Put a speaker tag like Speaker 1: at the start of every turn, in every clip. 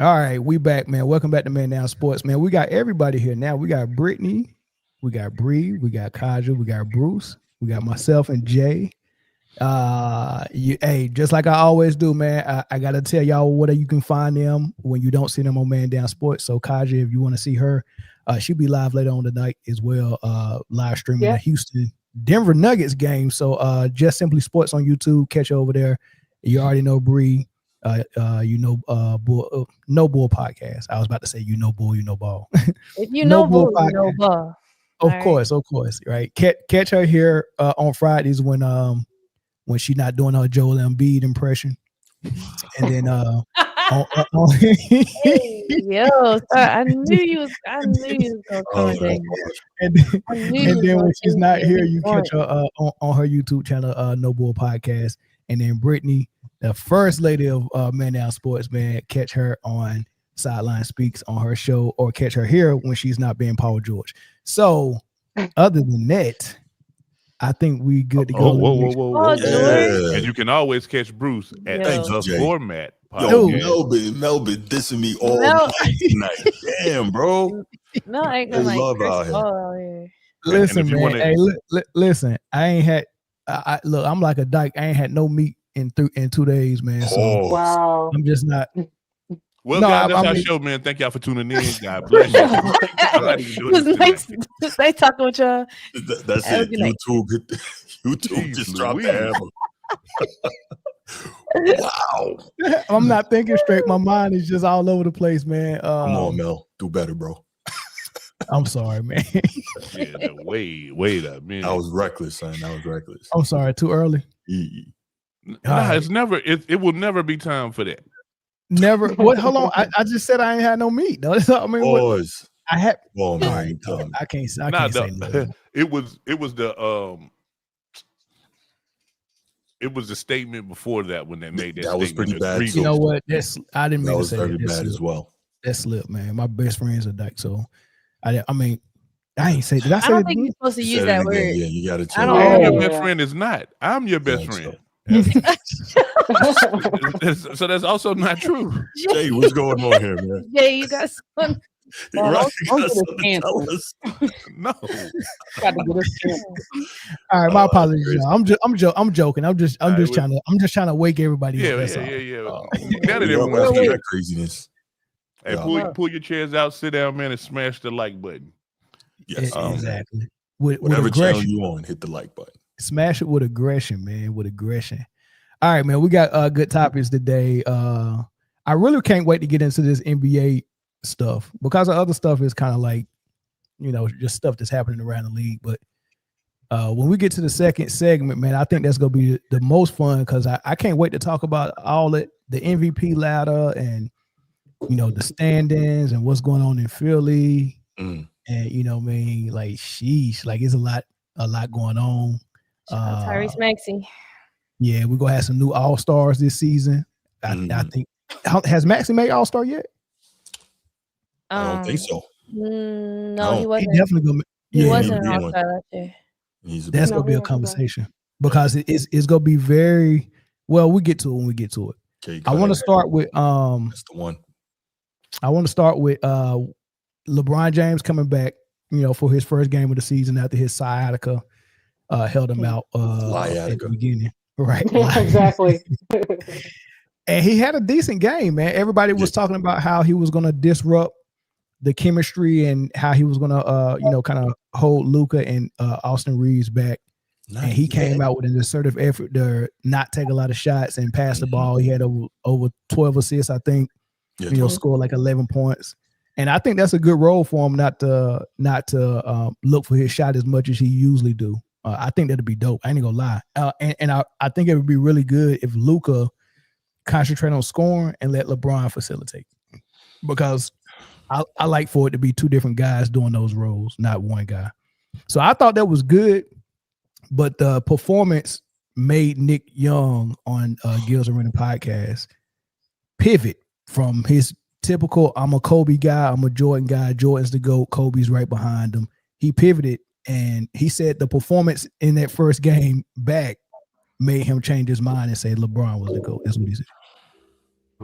Speaker 1: All right, we back, man. Welcome back to Man Down Sports, man. We got everybody here now. We got Britne, we got Bree, we got Kaja, we got Bruce, we got myself and Jay. Hey, just like I always do, man. I gotta tell y'all where you can find them when you don't see them on Man Down Sports. So Kaja, if you want to see her, she'll be live later on tonight as well. Live streaming the Houston Denver Nuggets game. So just simply sports on YouTube. Catch her over there. You already know Bree. Bull, no Bull podcast. I was about to say Bull, ball.
Speaker 2: If you know Bull, you know ball.
Speaker 1: Of course, right. Catch her here on Fridays when she's not doing her Joel Embiid impression, and then
Speaker 2: yo, I knew you was gonna come down.
Speaker 1: And then when she's not here, you catch her on her YouTube channel, No Bull Podcast, and then Britne, the first lady of Man Down Sports, man, catch her on Sideline Speaks on her show, or catch her here when she's not being Paul George. So, other than that, I think we good to go.
Speaker 3: Whoa. And you can always catch Bruce at the Format podcast.
Speaker 4: Melvin dissing me all night. Damn, bro.
Speaker 2: No, I ain't gonna
Speaker 4: love out
Speaker 2: here.
Speaker 1: Listen, man. Hey, listen. I ain't had. Look, I'm like a dyke. I ain't had no meat in 2 days, man. So
Speaker 2: wow.
Speaker 1: I'm just not.
Speaker 3: Well, guys, that's our show, man. Thank y'all for tuning in. God bless you. I'm not even doing this
Speaker 2: nice talking with y'all.
Speaker 4: That's it. YouTube just dropped the hammer. Wow.
Speaker 1: I'm not thinking straight. My mind is just all over the place, man.
Speaker 4: Come on, Mel. Do better, bro.
Speaker 1: I'm sorry, man.
Speaker 3: Wait a minute.
Speaker 4: I was reckless, son. I was reckless.
Speaker 1: I'm sorry. Too early.
Speaker 3: It's never. It will never be time for that.
Speaker 1: Never. What? Hold on. I just said I ain't had no meat. No, I mean,
Speaker 4: Boys.
Speaker 1: I had.
Speaker 4: Well,
Speaker 1: I can't say.
Speaker 3: It was the statement before that when they made that.
Speaker 4: That was pretty bad.
Speaker 1: You know what? I didn't mean to say that.
Speaker 4: That was very bad as well.
Speaker 1: That slipped, man. My best friend's a dyke, so I ain't say. Did I say?
Speaker 2: I don't think you're supposed to use that word.
Speaker 4: Yeah, you got to tell.
Speaker 3: Your best friend is not. I'm your best friend. So that's also not true.
Speaker 4: Jay, what's going on here, man?
Speaker 2: Jay, you got some.
Speaker 3: No.
Speaker 2: Got
Speaker 1: to get us. All right, my apologies. I'm joking. I'm just trying to wake everybody up.
Speaker 3: Yeah. Now that everyone's
Speaker 4: that craziness.
Speaker 3: Hey, pull your chairs out, sit down, man, and smash the like button.
Speaker 4: Yes,
Speaker 1: exactly.
Speaker 4: Whatever channel you on, hit the like button.
Speaker 1: Smash it with aggression, man. With aggression. All right, man. We got good topics today. I really can't wait to get into this NBA stuff because the other stuff is kind of like, just stuff that's happening around the league. But when we get to the second segment, man, I think that's gonna be the most fun because I can't wait to talk about all the MVP ladder and the standings and what's going on in Philly. And like sheesh, like it's a lot going on.
Speaker 2: Tyrese Maxey.
Speaker 1: Yeah, we're gonna have some new all-stars this season. I think has Maxey made all-star yet?
Speaker 4: I don't think so.
Speaker 2: No, he wasn't.
Speaker 1: He definitely gonna.
Speaker 2: He wasn't an all-star last year.
Speaker 1: That's gonna be a conversation because it's gonna be very well. We get to it when we get to it.
Speaker 4: Okay,
Speaker 1: I want to start with
Speaker 4: That's the one.
Speaker 1: I want to start with LeBron James coming back, for his first game of the season after his sciatica held him out at the beginning. Right.
Speaker 5: Exactly.
Speaker 1: And he had a decent game, man. Everybody was talking about how he was going to disrupt the chemistry and how he was going to, kind of hold Luka and Austin Reeves back. And he came out with an assertive effort to not take a lot of shots and pass the ball. He had over 12 assists, I think. Scored like 11 points. And I think that's a good role for him not to look for his shot as much as he usually do. I think that'd be dope. I ain't gonna lie. And I think it would be really good if Luka concentrate on scoring and let LeBron facilitate. Because I like for it to be two different guys doing those roles, not one guy. So I thought that was good, but the performance made Nick Young on Gil's Arena podcast pivot from his typical, I'm a Kobe guy, I'm a Jordan guy, Jordan's the GOAT, Kobe's right behind him. He pivoted and he said the performance in that first game back made him change his mind and say LeBron was the GOAT. That's what he said.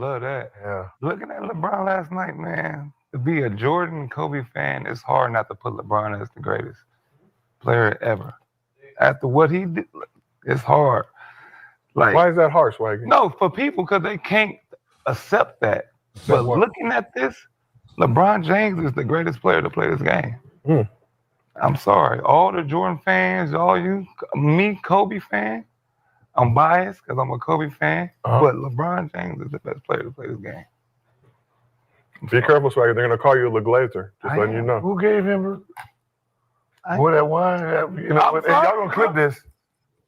Speaker 5: Love that.
Speaker 6: Yeah.
Speaker 5: Looking at LeBron last night, man, to be a Jordan Kobe fan, it's hard not to put LeBron as the greatest player ever. After what he did, it's hard. Like,
Speaker 6: why is that harsh, Swaggy?
Speaker 5: No, for people, because they can't accept that. But looking at this, LeBron James is the greatest player to play this game. I'm sorry. All the Jordan fans, all you, me, Kobe fan, I'm biased because I'm a Kobe fan, but LeBron James is the best player to play this game.
Speaker 6: Be careful, Swaggy. They're going to call you a LeGlazer. Just letting you know.
Speaker 7: Who gave him that one? You know, y'all going to clip this.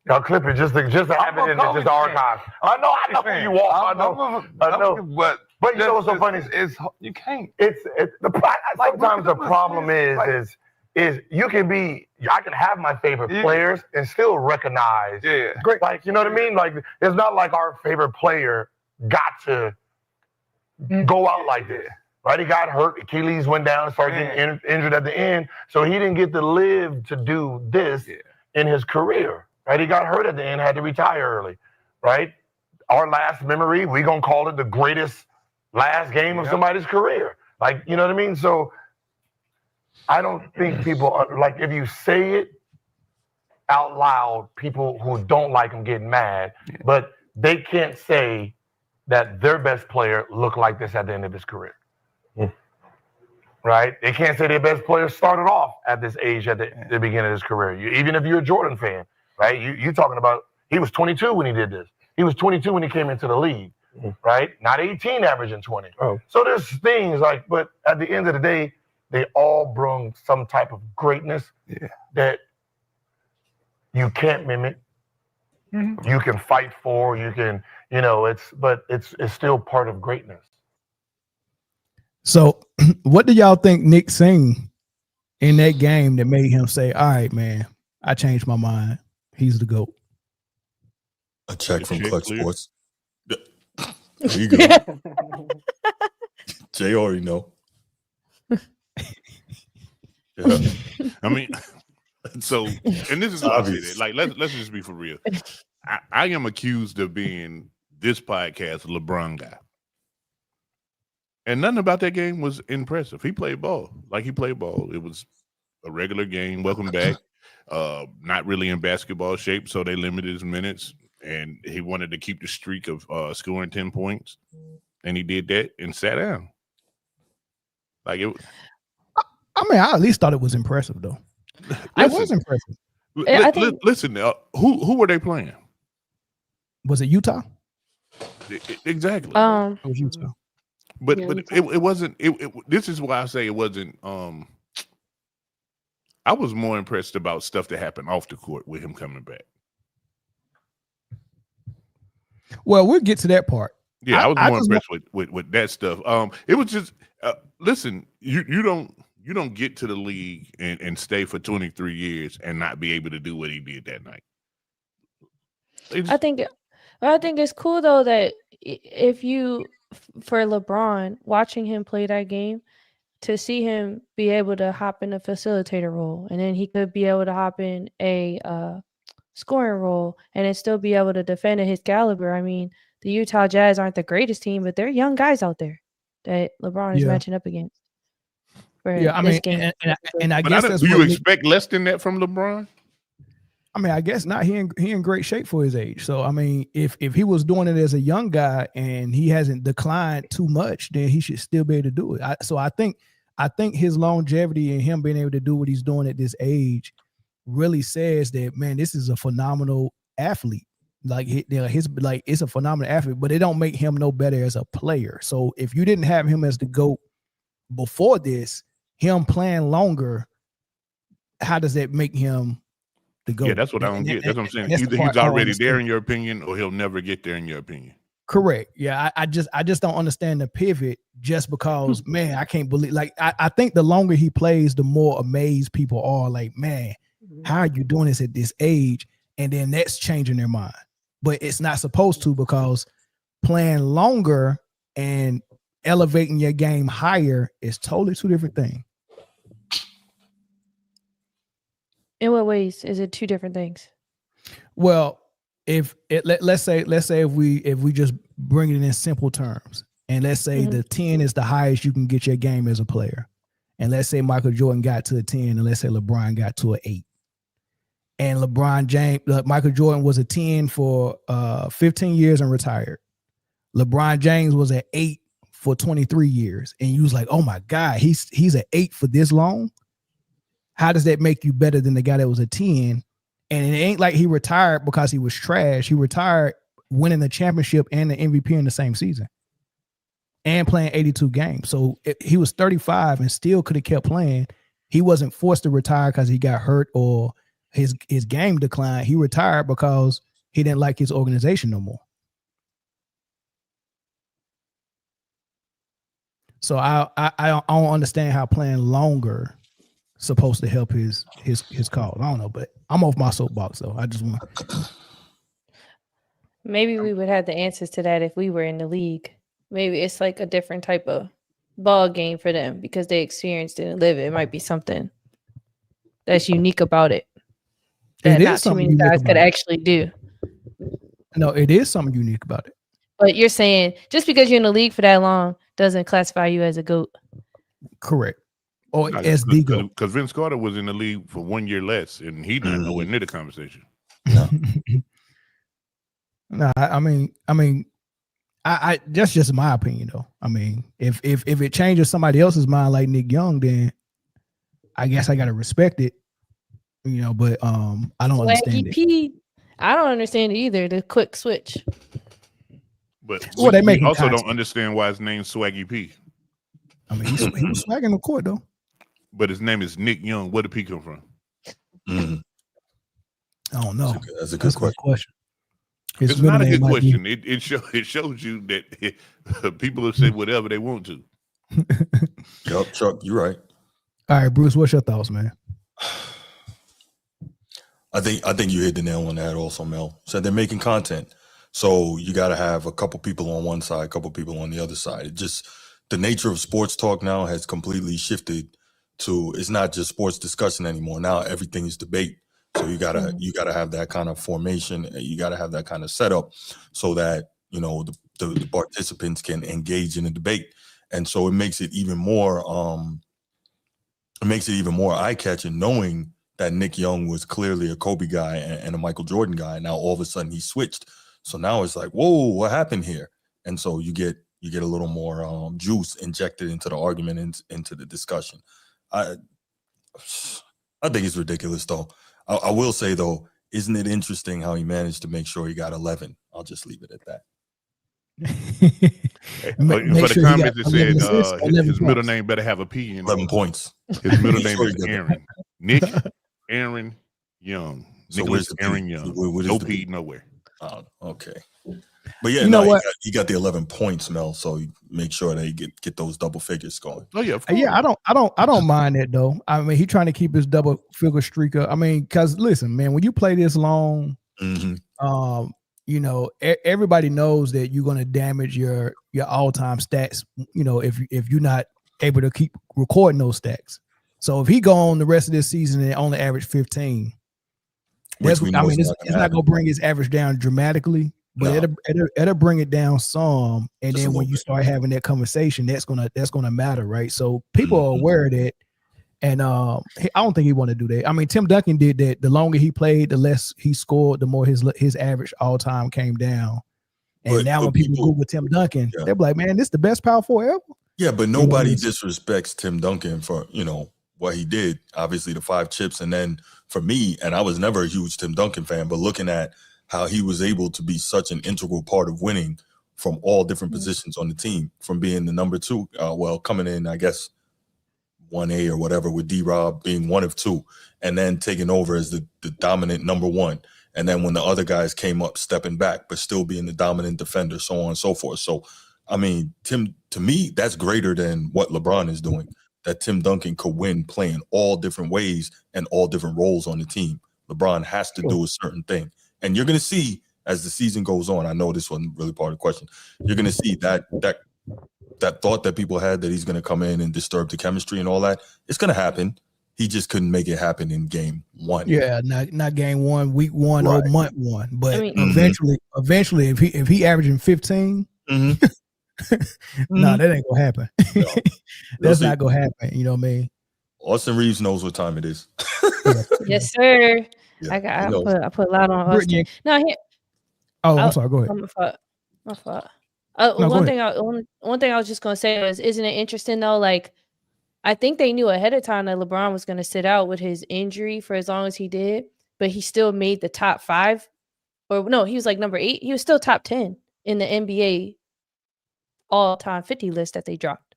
Speaker 7: Y'all clip it just to have it in just the archive. I know who you are. I know. But you know what's so funny?
Speaker 5: You can't.
Speaker 7: Sometimes the problem is you can be. I can have my favorite players and still recognize.
Speaker 5: Yeah.
Speaker 7: Great. Like, you know what I mean? Like, it's not like our favorite player got to go out like this. Right? He got hurt. Achilles went down, started getting injured at the end. So he didn't get to live to do this in his career. Right? He got hurt at the end, had to retire early. Right? Our last memory, we're going to call it the greatest last game of somebody's career. Like, you know what I mean? So I don't think people, like, if you say it out loud, people who don't like him get mad, but they can't say that their best player looked like this at the end of his career. Right? They can't say their best player started off at this age at the beginning of his career. Even if you're a Jordan fan, right? You're talking about, he was 22 when he did this. He was 22 when he came into the league, right? Not 18 averaging 20. So there's things like, but at the end of the day, they all bring some type of greatness that you can't mimic. You can fight for, you can, you know, it's still part of greatness.
Speaker 1: So what do y'all think Nick seen in that game that made him say, all right, man, I changed my mind. He's the GOAT.
Speaker 4: A check from Clutch Sports. There you go. Jay already know.
Speaker 3: I mean, so, and this is obvious. Like, let's just be for real. I am accused of being this podcast LeBron guy. And nothing about that game was impressive. He played ball. Like, he played ball. It was a regular game. Welcome back. Not really in basketball shape, so they limited his minutes. And he wanted to keep the streak of scoring 10 points. And he did that and sat down. Like, it.
Speaker 1: I mean, I at least thought it was impressive, though. It was impressive.
Speaker 3: Listen, who were they playing?
Speaker 1: Was it Utah?
Speaker 3: Exactly.
Speaker 1: It was Utah.
Speaker 3: But it wasn't. This is why I say it wasn't. I was more impressed about stuff that happened off the court with him coming back.
Speaker 1: Well, we'll get to that part.
Speaker 3: Yeah, I was more impressed with that stuff. It was just listen. You don't get to the league and stay for 23 years and not be able to do what he did that night.
Speaker 2: I think it's cool though that if you, for LeBron, watching him play that game, to see him be able to hop in a facilitator role, and then he could be able to hop in a scoring role, and then still be able to defend at his caliber. I mean, the Utah Jazz aren't the greatest team, but they're young guys out there that LeBron is matching up against.
Speaker 1: I mean, and I guess that's
Speaker 3: do you expect less than that from LeBron?
Speaker 1: I mean, I guess not. He in great shape for his age. So I mean, if he was doing it as a young guy and he hasn't declined too much, then he should still be able to do it. So I think his longevity and him being able to do what he's doing at this age really says that, man, this is a phenomenal athlete. Like it's a phenomenal athlete, but it don't make him no better as a player. So if you didn't have him as the GOAT before this, him playing longer, how does that make him the GOAT?
Speaker 3: Yeah, that's what I don't get. That's what I'm saying. Either he's already there in your opinion, or he'll never get there in your opinion.
Speaker 1: Correct. Yeah, I just don't understand the pivot just because, man, I can't believe. Like, I think the longer he plays, the more amazed people are. Like, man, how are you doing this at this age? And then that's changing their mind. But it's not supposed to, because playing longer and elevating your game higher is totally two different things.
Speaker 2: In what ways is it two different things?
Speaker 1: Well, let's say if we just bring it in simple terms. And let's say the 10 is the highest you can get your game as a player. And let's say Michael Jordan got to a 10, and let's say LeBron got to an 8. And Michael Jordan was a 10 for 15 years and retired. LeBron James was at 8 for 23 years. And you was like, oh my God, he's at 8 for this long. How does that make you better than the guy that was a 10? And it ain't like he retired because he was trash. He retired winning the championship and the MVP in the same season and playing 82 games. So he was 35 and still could have kept playing. He wasn't forced to retire because he got hurt or his game declined. He retired because he didn't like his organization no more. So I don't understand how playing longer supposed to help his cause. I don't know, but I'm off my soapbox though. I just want.
Speaker 2: Maybe we would have the answers to that if we were in the league. Maybe it's like a different type of ball game for them because they experienced it and live it. It might be something that's unique about it that not too many guys could actually do.
Speaker 1: No, it is something unique about it.
Speaker 2: But you're saying just because you're in the league for that long doesn't classify you as a GOAT.
Speaker 1: Correct. Or as the GOAT.
Speaker 3: Because Vince Carter was in the league for 1 year less, and he not nowhere near the conversation.
Speaker 1: No. No, I mean, that's just my opinion, though. I mean, if it changes somebody else's mind like Nick Young, then I guess I gotta respect it, But I don't understand it.
Speaker 2: I don't understand it either. The quick switch.
Speaker 3: But we also don't understand why his name's Swaggy P.
Speaker 1: I mean, he was swagging the court though.
Speaker 3: But his name is Nick Young. Where did P come from?
Speaker 1: I don't know.
Speaker 4: That's a good question.
Speaker 3: It's not a good question. It shows you that people will say whatever they want to.
Speaker 4: Yup, Chuck, you're right.
Speaker 1: All right, Bruce, what's your thoughts, man?
Speaker 4: I think you hit the nail on the head also, Mel. So they're making content. So you got to have a couple people on one side, a couple people on the other side. It just, the nature of sports talk now has completely shifted to, it's not just sports discussion anymore. Now everything is debate. So you gotta have that kind of formation. You gotta have that kind of setup so that, the participants can engage in the debate. And so it makes it even more eye-catching knowing that Nick Young was clearly a Kobe guy and a Michael Jordan guy. Now all of a sudden he switched. So now it's like, whoa, what happened here? And so you get a little more juice injected into the argument and into the discussion. I think it's ridiculous though. I will say though, isn't it interesting how he managed to make sure he got 11? I'll just leave it at that.
Speaker 3: For the comments, it said his middle name better have a P in it.
Speaker 4: 11 points.
Speaker 3: His middle name is Aaron. Nick Aaron Young.
Speaker 4: So where's the
Speaker 3: Aaron Young? No P nowhere.
Speaker 4: Oh, okay. But yeah, he got the 11 points, Mel. So make sure they get those double figures going.
Speaker 3: Oh yeah,
Speaker 1: yeah. I don't mind that though. I mean, he trying to keep his double figure streak up. I mean, because listen, man, when you play this long, everybody knows that you're going to damage your all-time stats. If you're not able to keep recording those stats. So if he go on the rest of this season and only average 15, it's not going to bring his average down dramatically. But it'll bring it down some, and just then when you start having that conversation, that's gonna matter, right? So people are aware of that, and I don't think he want to do that. I mean, Tim Duncan did that. The longer he played, the less he scored, the more his average all time came down. And now when people Google Tim Duncan, they're like, "Man, this is the best power forward ever."
Speaker 4: Yeah, but nobody disrespects Tim Duncan for what he did. Obviously, the 5 chips, and then for me, and I was never a huge Tim Duncan fan, but looking at how he was able to be such an integral part of winning from all different positions on the team, from being the number 2, coming in, I guess, 1A or whatever, with D-Rob being 1 of 2, and then taking over as the dominant number 1. And then when the other guys came up, stepping back, but still being the dominant defender, so on and so forth. So, I mean, Tim, to me, that's greater than what LeBron is doing, that Tim Duncan could win playing all different ways and all different roles on the team. LeBron has to do a certain thing. And you're going to see as the season goes on, I know this wasn't really part of the question, you're going to see that thought that people had that he's going to come in and disturb the chemistry and all that, it's going to happen. He just couldn't make it happen in game 1.
Speaker 1: Yeah, not game 1, week 1, or month 1. But eventually, if he averaging 15, No, that ain't gonna happen.
Speaker 4: No.
Speaker 1: That's not gonna happen. You know what I mean?
Speaker 4: Austin Reeves knows what time it is.
Speaker 2: Yes, sir.
Speaker 4: Yeah,
Speaker 2: I put a lot on Austin.
Speaker 1: Britne.
Speaker 2: No,
Speaker 1: I'm sorry. Go ahead.
Speaker 2: My fault.
Speaker 1: No,
Speaker 2: one thing I was just gonna say was, isn't it interesting though? Like, I think they knew ahead of time that LeBron was gonna sit out with his injury for as long as he did, but he still made the top 5. Or no, he was like number 8. He was still top 10 in the NBA all-time 50 list that they dropped.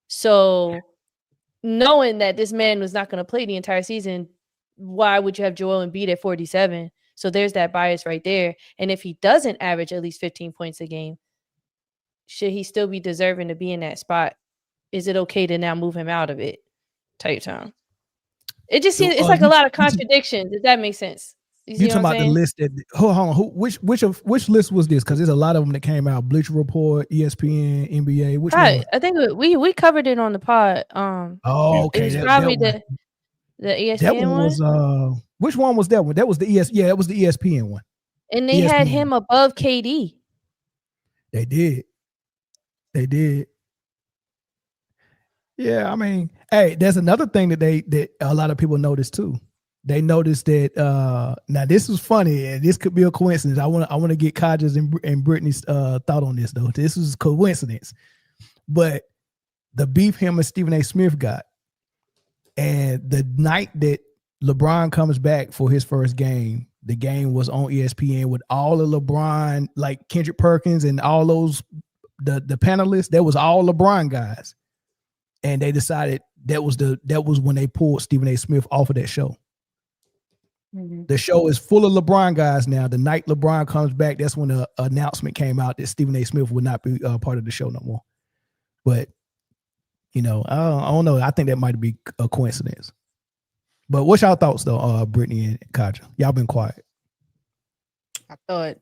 Speaker 2: So, knowing that this man was not going to play the entire season, why would you have Joel Embiid at 47? So there's that bias right there. And if he doesn't average at least 15 points a game, should he still be deserving to be in that spot? Is it okay to now move him out of it? Type time. It just seems it's like a lot of contradictions. Does that make sense?
Speaker 1: You talking about the list that? Hold on. Which list was this? Because there's a lot of them that came out. Bleacher Report, ESPN, NBA. Which one?
Speaker 2: I think we covered it on the pod.
Speaker 1: Okay.
Speaker 2: It was probably the ESPN
Speaker 1: that one. Was which one was that one? That was the Yeah, that was the ESPN one.
Speaker 2: And they had him above KD.
Speaker 1: They did. Yeah, I mean, hey, there's another thing that that a lot of people noticed too. They noticed that now this is funny, and this could be a coincidence. I want to get Kaja's and Britne's thought on this though. This is a coincidence, but the beef him and Stephen A. Smith got, and the night that LeBron comes back for his first game, the game was on ESPN with all of LeBron, like Kendrick Perkins and all those the panelists. That was all LeBron guys, and they decided that was when they pulled Stephen A. Smith off of that show. Mm-hmm. The show is full of LeBron guys now. The night LeBron comes back, that's when the announcement came out that Stephen A. Smith would not be part of the show no more. But, I don't know. I think that might be a coincidence. But what's y'all thoughts, though, Britne and Kaja? Y'all been quiet.
Speaker 8: I thought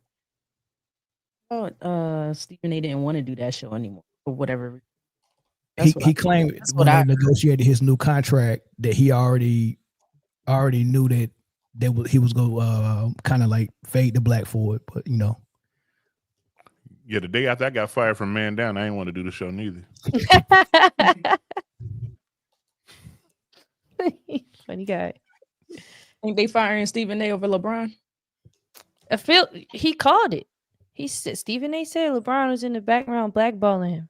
Speaker 8: Stephen A. didn't want to do that show anymore for whatever reason.
Speaker 1: He claimed when they negotiated his new contract that he already knew that he was going to kind of like fade the black for it, but
Speaker 3: Yeah, the day after I got fired from Man Down, I didn't want to do the show neither.
Speaker 2: Funny guy.
Speaker 8: Think they firing Stephen A. over LeBron?
Speaker 2: I feel he called it. He said Stephen A. said LeBron was in the background blackballing him.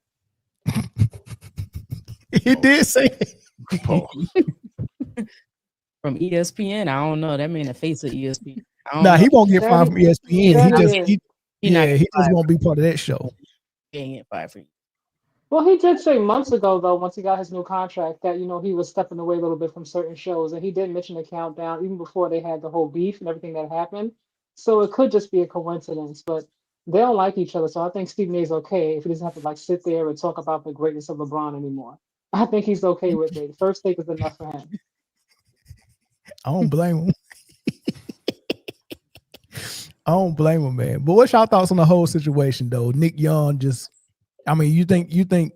Speaker 1: He did say it.
Speaker 8: From ESPN, I don't know. That man the face of ESPN.
Speaker 1: He won't get fired from ESPN. He just won't be part of that show.
Speaker 8: He ain't get fired for you.
Speaker 9: Well, he did say months ago, though, once he got his new contract, that, he was stepping away a little bit from certain shows. And he did mention the countdown, even before they had the whole beef and everything that happened. So it could just be a coincidence, but they don't like each other. So I think Stephen A. is okay if he doesn't have to sit there and talk about the greatness of LeBron anymore. I think he's okay with it. The first take is enough for him.
Speaker 1: I don't blame him. I don't blame him, man. But what's y'all thoughts on the whole situation, though? Nick Young you think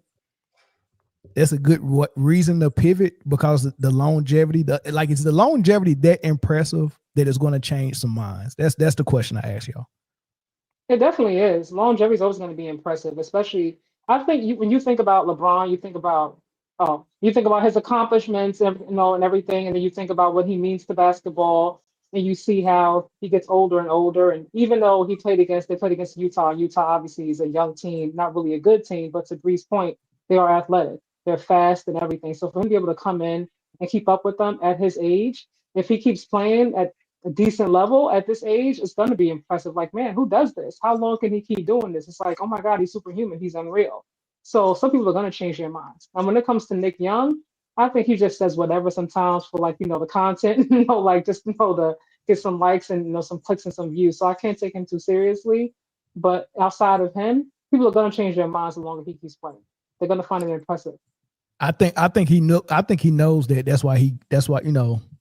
Speaker 1: that's a good reason to pivot because the longevity, is the longevity that impressive that it's going to change some minds? That's the question I ask y'all.
Speaker 9: It definitely is. Longevity is always going to be impressive, especially I think when you think about LeBron, you think about his accomplishments and everything, and then you think about what he means to basketball, and you see how he gets older and older. And even though they played against Utah, and Utah obviously is a young team, not really a good team, but to Bree's point, they are athletic, they're fast and everything. So for him to be able to come in and keep up with them at his age, if he keeps playing at a decent level at this age, it's going to be impressive. Like, man, who does this? How long can he keep doing this? It's like, oh my God, he's superhuman. He's unreal. So some people are going to change their minds. And when it comes to Nick Young, I think he just says whatever sometimes for the content, to get some likes and, some clicks and some views. So I can't take him too seriously. But outside of him, people are going to change their minds the longer he keeps playing. They're going to find it impressive.
Speaker 1: I think he knows that. That's why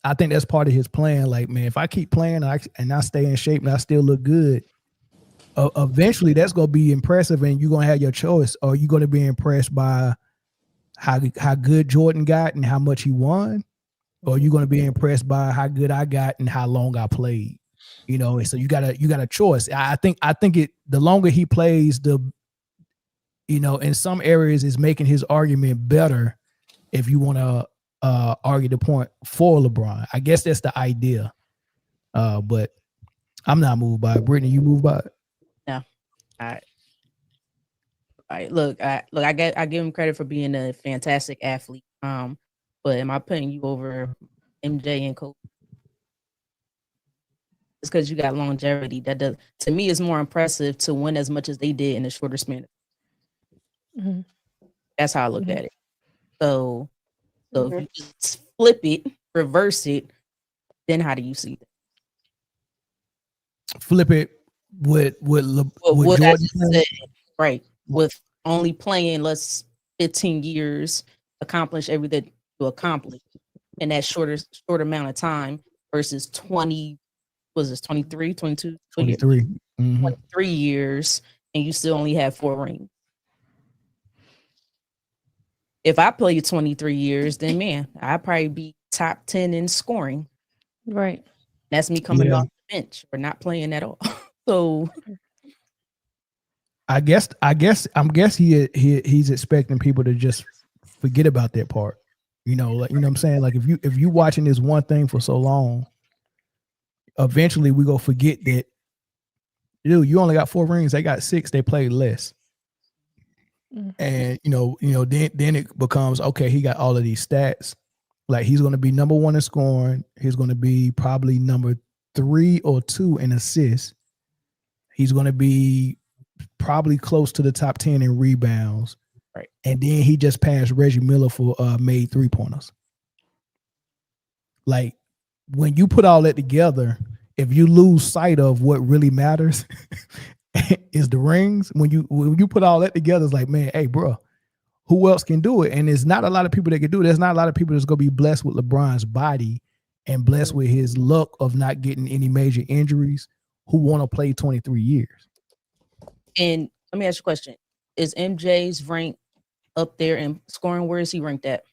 Speaker 1: I think that's part of his plan. Like, man, if I keep playing and I stay in shape and I still look good, eventually that's going to be impressive and you're going to have your choice. Or you're going to be impressed by how good Jordan got and how much he won, or you're going to be impressed by how good I got and how long I played. So you got a choice. I think the longer he plays, the in some areas is making his argument better if you want to argue the point for LeBron. I guess that's the idea. But I'm not moved by it. Britne, you moved by it?
Speaker 8: No. I give him credit for being a fantastic athlete. But am I putting you over MJ and Kobe? It's because you got longevity. That does, to me, is more impressive to win as much as they did in a shorter span.
Speaker 2: Mm-hmm.
Speaker 8: That's how I looked at it. So if you just flip it, reverse it, then how do you see it?
Speaker 1: Flip it with Jordan,
Speaker 8: said, right? With only playing 15 years, accomplish everything to accomplish in that short amount of time versus 20. Was this 23, 22?
Speaker 1: 23.
Speaker 8: 23 years, and you still only have 4 rings. If I played 23 years, then man, I'd probably be top 10 in scoring.
Speaker 2: Right.
Speaker 8: That's me coming off the bench or not playing at all. So
Speaker 1: I guess he's expecting people to just forget about that part. Like, what I'm saying? Like if you watching this one thing for so long, eventually we go forget that, dude, you only got 4 rings, they got 6, they played less. And then it becomes, okay, he got all of these stats. Like he's going to be number 1 in scoring. He's going to be probably number 3 or 2 in assists. He's going to be probably close to the top 10 in rebounds.
Speaker 8: Right.
Speaker 1: And then he just passed Reggie Miller for made 3-pointers. Like when you put all that together, if you lose sight of what really matters is the rings, when you put all that together, it's like, man, hey, bro, who else can do it? And there's not a lot of people that can do it. There's not a lot of people that's going to be blessed with LeBron's body and blessed with his luck of not getting any major injuries who want to play 23 years.
Speaker 8: And let me ask you a question. Is MJ's rank up there in scoring? Where is he ranked at?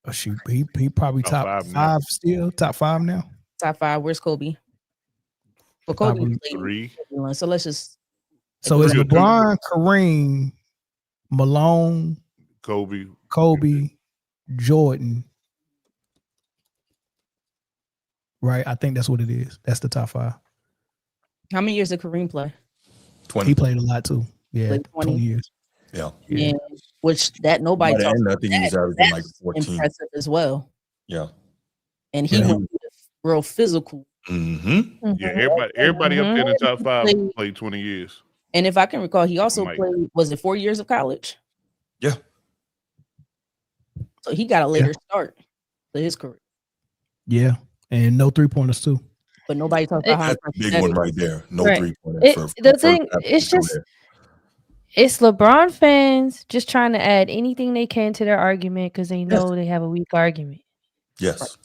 Speaker 1: Oh, shoot, he probably top 5 still, top 5 now.
Speaker 8: Top 5. Where's Kobe? Well, Kobe played
Speaker 3: 3.
Speaker 8: So let's just.
Speaker 1: So it's LeBron, Kareem, Malone,
Speaker 3: Kobe,
Speaker 1: Jordan. Right, I think that's what it is. That's the top 5.
Speaker 8: How many years did Kareem play?
Speaker 1: 20. He played a lot too. Yeah, 20 years.
Speaker 4: Yeah.
Speaker 8: And which that nobody talks about.
Speaker 4: I think he was averaging like 14.
Speaker 8: Impressive as well.
Speaker 4: Yeah.
Speaker 8: And he was real physical.
Speaker 3: Mm-hmm. Yeah, everybody up there in the top 5 played 20 years.
Speaker 8: And if I can recall, he also played, was it 4 years of college?
Speaker 4: Yeah.
Speaker 8: So he got a later start to his career.
Speaker 1: Yeah. And no 3-pointers too.
Speaker 8: But nobody talks about how
Speaker 4: that's a big one right there. No 3-pointers.
Speaker 2: The thing, it's just, it's LeBron fans just trying to add anything they can to their argument because they know they have a weak argument.
Speaker 4: Yes.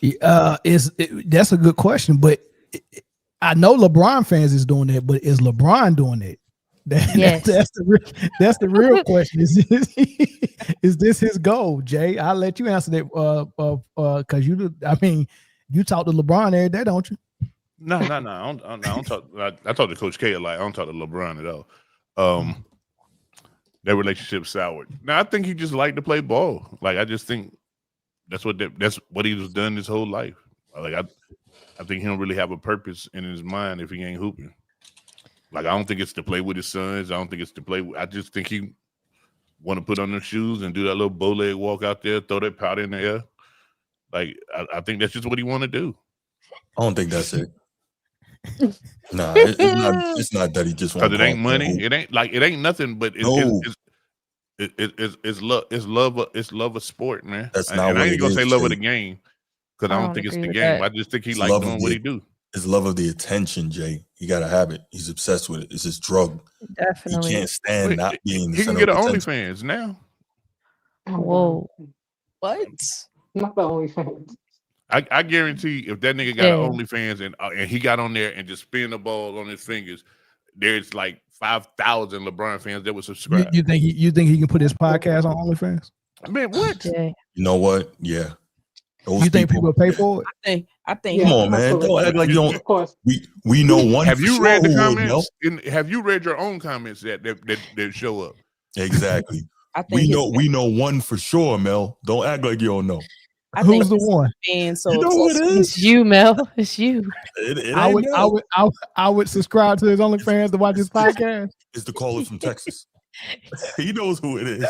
Speaker 1: That's a good question, but I know LeBron fans is doing that, but is LeBron doing it?
Speaker 2: Yes.
Speaker 1: That's the real question. Is this his goal, Jay? I'll let you answer that because you talk to LeBron every day, don't you?
Speaker 3: No. I don't talk. I talk to Coach K a lot. I don't talk to LeBron at all. Their relationship soured. Now I think he just liked to play ball. Like I just think that's what he was done his whole life. Like I think he don't really have a purpose in his mind if he ain't hooping. Like I don't think it's to play with his sons. I don't think it's to play. I just think he want to put on their shoes and do that little bow leg walk out there, throw that powder in the air. Like I think that's just what he want to do.
Speaker 4: I don't think that's it. Nah, it's not that he just wants.
Speaker 3: Because it ain't money. It ain't nothing. But it's love of sport, man.
Speaker 4: That's not.
Speaker 3: And
Speaker 4: what
Speaker 3: I ain't gonna say love of the
Speaker 4: Jay.
Speaker 3: game because I don't think it's the game. I just think he like doing what he do.
Speaker 4: It's love of the attention, Jay. He gotta have it. He's obsessed with it. It's his drug.
Speaker 2: Definitely.
Speaker 4: He can't stand not being.
Speaker 3: He can get an OnlyFans now.
Speaker 2: Whoa.
Speaker 8: What?
Speaker 9: Not the OnlyFans.
Speaker 3: I guarantee if that nigga got an OnlyFans and he got on there and just spin the ball on his fingers, there's like 5,000 LeBron fans that would subscribe.
Speaker 1: You think he can put his podcast on OnlyFans?
Speaker 3: Man, what?
Speaker 4: You know what? Yeah.
Speaker 1: You think people pay for it?
Speaker 8: I think.
Speaker 4: Come on, man. Don't act like you don't.
Speaker 9: Of course.
Speaker 4: We know one.
Speaker 3: Have
Speaker 4: for
Speaker 3: you
Speaker 4: sure
Speaker 3: read the
Speaker 4: who would,
Speaker 3: comments? Have you read your own comments that show up?
Speaker 4: Exactly.
Speaker 8: I think
Speaker 4: we know one for sure, Mel. Don't act like you don't know.
Speaker 1: Who's the one?
Speaker 8: So
Speaker 4: you know who it is?
Speaker 2: It's you, Mel. It's you.
Speaker 1: I would subscribe to his OnlyFans to watch his podcast.
Speaker 4: It's the caller from Texas. He knows who it is.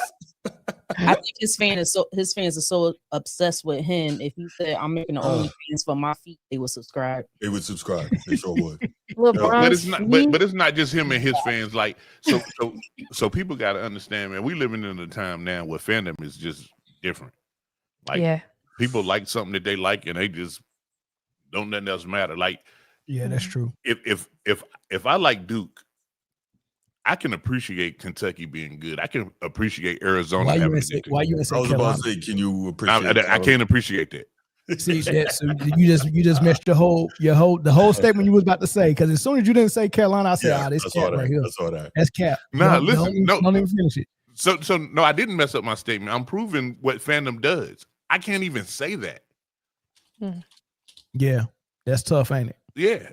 Speaker 8: I think his fans are so obsessed with him. If he said, "I'm making the OnlyFans for my feet," they would subscribe.
Speaker 4: They would subscribe. They sure would.
Speaker 3: But it's not. But it's not just him and his fans. Like so people got to understand, man. We living in a time now where fandom is just different. Like people like something that they like, and they just don't nothing else matter. Like
Speaker 1: that's true.
Speaker 3: If I like Duke, I can appreciate Kentucky being good. I can appreciate Arizona having a good team.
Speaker 1: Why you say
Speaker 4: I was about to say, can you appreciate?
Speaker 3: I can't appreciate that.
Speaker 1: See that? So you just messed the whole statement you was about to say, because as soon as you didn't say Carolina, I said, this cap right here.
Speaker 4: I saw that.
Speaker 1: That's cap.
Speaker 3: Nah, listen,
Speaker 1: don't even finish it.
Speaker 3: So no, I didn't mess up my statement. I'm proving what fandom does. I can't even say that.
Speaker 1: Yeah, that's tough, ain't it?
Speaker 3: Yeah,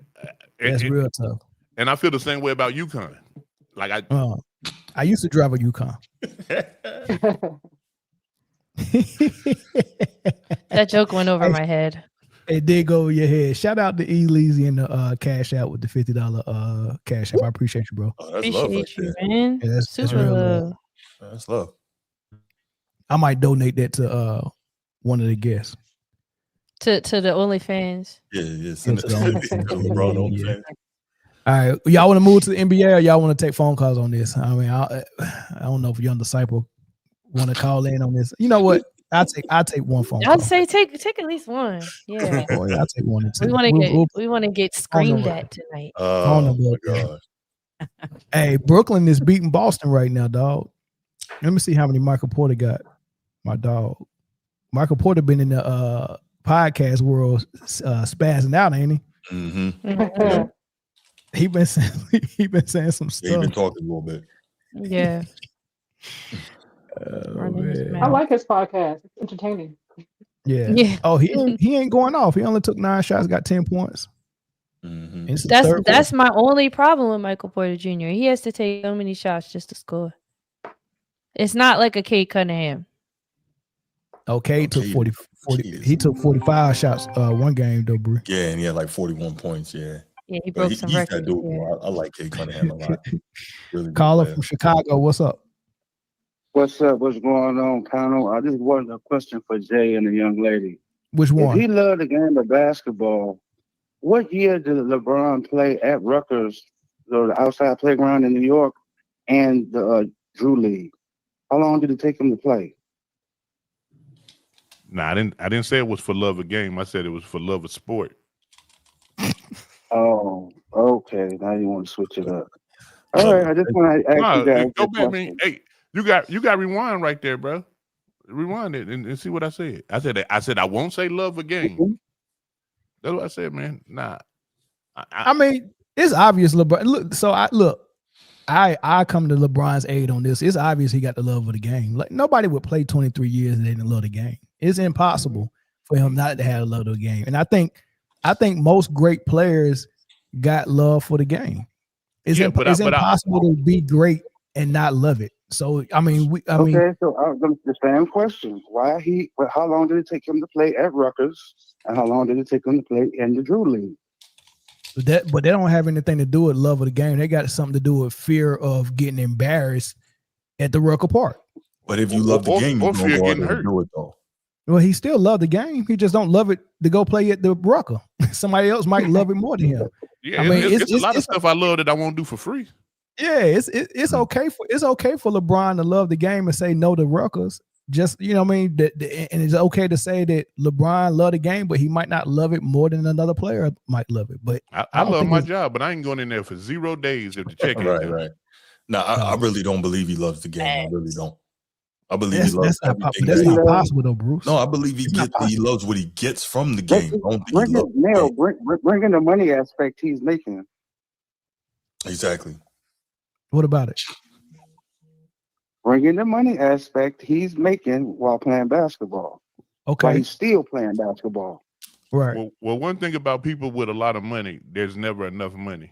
Speaker 1: that's real tough.
Speaker 3: And I feel the same way about UConn. Like
Speaker 1: I used to drive a UConn.
Speaker 2: That joke went over my head.
Speaker 1: It did go over your head. Shout out to Leezy and the cash out with the $50 cash app. I appreciate you, bro.
Speaker 4: That's love right there.
Speaker 2: Man.
Speaker 1: Yeah, that's
Speaker 2: Super
Speaker 1: real
Speaker 2: love.
Speaker 4: That's love.
Speaker 1: I might donate that to one of the guests.
Speaker 2: To the OnlyFans.
Speaker 4: Yeah. Send it to LeBron OnlyFans.
Speaker 1: All right, y'all want to move to the NBA, or y'all want to take phone calls on this? I mean, I don't know if Young Disciple want to call in on this. You know what? I'll take one phone call.
Speaker 2: I'd say take at least one. Yeah.
Speaker 1: I'll take one.
Speaker 2: We want to get screamed at tonight.
Speaker 4: Oh my God.
Speaker 1: Hey, Brooklyn is beating Boston right now, dog. Let me see how many Michael Porter got. My dog. Michael Porter been in the podcast world spazzing out, ain't he?
Speaker 4: Mm-hmm.
Speaker 1: He been saying some stuff.
Speaker 4: He been talking a little bit.
Speaker 2: Yeah.
Speaker 9: I like his podcast. It's entertaining.
Speaker 1: Yeah. Oh, he ain't going off. He only took 9 shots, got 10 points.
Speaker 4: Mm-hmm.
Speaker 2: That's my only problem with Michael Porter Jr. He has to take so many shots just to score. It's not like a Cade Cunningham.
Speaker 1: Okay, took 40. He took 45 shots one game though, bro.
Speaker 4: Yeah, and he had like 41 points. Yeah.
Speaker 2: Yeah, he broke some records.
Speaker 4: I like Cade Cunningham a lot. Really
Speaker 1: Caller from Chicago, what's up?
Speaker 10: What's up? What's going on, panel? I just wanted a question for Jay and the young lady.
Speaker 1: Which one?
Speaker 10: If he loved the game of basketball, what year did LeBron play at Rutgers, the outside playground in New York, and the Drew League? How long did it take him to play?
Speaker 3: Nah, I didn't say it was for love of game. I said it was for love of sport.
Speaker 10: Oh, okay. Now you want to switch it up. All right, I just want to ask you guys.
Speaker 3: Go back, man. Hey, you got rewind right there, bro. Rewind it and see what I said. I said I won't say love of game.
Speaker 10: Mm-hmm.
Speaker 3: That's what I said, man. Nah.
Speaker 1: I mean, it's obvious LeBron. I come to LeBron's aid on this. It's obvious he got the love of the game. Like nobody would play 23 years and they didn't love the game. It's impossible for him not to have a love of the game. And I think most great players got love for the game. It's impossible to be great and not love it. So I mean,
Speaker 10: so the same question: how long did it take him to play at Rutgers, and how long did it take him to play in the Drew League?
Speaker 1: But they don't have anything to do with love of the game. They got something to do with fear of getting embarrassed at the Rucker Park.
Speaker 4: But if you love the game, you don't go out there and do it though.
Speaker 1: Well, he still loved the game. He just don't love it to go play at the Rucker. Somebody else might love it more than him.
Speaker 3: Yeah, I mean, it's a lot of stuff I love that I won't do for free.
Speaker 1: Yeah, it's okay for LeBron to love the game and say no to Ruckers. Just you know what I mean, and it's okay to say that LeBron loved the game, but he might not love it more than another player might love it. But
Speaker 3: I love my job, but I ain't going in there for 0 days if the check ain't done.
Speaker 4: Right. No, I really don't believe he loves the game. I really don't. I believe he loves everything.
Speaker 1: That's not possible though, Bruce.
Speaker 4: No, I believe he loves what he gets from the game.
Speaker 10: Bring in the money aspect he's making.
Speaker 4: Exactly.
Speaker 1: What about it?
Speaker 10: Bring in the money aspect he's making while playing basketball.
Speaker 1: Okay.
Speaker 10: But he's still playing basketball.
Speaker 1: Right.
Speaker 3: Well, one thing about people with a lot of money, there's never enough money.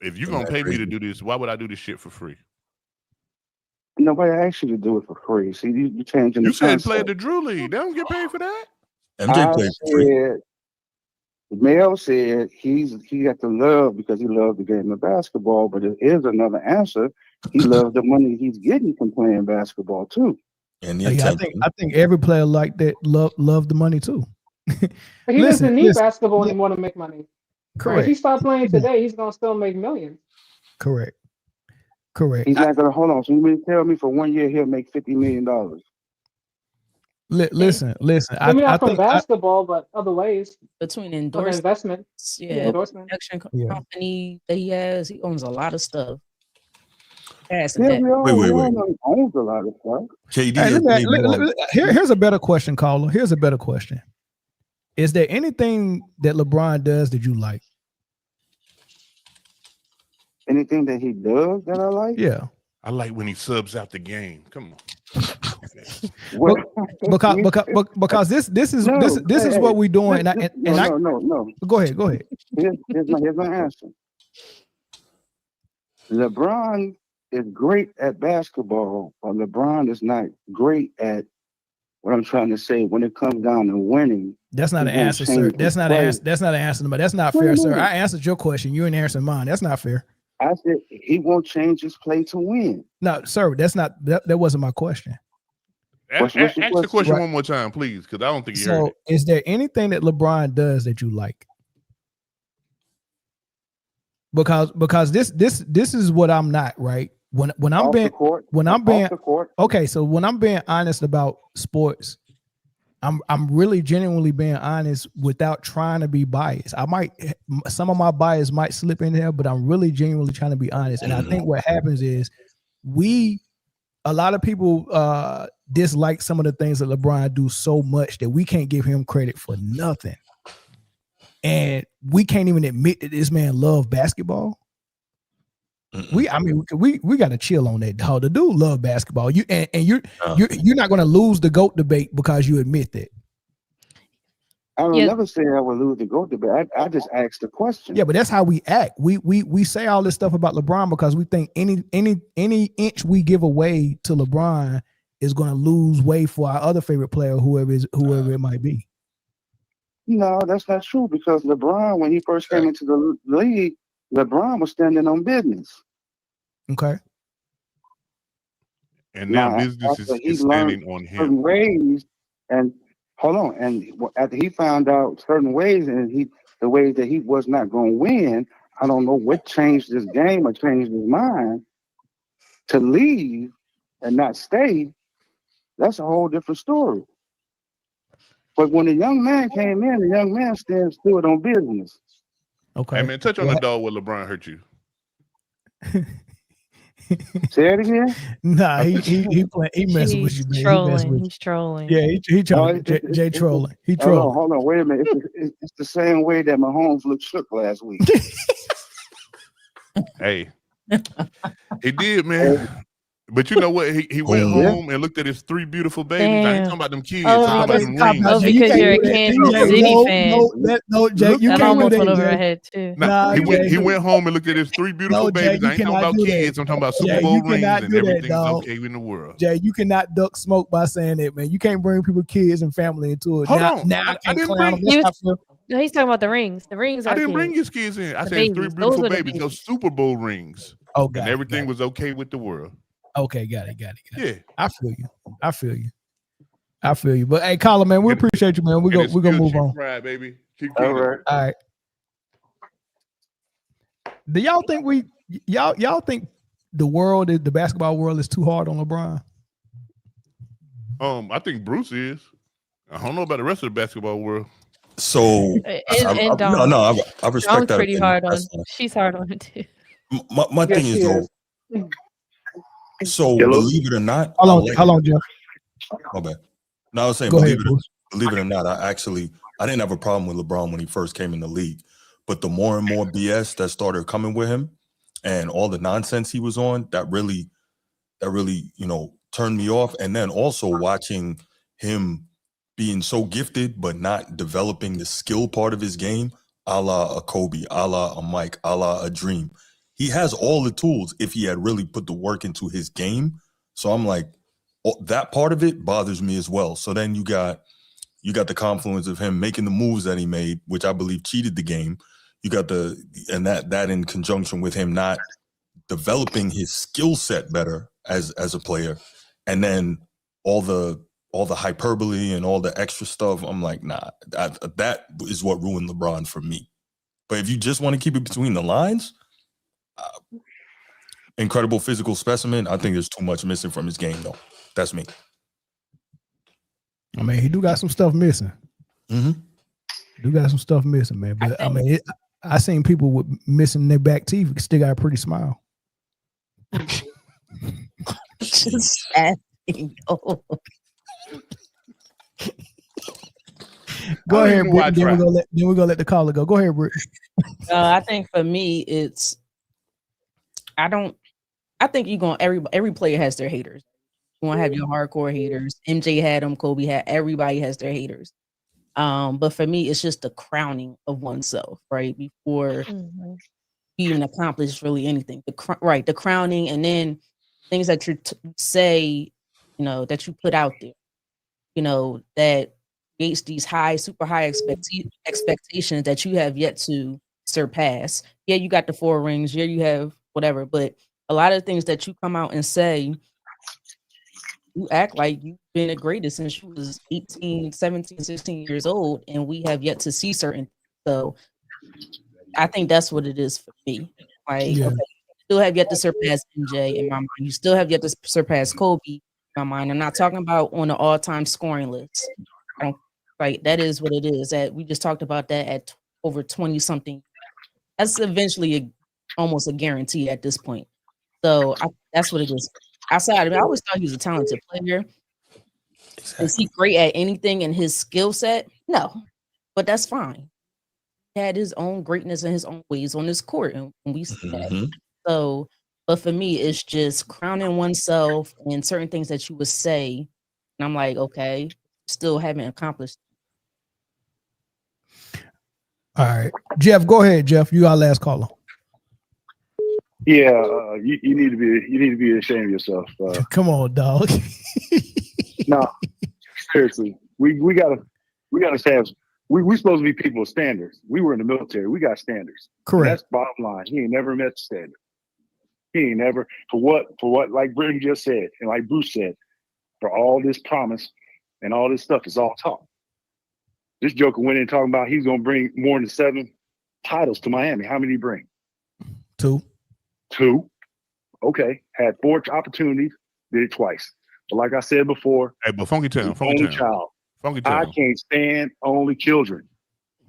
Speaker 3: If you're gonna pay me to do this, why would I do this shit for free?
Speaker 10: Nobody asked you to do it for free. See, you changing the
Speaker 3: You said
Speaker 10: concept.
Speaker 3: play the Drew League. They don't get paid for that.
Speaker 4: MJ played for free.
Speaker 10: Mel said he got the love because he loved the game of basketball, but there is another answer. He loves the money he's getting from playing basketball too.
Speaker 4: And
Speaker 1: I think every player like that love the money too.
Speaker 9: But he doesn't need basketball anymore to make money.
Speaker 1: Correct.
Speaker 9: If he stopped playing today, he's gonna still make millions.
Speaker 1: Correct.
Speaker 10: He's not gonna hold on. So you mean tell me for 1 year he'll make $50 million?
Speaker 1: Listen.
Speaker 9: Maybe not from basketball, but other ways.
Speaker 8: Between
Speaker 9: investment,
Speaker 8: endorsement company that he has, he owns a lot of stuff.
Speaker 10: Wait. Owns a lot of stuff.
Speaker 4: KD.
Speaker 1: Here's a better question, caller. Here's a better question. Is there anything that LeBron does that you like?
Speaker 10: Anything that he does that I like?
Speaker 1: Yeah.
Speaker 3: I like when he subs out the game. Come on.
Speaker 1: because this is what we're doing.
Speaker 10: No.
Speaker 1: Go ahead.
Speaker 10: Here's my answer. LeBron is great at basketball, but LeBron is not great at what I'm trying to say when it comes down to winning.
Speaker 1: That's not an answer, sir. That's not an answer. That's not an answer. But that's not fair, sir. I answered your question. You ain't answering mine. That's not fair.
Speaker 10: I said he won't change his play to win.
Speaker 1: No, sir. That's not. That wasn't my question.
Speaker 3: Ask the question one more time, please, because I don't think you heard it.
Speaker 1: Is there anything that LeBron does that you like? Because this is what I'm not, right? When I'm being okay, so when I'm being honest about sports, I'm really genuinely being honest without trying to be biased. Some of my bias might slip in there, but I'm really genuinely trying to be honest. And I think what happens is a lot of people dislike some of the things that LeBron do so much that we can't give him credit for nothing. And we can't even admit that this man loves basketball. We got to chill on that, dog. The dude love basketball. You're not going to lose the GOAT debate because you admit that.
Speaker 10: I would never say I would lose the GOAT debate. I just asked the question.
Speaker 1: Yeah, but that's how we act. We say all this stuff about LeBron because we think any inch we give away to LeBron is going to lose way for our other favorite player, whoever it might be.
Speaker 10: No, that's not true because LeBron, when he first came into the league, LeBron was standing on business.
Speaker 1: Okay.
Speaker 3: And now business is standing on him.
Speaker 10: Certain ways, and hold on. And after he found out certain ways, and the ways that he was not going to win, I don't know what changed his game or changed his mind to leave and not stay. That's a whole different story. But when the young man came in, the young man stood on business.
Speaker 1: Okay.
Speaker 3: Hey man, touch on the dog where LeBron hurt you.
Speaker 10: Say it again.
Speaker 1: Nah, he messing with you, man.
Speaker 2: He's trolling.
Speaker 1: Yeah, he trolling. Jay trolling. He trolling.
Speaker 10: Hold on, wait a minute. It's the same way that Mahomes looked shook last week.
Speaker 3: Hey, he did, man. But you know what? He went home and looked at his 3 beautiful babies. I ain't talking about them kids. I'm talking about them rings.
Speaker 2: Oh, because you're a Kansas City fan.
Speaker 1: No, Jay, you
Speaker 2: that
Speaker 1: can't
Speaker 2: almost
Speaker 1: do
Speaker 2: went
Speaker 1: that,
Speaker 2: over
Speaker 1: Jay.
Speaker 2: our head too.
Speaker 3: Nah, he went home and looked at his 3 beautiful babies.
Speaker 1: Jay,
Speaker 3: I ain't talking about kids. I'm talking about Super Bowl rings and everything's okay in the world.
Speaker 1: Jay, you cannot duck smoke by saying that, man. You can't bring people, kids, and family into it.
Speaker 3: Hold on.
Speaker 2: No, he's talking about the rings. The rings.
Speaker 3: I didn't bring his kids in. I said 3 beautiful babies. Those Super Bowl rings.
Speaker 1: Oh,
Speaker 3: and everything was okay with the world.
Speaker 1: Okay, got it.
Speaker 3: Yeah,
Speaker 1: I feel you. But hey, Colin, man, we appreciate you, man. We're gonna move on.
Speaker 3: Right, baby. Keep
Speaker 10: all right.
Speaker 1: Do y'all think y'all think the basketball world is too hard on LeBron?
Speaker 3: I think Bruce is. I don't know about the rest of the basketball world.
Speaker 4: So
Speaker 2: I
Speaker 4: respect that.
Speaker 2: Pretty hard on. She's hard on it too.
Speaker 4: My thing is though. So believe it or not,
Speaker 1: how long, Jeff?
Speaker 4: Okay. No, I was saying believe it or not, I didn't have a problem with LeBron when he first came in the league, but the more and more BS that started coming with him, and all the nonsense he was on, that really, turned me off. And then also watching him being so gifted, but not developing the skill part of his game, a la a Kobe, a la a Mike, a la a Dream. He has all the tools if he had really put the work into his game. So I'm like, that part of it bothers me as well. So then you got the confluence of him making the moves that he made, which I believe cheated the game. You got that in conjunction with him not developing his skill set better as a player, and then all the hyperbole and all the extra stuff. I'm like, nah, that is what ruined LeBron for me. But if you just want to keep it between the lines, incredible physical specimen. I think there's too much missing from his game, though. That's me.
Speaker 1: I mean, he do got some stuff missing.
Speaker 4: Mm-hmm.
Speaker 1: Do got some stuff missing, man. But I mean, I seen people with missing their back teeth still got a pretty smile.
Speaker 8: Just asking. Oh.
Speaker 1: Go ahead, Britt. Then we're gonna let the caller go. Go ahead, Britt.
Speaker 8: I think for me, it's I think every player has their haters. You want to have your hardcore haters. MJ had them, Kobe had. Everybody has their haters. But for me, it's just the crowning of oneself, right? Before you even accomplish really anything. The crowning, and then things that you say, that you put out there, that creates these super high expectations that you have yet to surpass. Yeah, you got the 4 rings. Yeah, you have whatever. But a lot of things that you come out and say, you act like you've been the greatest since you was 18, 17, 16 years old, and we have yet to see certain. So I think that's what it is for me. Like, okay, you still have yet to surpass MJ in my mind. You still have yet to surpass Kobe in my mind. I'm not talking about on the all-time scoring list. That is what it is. That we just talked about that at over 20-something. That's eventually almost a guarantee at this point. So that's what it is. Outside of it, I always thought he was a talented player. Exactly. Is he great at anything in his skill set? No, but that's fine. He had his own greatness and his own ways on his court, and we see that. So, but for me, it's just crowning oneself and certain things that you would say, and I'm like, okay, still haven't accomplished.
Speaker 1: All right, Jeff, go ahead, Jeff. You our last caller.
Speaker 10: Yeah, you need to be ashamed of yourself.
Speaker 1: Come on, dog.
Speaker 10: No, seriously, we gotta have. We supposed to be people with standards. We were in the military. We got standards.
Speaker 1: Correct.
Speaker 10: And that's bottom line. He ain't never met the standard. He ain't never for what like Britne just said and like Bruce said, for all this promise and all this stuff is all talk. This joker went in talking about he's gonna bring more than 7 titles to Miami. How many did he bring?
Speaker 1: 2.
Speaker 10: Okay. Had 4 opportunities, did it twice. But like I said before,
Speaker 3: hey, but Funky Town.
Speaker 10: Child. I can't stand only children.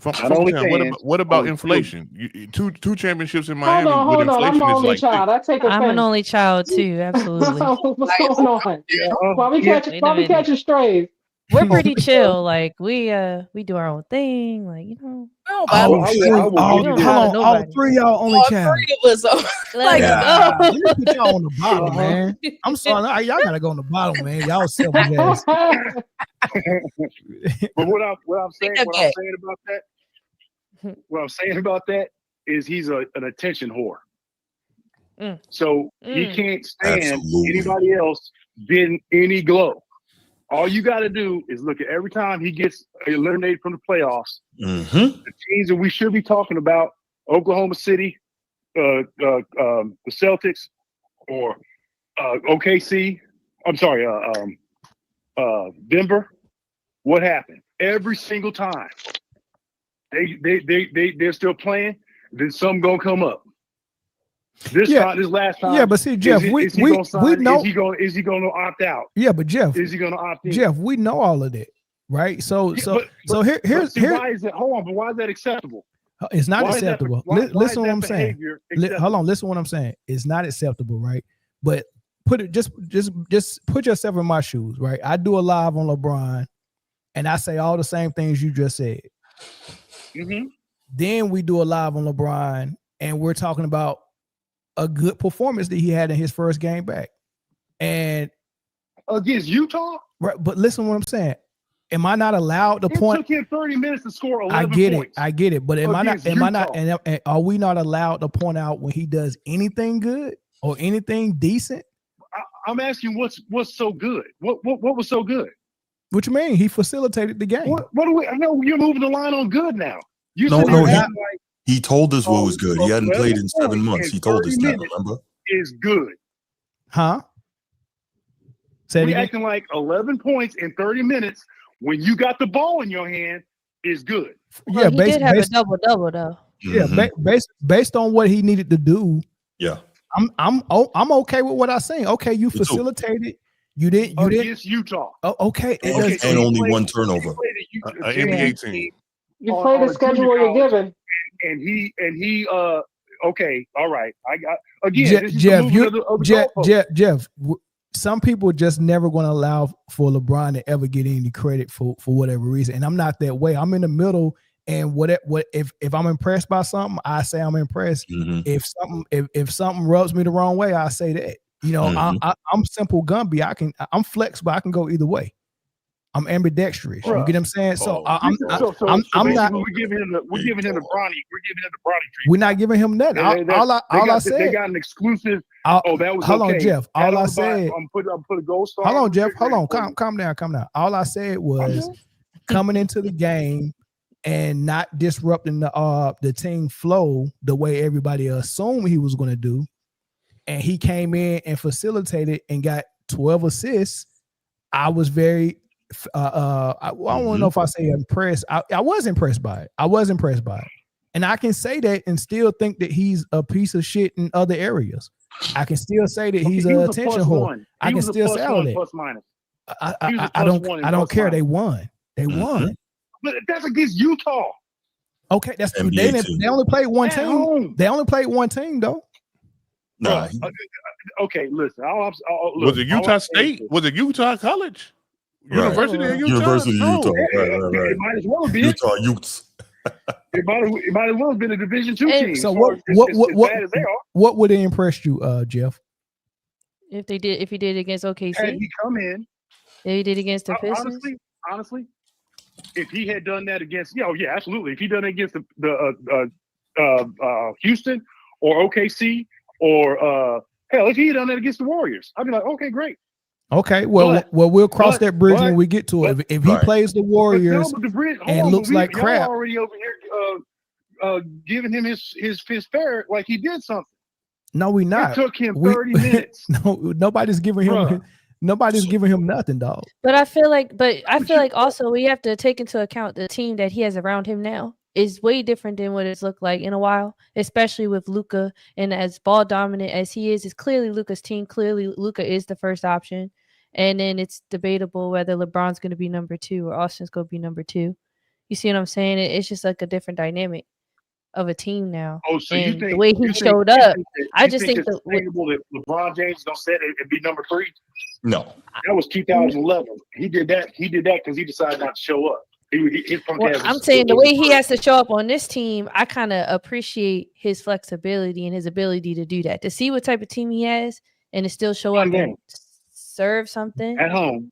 Speaker 3: What about inflation? Two championships in Miami.
Speaker 9: Hold on. I'm an only child. I take offense.
Speaker 2: I'm an only child too. Absolutely.
Speaker 9: What's going on? Why we catching strays?
Speaker 2: We're pretty chill. Like we do our own thing. Like
Speaker 1: all 3 of y'all only child.
Speaker 8: 3 of us.
Speaker 1: Let me put y'all on the bottom, man. I'm sorry, y'all gotta go on the bottom, man. Y'all selfish ass.
Speaker 10: But what I'm saying about that is he's an attention whore. So he can't stand anybody else getting any glow. All you got to do is look at every time he gets eliminated from the playoffs. The teams that we should be talking about: Oklahoma City, the Celtics, or OKC. I'm sorry, Denver. What happened? Every single time they're still playing. Then something gonna come up. This last time.
Speaker 1: Yeah, but see, Jeff, we know.
Speaker 10: Is he gonna opt out?
Speaker 1: Yeah, but Jeff,
Speaker 10: is he gonna opt in?
Speaker 1: Jeff, we know all of that, right? So here's
Speaker 10: why is it? Hold on, but why is that acceptable?
Speaker 1: It's not acceptable. Listen to what I'm saying. Hold on, listen to what I'm saying. It's not acceptable, right? But just put yourself in my shoes, right? I do a live on LeBron, and I say all the same things you just said. Then we do a live on LeBron, and we're talking about a good performance that he had in his first game back, and
Speaker 10: against Utah.
Speaker 1: Right, but listen to what I'm saying. am I not allowed to point?
Speaker 11: It took him 30 minutes to score 11 points.
Speaker 1: I get it. But am I not? And are we not allowed to point out when he does anything good or anything decent?
Speaker 11: I'm asking what's so good? What was so good?
Speaker 1: What you mean? He facilitated the game.
Speaker 11: What do we? I know you're moving the line on good now.
Speaker 4: He told us what was good. He hadn't played in 7 months. He told us that. Remember?
Speaker 11: Is good.
Speaker 1: Huh?
Speaker 11: We're acting like 11 points in 30 minutes when you got the ball in your hand is good.
Speaker 2: Well, he did have a double-double though.
Speaker 1: Yeah, based on what he needed to do.
Speaker 4: Yeah,
Speaker 1: I'm okay with what I say. Okay, you facilitated. You didn't
Speaker 11: against Utah.
Speaker 1: Oh, okay.
Speaker 4: And only one turnover.
Speaker 3: NBA team.
Speaker 9: You play the schedule you're given.
Speaker 11: And he okay, all right. I got again.
Speaker 1: Jeff. Some people just never going to allow for LeBron to ever get any credit for whatever reason, and I'm not that way. I'm in the middle, and if I'm impressed by something, I say I'm impressed.
Speaker 4: Mm-hmm.
Speaker 1: If something rubs me the wrong way, I say that. You know, I'm simple Gumby. I'm flexible. I can go either way. I'm ambidextrous. You get what I'm saying? So I'm not.
Speaker 11: We're giving him the Bronny. We're giving him the Bronny treatment.
Speaker 1: We're not giving him nothing. All I said.
Speaker 11: They got an exclusive.
Speaker 1: That was hold on, Jeff. All I said.
Speaker 11: I'm put a gold star.
Speaker 1: Hold on, Jeff. Hold on. Calm down. All I said was coming into the game and not disrupting the team flow the way everybody assumed he was going to do, and he came in and facilitated and got 12 assists. I was very. I don't know if I say impressed. I was impressed by it. And I can say that and still think that he's a piece of shit in other areas. I can still say that he's an attention whore. I can still say all that.
Speaker 11: Plus minus.
Speaker 1: I don't care. They won.
Speaker 11: But that's against Utah.
Speaker 1: Okay, that's they only played one team. They only played one team though.
Speaker 4: Nah.
Speaker 11: Okay, listen.
Speaker 3: Was it Utah State? Was it Utah College? University of Utah.
Speaker 4: University of Utah. Right.
Speaker 11: It might as well be
Speaker 4: Utah Utes.
Speaker 11: It might as well have been a Division II team.
Speaker 1: So what would have impressed you, Jeff?
Speaker 2: If he did against OKC,
Speaker 11: had he come in,
Speaker 2: if he did against the Pistons.
Speaker 11: Honestly, if he had done that against, absolutely. If he done it against the Houston or OKC or hell, if he had done that against the Warriors, I'd be like, okay, great.
Speaker 1: Okay, well, we'll cross that bridge when we get to it. If he plays the Warriors and looks like crap,
Speaker 11: already over here giving him his fair like he did something.
Speaker 1: No, we not.
Speaker 11: It took him 30 minutes.
Speaker 1: No, nobody's giving him. Nobody's giving him nothing, dog.
Speaker 2: But I feel like also we have to take into account the team that he has around him now is way different than what it's looked like in a while, especially with Luka. And as ball dominant as he is clearly Luka's team. Clearly, Luka is the first option. And then it's debatable whether LeBron's going to be number 2 or Austin's going to be number 2. You see what I'm saying? It's just like a different dynamic of a team now.
Speaker 11: Oh, so
Speaker 2: and
Speaker 11: you think
Speaker 2: the way he showed up, I just think
Speaker 11: it's sustainable that LeBron James is going to set it and be number 3?
Speaker 4: No,
Speaker 11: that was 2011. He did that because he decided not to show up.
Speaker 2: I'm saying the way he has to show up on this team, I kind of appreciate his flexibility and his ability to do that. To see what type of team he has and to still show up and serve something
Speaker 11: at home.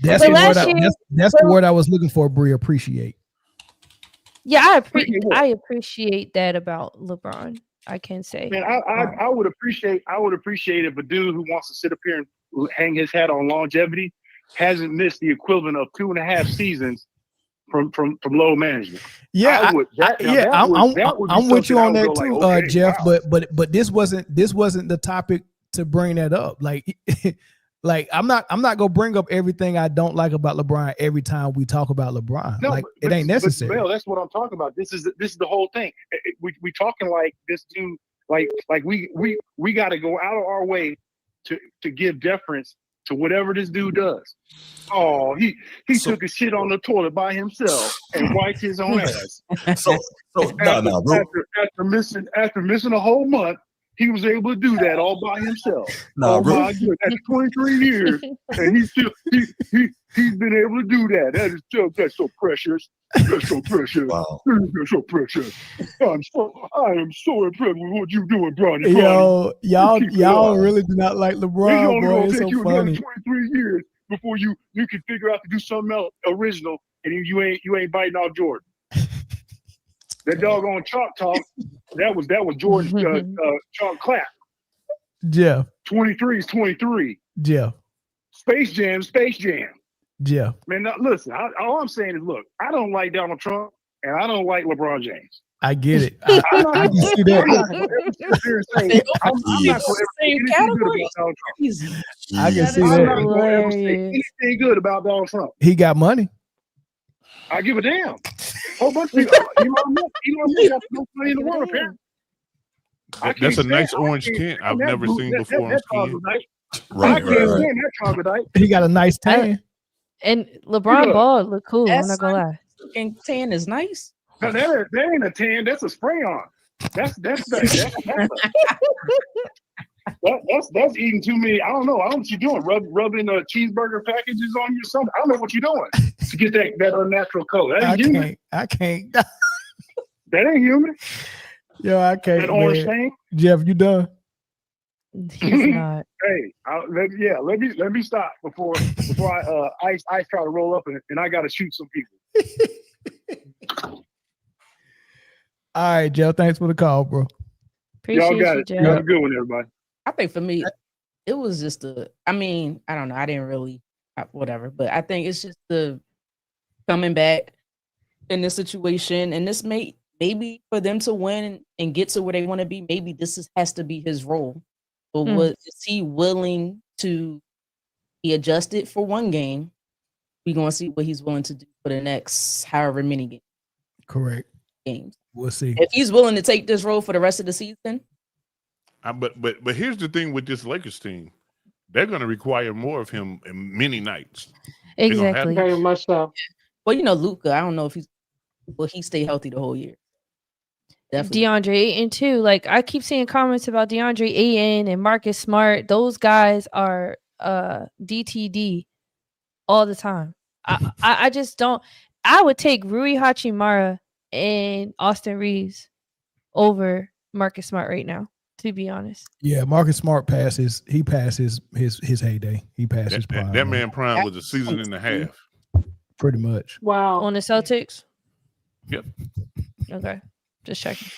Speaker 1: That's the word I was looking for, Brie. Appreciate.
Speaker 2: Yeah, I appreciate that about LeBron. I can say.
Speaker 11: Man, I would appreciate if a dude who wants to sit up here and hang his hat on longevity hasn't missed the equivalent of 2.5 seasons from low management.
Speaker 1: Yeah, I'm with you on that too, like, okay, Jeff. Wow. But this wasn't the topic to bring that up. Like I'm not gonna bring up everything I don't like about LeBron every time we talk about LeBron. No, it ain't necessary.
Speaker 11: But, that's what I'm talking about. This is the whole thing. We talking like this dude. Like we got to go out of our way to give deference to whatever this dude does. Oh, he took a shit on the toilet by himself and wiped his own ass. After missing a whole month, he was able to do that all by himself. My God, that's 23 years, and he's been able to do that. That's so precious. That's so precious.
Speaker 4: Wow.
Speaker 11: That's so precious. I am so impressed with what you doing, Bronny.
Speaker 1: Yo, y'all really do not like LeBron, bro. It's so funny.
Speaker 11: 23 years before you can figure out to do something else original, and you ain't biting off Jordan. That doggone chalk talk, that was Jordan's chalk clap.
Speaker 1: Jeff.
Speaker 11: 23 is 23.
Speaker 1: Jeff.
Speaker 11: Space Jam.
Speaker 1: Jeff.
Speaker 11: Man, now, listen, all I'm saying is, look, I don't like Donald Trump, and I don't like LeBron James.
Speaker 1: I get it. I can see that.
Speaker 11: I'm not going to ever sit there and say, I'm not going to ever say anything good about Donald Trump.
Speaker 1: I can see
Speaker 11: I'm
Speaker 1: that.
Speaker 11: not going to ever say anything good about Donald Trump.
Speaker 1: He got money.
Speaker 11: I give a damn. Whole bunch of people. Elon Musk got the most money in the world, apparently.
Speaker 3: That's a nice orange can I've never seen before.
Speaker 11: I can't stand that troglodyte.
Speaker 1: He got a nice tan.
Speaker 2: And LeBron ball look cool. I'm not gonna lie.
Speaker 8: And tan is nice.
Speaker 11: No, that ain't a tan. That's a spray on. That's eating too many. I don't know. I don't know what you're doing. Rubbing cheeseburger packages on you or something. I don't know what you're doing to get that unnatural color. That ain't human.
Speaker 1: I can't.
Speaker 11: That ain't human.
Speaker 1: Yo, I can't.
Speaker 11: That orange thing.
Speaker 1: Jeff, you done?
Speaker 2: He's not.
Speaker 11: Hey, let me stop before Ice try to roll up and I got to shoot some people.
Speaker 1: All right, Jeff. Thanks for the call, bro.
Speaker 2: Appreciate
Speaker 11: Y'all got
Speaker 2: you,
Speaker 11: it.
Speaker 2: Jeff.
Speaker 11: Have a good one, everybody.
Speaker 8: I think for me, it was just I don't know. I didn't really, whatever, but I think it's just the coming back in this situation, and this maybe for them to win and get to where they want to be, maybe this has to be his role. But is he willing to be adjusted for one game? We're going to see what he's willing to do for the next however many games.
Speaker 1: Correct.
Speaker 8: Games.
Speaker 1: We'll see.
Speaker 8: If he's willing to take this role for the rest of the season.
Speaker 3: But here's the thing with this Lakers team. They're going to require more of him in many nights.
Speaker 2: Exactly.
Speaker 9: Very much so.
Speaker 8: Well, Luka, I don't know if will he stay healthy the whole year? Definitely.
Speaker 2: DeAndre Ayton too. Like I keep seeing comments about DeAndre Ayton and Marcus Smart. Those guys are DTD all the time. I just don't. I would take Rui Hachimura and Austin Reeves over Marcus Smart right now, to be honest.
Speaker 1: Yeah, Marcus Smart passes. He passes his heyday. He passes prime.
Speaker 3: That man prime was a season and a half.
Speaker 1: Pretty much.
Speaker 9: Wow.
Speaker 2: On the Celtics?
Speaker 3: Yep.
Speaker 2: Okay. Just checking.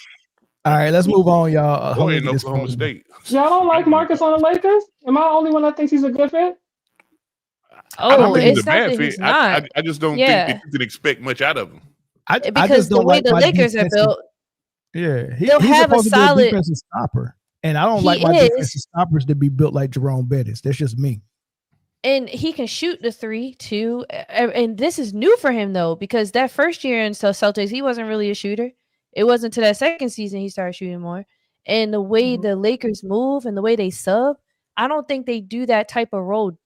Speaker 1: All right, let's move on, y'all.
Speaker 3: Boy, in Oklahoma State.
Speaker 9: Y'all don't like Marcus on the Lakers? Am I the only one that thinks he's a good fit?
Speaker 3: I don't think he's
Speaker 2: it's
Speaker 3: a bad
Speaker 2: not that
Speaker 3: fit.
Speaker 2: he's not.
Speaker 3: I just don't think that you can expect much out of him.
Speaker 1: I just don't
Speaker 2: the way
Speaker 1: like
Speaker 2: the
Speaker 1: my
Speaker 2: Lakers are
Speaker 1: defensive-
Speaker 2: built,
Speaker 1: Yeah,
Speaker 2: they'll
Speaker 1: he's
Speaker 2: have a
Speaker 1: supposed to be
Speaker 2: solid
Speaker 1: defensive stopper, and I don't like my defensive stoppers to be built like Jerome Bettis. That's just me.
Speaker 2: and he can shoot the 3 too. And this is new for him though, because that first year in Celtics, he wasn't really a shooter. It wasn't until that second season he started shooting more. And the way the Lakers move and the way they sub, I don't think they do that type of role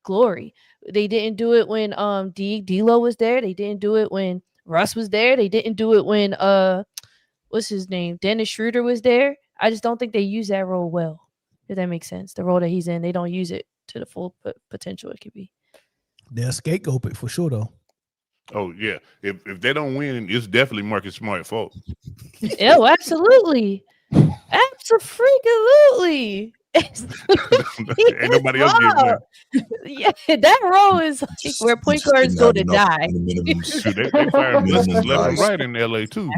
Speaker 2: glory. They didn't do it when D'Lo was there. They didn't do it when Russ was there. They didn't do it when what's his name? Dennis Schroeder was there. I just don't think they use that role well. If that makes sense. The role that he's in, they don't use it to the full potential it could be.
Speaker 1: They'll scapegoat it for sure though.
Speaker 3: Oh yeah. If they don't win, it's definitely Marcus Smart's fault.
Speaker 2: Oh, absolutely. Absolutely.
Speaker 3: Ain't nobody else getting one.
Speaker 2: Yeah, that role is like where point guards go to die.
Speaker 3: They fired left and right in LA too.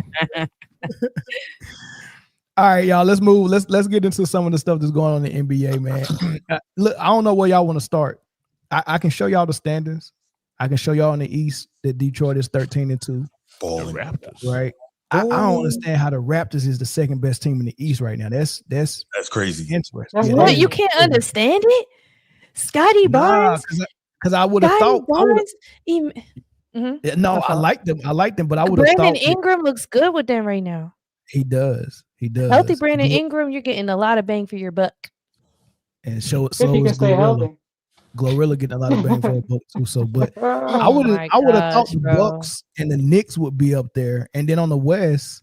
Speaker 1: All right, y'all. Let's move. Let's get into some of the stuff that's going on in the NBA, man. Look, I don't know where y'all want to start. I can show y'all the standings. I can show y'all in the East that Detroit is 13-2.
Speaker 3: The Raptors,
Speaker 1: right? I don't understand how the Raptors is the second best team in the East right now. That's
Speaker 4: crazy.
Speaker 1: Interesting.
Speaker 2: What, you can't understand it? Scotty Barnes?
Speaker 1: Because I would have thought. No, I like them. But I would have thought.
Speaker 2: Brandon Ingram looks good with them right now.
Speaker 1: He does.
Speaker 2: Healthy Brandon Ingram, you're getting a lot of bang for your buck.
Speaker 1: And so is Glorilla. Glorilla getting a lot of bang for her buck too. So, but I would have thought the Bucks and the Knicks would be up there, and then on the West,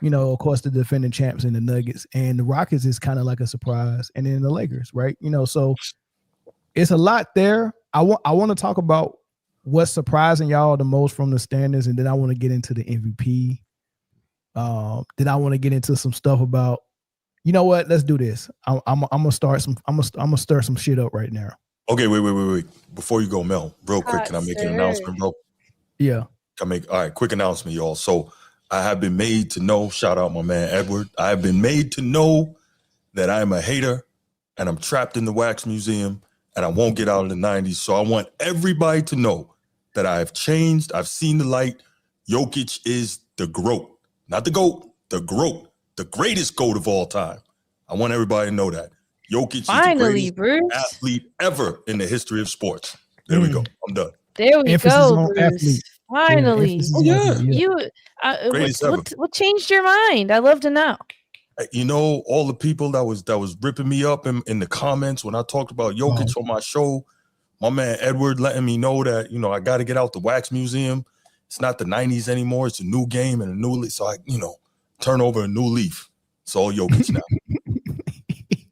Speaker 1: of course, the defending champs and the Nuggets and the Rockets is kind of like a surprise, and then the Lakers, right? So it's a lot there. I want to talk about what's surprising y'all the most from the standings, and then I want to get into the MVP. Then I want to get into some stuff about, you know what? Let's do this. I'm gonna start some. I'm gonna stir some shit up right now.
Speaker 4: Okay, wait. Before you go, Mel, real quick, can I make an announcement, bro?
Speaker 1: Yeah.
Speaker 4: All right, quick announcement, y'all. So I have been made to know, shout out my man Edward. I have been made to know that I am a hater and I'm trapped in the wax museum and I won't get out of the 90s. So I want everybody to know that I have changed. I've seen the light. Jokic is the GOAT, not the GOAT, the GOAT, the greatest GOAT of all time. I want everybody to know that. Jokic is the greatest athlete ever in the history of sports. There we go. I'm done.
Speaker 2: There we go, Bruce.
Speaker 1: Athlete.
Speaker 2: Finally.
Speaker 4: Greatest
Speaker 2: what changed your mind? I love to know.
Speaker 4: You know, all the people that was ripping me up in the comments when I talked about Jokic on my show, my man Edward letting me know that, you know, I got to get out the wax museum. It's not the 90s anymore. It's a new game and a new leaf. So I, you know, turn over a new leaf. It's all Jokic now.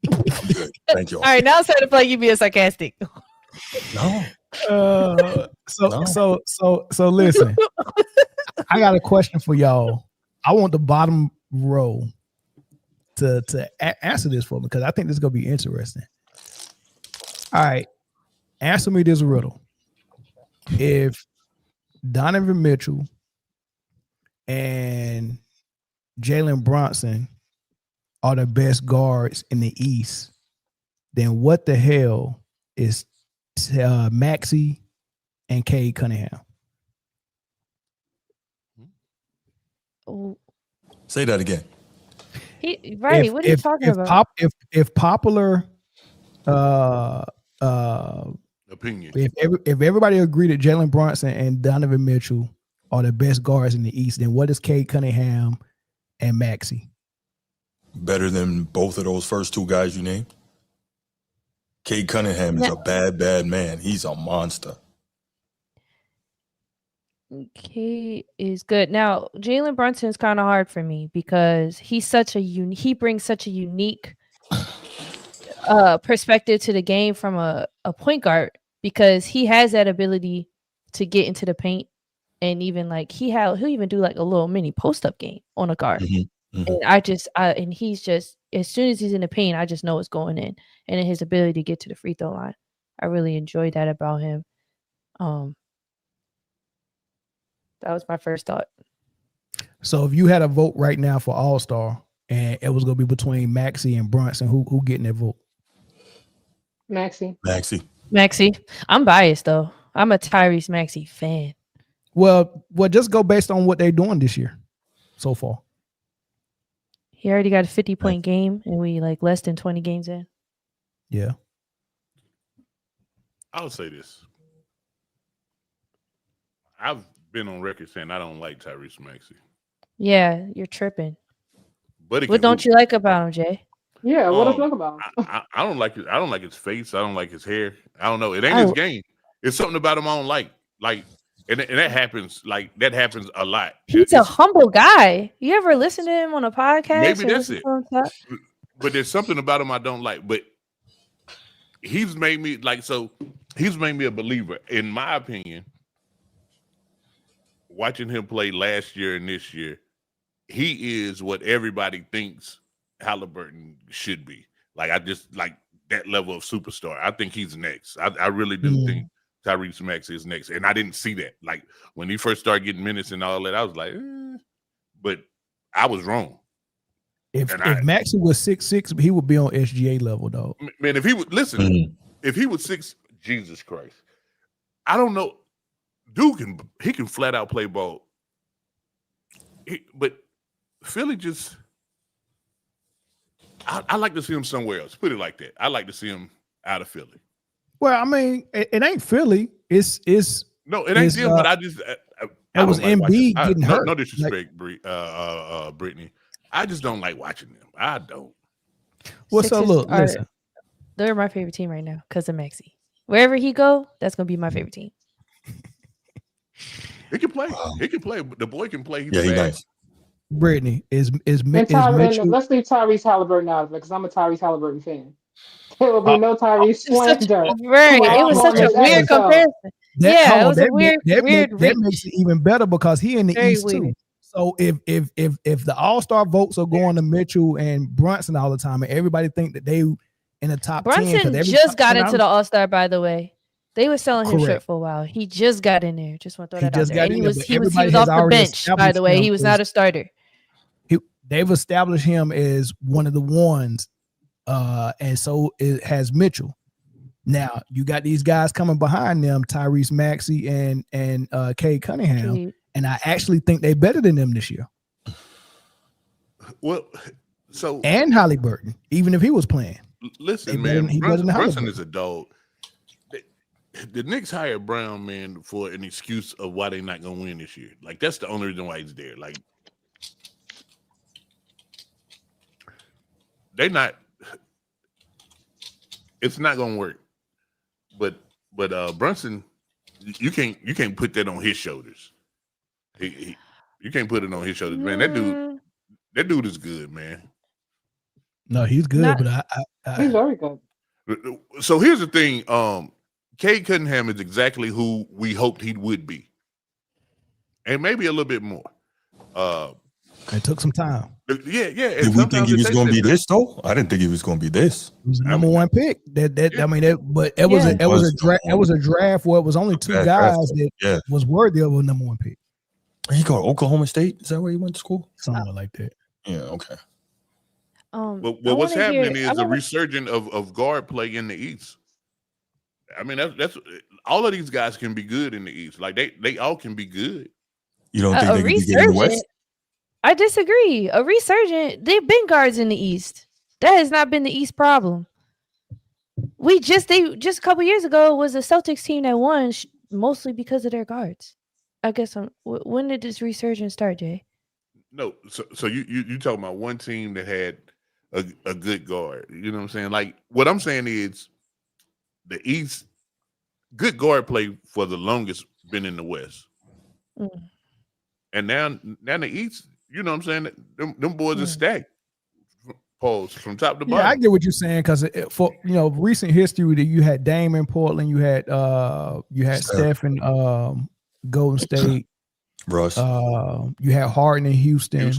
Speaker 4: I'm good. Thank you.
Speaker 8: All right, now it's time to play you being sarcastic.
Speaker 4: No.
Speaker 1: So listen. I got a question for y'all. I want the bottom row to answer this for me because I think this is gonna be interesting. All right, answer me this riddle: if Donovan Mitchell and Jalen Brunson are the best guards in the East, then what the hell is Maxey and Cade Cunningham?
Speaker 4: Say that again.
Speaker 2: What are you talking about?
Speaker 1: If popular
Speaker 3: opinion,
Speaker 1: if everybody agreed that Jalen Brunson and Donovan Mitchell are the best guards in the East, then what is Cade Cunningham and Maxey?
Speaker 4: Better than both of those first two guys you named? Cade Cunningham is a bad man. He's a monster.
Speaker 2: Cade is good. Now, Jalen Brunson is kind of hard for me because he's he brings such a unique perspective to the game from a point guard because he has that ability to get into the paint and even like he'll even do like a little mini post up game on a guard.
Speaker 4: Mm-hmm.
Speaker 2: And and he's just, as soon as he's in the paint, I just know it's going in. And then his ability to get to the free throw line, I really enjoy that about him. That was my first thought.
Speaker 1: So if you had a vote right now for All-Star and it was going to be between Maxey and Brunson, who getting that vote?
Speaker 9: Maxey.
Speaker 2: I'm biased though. I'm a Tyrese Maxey fan.
Speaker 1: Well, just go based on what they're doing this year so far.
Speaker 2: He already got a 50-point game and we like less than 20 games in.
Speaker 1: Yeah.
Speaker 3: I'll say this. I've been on record saying I don't like Tyrese Maxey.
Speaker 2: Yeah, you're tripping.
Speaker 3: But
Speaker 2: what don't you like about him, Jay?
Speaker 9: Yeah, what don't you like about him?
Speaker 3: I don't like it. I don't like his face. I don't like his hair. I don't know. It ain't his game. It's something about him I don't like. Like, and that happens. Like that happens a lot.
Speaker 2: He's a humble guy. You ever listen to him on a podcast?
Speaker 3: Maybe that's it. But there's something about him I don't like. But he's made me he's made me a believer. In my opinion, watching him play last year and this year, he is what everybody thinks Halliburton should be. Like, I just like that level of superstar. I think he's next. I really do think Tyrese Maxey is next. And I didn't see that. Like, when he first started getting minutes and all that, I was like, but I was wrong.
Speaker 1: If Maxey was 6'6", he would be on SGA level, though.
Speaker 3: Man, if he would listen, if he was 6, Jesus Christ, I don't know. Dude can flat out play ball. But Philly just, I like to see him somewhere else. Put it like that. I like to see him out of Philly.
Speaker 1: Well, I mean, it ain't Philly. It's
Speaker 3: no, it ain't him. But I just
Speaker 1: it was Embiid getting hurt.
Speaker 3: No disrespect, Britne. I just don't like watching them. I don't.
Speaker 1: Well, so look, listen.
Speaker 2: They're my favorite team right now because of Maxey. Wherever he go, that's gonna be my favorite team.
Speaker 3: He can play. He can play. The boy can play.
Speaker 4: He's nice.
Speaker 1: Britne is
Speaker 9: Mitchell. Let's leave Tyrese Halliburton out of it because I'm a Tyrese Halliburton fan. There will be no Tyrese slander.
Speaker 2: Right. It was such a weird comparison. It was a weird.
Speaker 1: That makes it even better because he in the East too. So if the All-Star votes are going to Mitchell and Brunson all the time, and everybody think that they in the top
Speaker 2: 10. Brunson just got into the All-Star, by the way. They were selling him short for a while. He just got in there. Just want to throw that out there. And he was off the bench, by the way. He was not a starter.
Speaker 1: They've established him as one of the ones, and so it has Mitchell. Now you got these guys coming behind them, Tyrese Maxey and Cade Cunningham, and I actually think they're better than them this year.
Speaker 3: Well, so
Speaker 1: and Halliburton, even if he was playing.
Speaker 3: Listen, man, Brunson is a dog. The Knicks hired Brown, man, for an excuse of why they're not gonna win this year. Like that's the only reason why he's there. Like they're not. It's not gonna work. But Brunson, you can't put that on his shoulders. You can't put it on his shoulders, man. That dude is good, man.
Speaker 1: No, he's good, but
Speaker 9: he's very good.
Speaker 3: So here's the thing. Cade Cunningham is exactly who we hoped he would be, and maybe a little bit more.
Speaker 1: It took some time.
Speaker 3: Yeah.
Speaker 4: Did we think he was going to be this though? I didn't think he was going to be this.
Speaker 1: He was the number one pick. It was a draft where it was only two guys that was worthy of a number one pick.
Speaker 4: He go to Oklahoma State. Is that where he went to school?
Speaker 1: Something like that.
Speaker 4: Yeah. Okay.
Speaker 3: But what's happening is a resurgence of guard play in the East. I mean, that's all of these guys can be good in the East. Like they all can be good.
Speaker 4: You don't think they can be good in the West?
Speaker 2: I disagree. A resurgent, they've been guards in the East. That has not been the East problem. They just a couple years ago was a Celtics team that won mostly because of their guards. I guess when did this resurgence start, Jay?
Speaker 3: No, so you talking about one team that had a good guard. You know what I'm saying? Like what I'm saying is the East good guard play for the longest been in the West. And now the East, you know what I'm saying? Them boys are stacked. Pause from top to bottom.
Speaker 1: Yeah, I get what you're saying because for recent history that you had Dame in Portland, you had Steph in Golden State,
Speaker 4: Russ.
Speaker 1: You had Harden in Houston.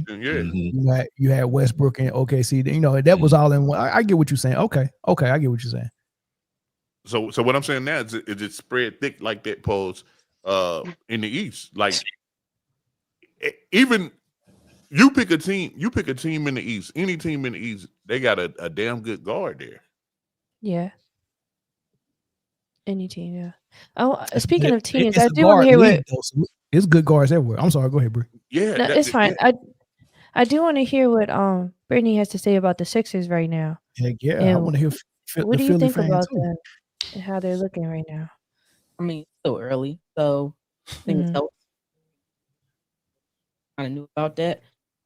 Speaker 1: You had Westbrook in OKC. That was all in one. I get what you're saying. Okay, I get what you're saying.
Speaker 3: So what I'm saying now is it spread thick like that, Pause, in the East. Like even you pick a team in the East, any team in the East, they got a damn good guard there.
Speaker 2: Yeah. Any team, yeah. Oh, speaking of teams, I do want to hear what
Speaker 1: it's good guards everywhere. I'm sorry, go ahead, Brie.
Speaker 3: Yeah,
Speaker 2: no, it's fine. Yeah. I do want to hear what Britne has to say about the Sixers right now.
Speaker 1: Yeah, I want to hear.
Speaker 2: What do you think about that and how they're looking right now?
Speaker 8: I mean, still early, so things kind of knew about that.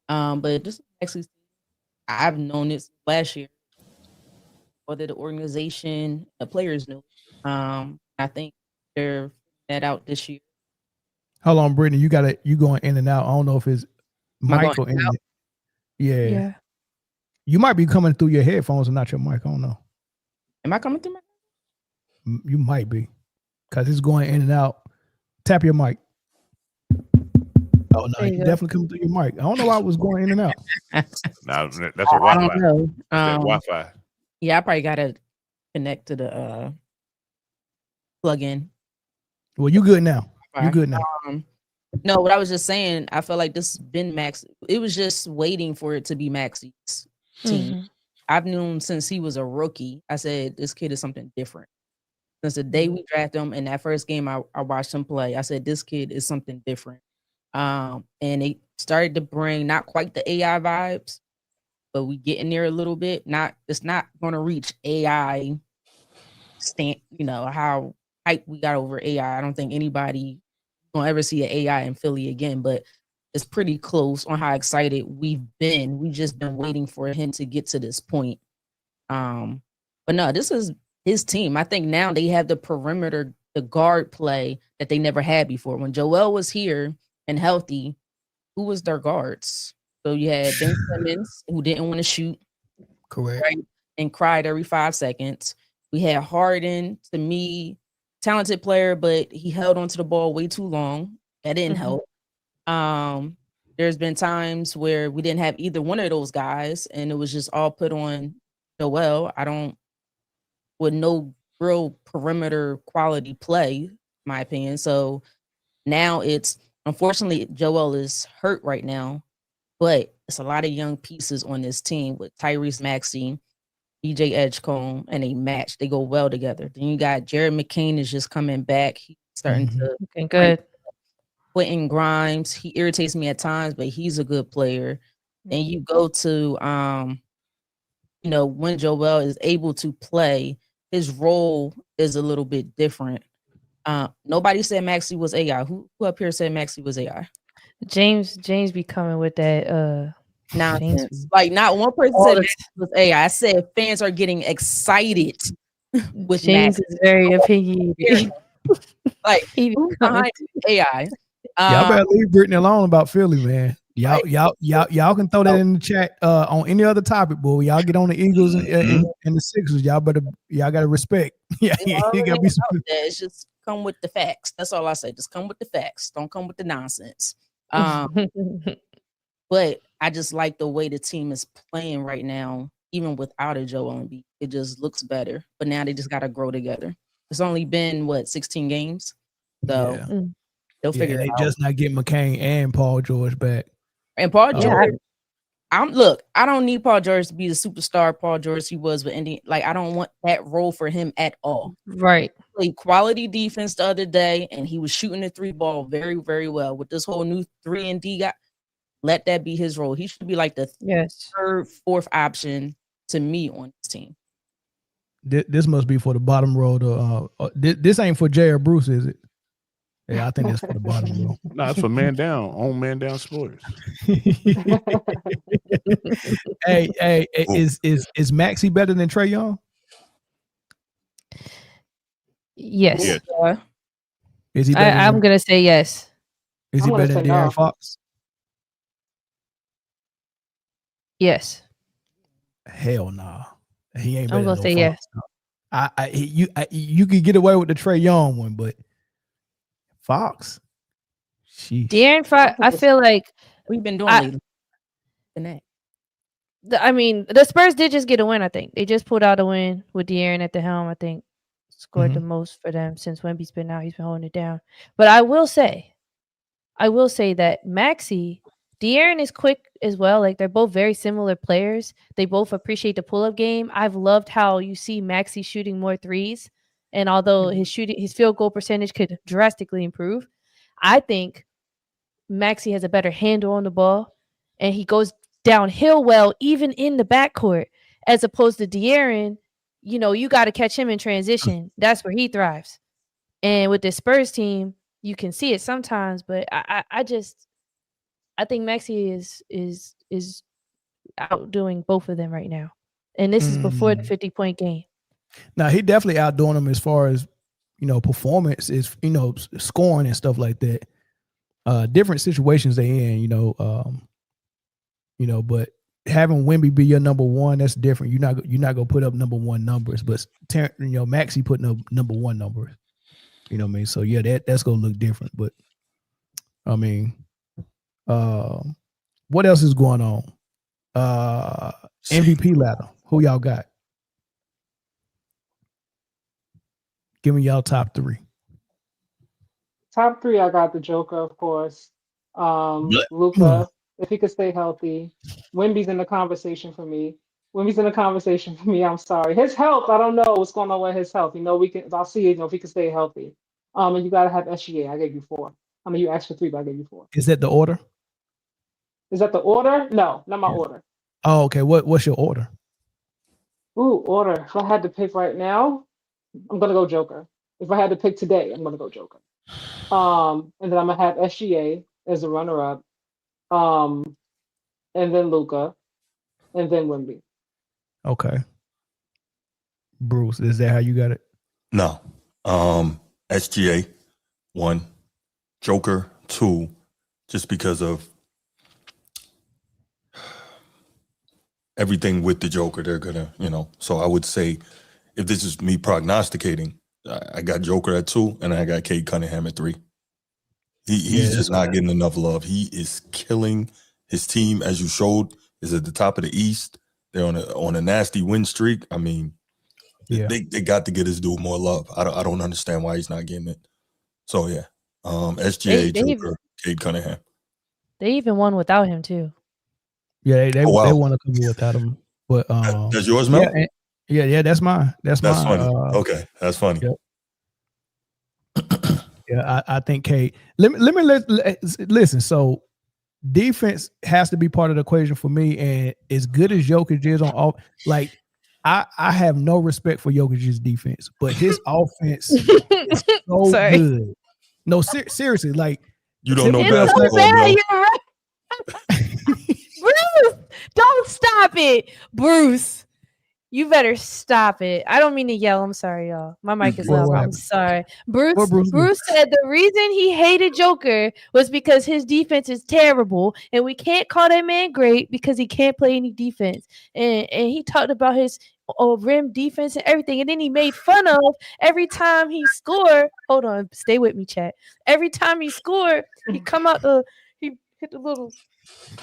Speaker 8: But this actually, I've known this last year. Whether the organization, the players knew. I think they're figuring that out this year.
Speaker 1: Hold on, Britne, you going in and out. I don't know if it's mic or in. Yeah. You might be coming through your headphones and not your mic. I don't know.
Speaker 8: Am I coming through my?
Speaker 1: You might be, because it's going in and out. Tap your mic. Oh no, you definitely coming through your mic. I don't know why it was going in and out.
Speaker 3: No, that's a Wi-Fi.
Speaker 8: I don't know.
Speaker 3: Wi-Fi.
Speaker 8: Yeah, I probably gotta connect to the plug-in.
Speaker 1: Well, you good now. You good now.
Speaker 8: No, what I was just saying, I felt like this has been Max. It was just waiting for it to be Maxie's team. I've known since he was a rookie. I said this kid is something different. Since the day we drafted him, in that first game I watched him play, I said this kid is something different. And they started to bring not quite the AI vibes, but we get in there a little bit. It's not going to reach AI how hype we got over AI. I don't think anybody gonna ever see an AI in Philly again, but it's pretty close on how excited we've been. We've just been waiting for him to get to this point. But no, this is his team. I think now they have the perimeter, the guard play that they never had before. When Joel was here and healthy, who was their guards? So you had Ben Simmons, who didn't want to shoot,
Speaker 1: correct,
Speaker 8: right, and cried every 5 seconds. We had Harden, to me, talented player, but he held onto the ball way too long. That didn't help. There's been times where we didn't have either one of those guys, and it was just all put on Joel. I don't with no real perimeter quality play, in my opinion. So now it's unfortunately Joel is hurt right now, but it's a lot of young pieces on this team with Tyrese Maxey, DJ Edgecombe, and a match. They go well together. Then you got Jared McCain is just coming back. He's starting to
Speaker 2: looking good.
Speaker 8: Quentin Grimes, he irritates me at times, but he's a good player. And you go to when Joel is able to play, his role is a little bit different. Nobody said Maxey was AI. Who up here said Maxey was AI?
Speaker 2: James be coming with that
Speaker 8: nonsense. Like not one person said Maxey was AI. I said fans are getting excited with
Speaker 2: James
Speaker 8: Maxey.
Speaker 2: is very opinionated.
Speaker 8: Like who's behind AI?
Speaker 1: Y'all better leave Britne alone about Philly, man. Y'all can throw that in the chat on any other topic, boy. Y'all get on the Eagles and the Sixers. Y'all gotta respect. Yeah, you gotta be some.
Speaker 8: It's just come with the facts. That's all I say. Just come with the facts. Don't come with the nonsense. But I just like the way the team is playing right now, even without a Joel Embiid. It just looks better. But now they just gotta grow together. It's only been 16 games, so they'll figure it out.
Speaker 1: They just not get McCain and Paul George back.
Speaker 8: And Paul George, I don't need Paul George to be the superstar Paul George he was with Indy. Like, I don't want that role for him at all.
Speaker 2: Right.
Speaker 8: He played quality defense the other day, and he was shooting the 3 ball very, very well. With this whole new 3-and-D guy, let that be his role. He should be like the third, fourth option to me on this team.
Speaker 1: This must be for the bottom row. This ain't for Jay or Bruce, is it? Yeah, I think that's for the bottom row.
Speaker 3: No, it's for Man Down, on Man Down Sports.
Speaker 1: Hey, is Maxey better than Trae Young?
Speaker 2: Yes.
Speaker 1: Is he better
Speaker 2: I'm gonna say yes.
Speaker 1: Is he better than De'Aaron Fox?
Speaker 2: Yes.
Speaker 1: Hell nah. He ain't better.
Speaker 2: I'm gonna say yes.
Speaker 1: You could get away with the Trae Young one, but Fox.
Speaker 2: De'Aaron Fox, I feel like
Speaker 8: we've been doing
Speaker 2: the Spurs did just get a win, I think. They just pulled out a win with De'Aaron at the helm, I think. Scored the most for them since Wemby's been out. He's been holding it down. But I will say that Maxey, De'Aaron is quick as well. Like, they're both very similar players. They both appreciate the pull-up game. I've loved how you see Maxey shooting more threes. And although his field goal percentage could drastically improve, I think Maxey has a better handle on the ball, and he goes downhill well, even in the backcourt, as opposed to De'Aaron. You got to catch him in transition. That's where he thrives. And with the Spurs team, you can see it sometimes, but I think Maxey is outdoing both of them right now. And this is before the 50-point game.
Speaker 1: Now, he definitely outdoing them as far as, performance is, scoring and stuff like that. Different situations they in, but having Wemby be your number one, that's different. You're not gonna put up number one numbers, but Maxey putting up number one numbers. You know what I mean? So yeah, that's gonna look different. But I mean, what else is going on? MVP ladder. Who y'all got? Give me y'all top 3.
Speaker 9: Top 3, I got the Joker, of course. Luka, if he could stay healthy. Wemby's in the conversation for me. I'm sorry. His health, I don't know what's going on with his health. I'll see if he can stay healthy. And you gotta have SGA. I gave you 4. I mean, you asked for 3, but I gave you 4.
Speaker 1: Is that the order?
Speaker 9: Is that the order? No, not my order.
Speaker 1: Oh, okay. What's your order?
Speaker 9: Ooh, order. If I had to pick right now, I'm gonna go Joker. If I had to pick today, I'm gonna go Joker. And then I'm gonna have SGA as a runner-up. And then Luka, and then Wemby.
Speaker 1: Okay. Bruce, is that how you got it?
Speaker 4: No. SGA 1, Joker 2, just because of everything with the Joker. They're gonna, so I would say, if this is me prognosticating, I got Joker at 2, and I got Cade Cunningham at 3. He's just not getting enough love. He is killing his team, as you showed, is at the top of the East. They're on a nasty win streak. I mean,
Speaker 1: Yeah.
Speaker 4: They got to get this dude more love. I don't understand why he's not getting it. So yeah, SGA, Joker, Cade Cunningham.
Speaker 2: They even won without him too.
Speaker 1: Yeah, they won a couple without him. But
Speaker 4: that's yours, Mel?
Speaker 1: Yeah, that's mine. That's mine.
Speaker 4: Funny. Okay, that's funny.
Speaker 1: Yep. Yeah, I think Cade. Listen. So defense has to be part of the equation for me. And as good as Jokic is on all, like I have no respect for Jokic's defense, but his offense is so good. No, seriously, like
Speaker 4: you don't know basketball,
Speaker 2: so bad, you're right. Bruce, don't stop it, Bruce. You better stop it. I don't mean to yell. I'm sorry, y'all. My mic is loud. I'm sorry. Bruce said the reason he hated Joker was because his defense is terrible, and we can't call that man great because he can't play any defense. And he talked about his rim defense and everything, and then he made fun of every time he scored. Hold on, stay with me, chat. Every time he scored, he hit the little.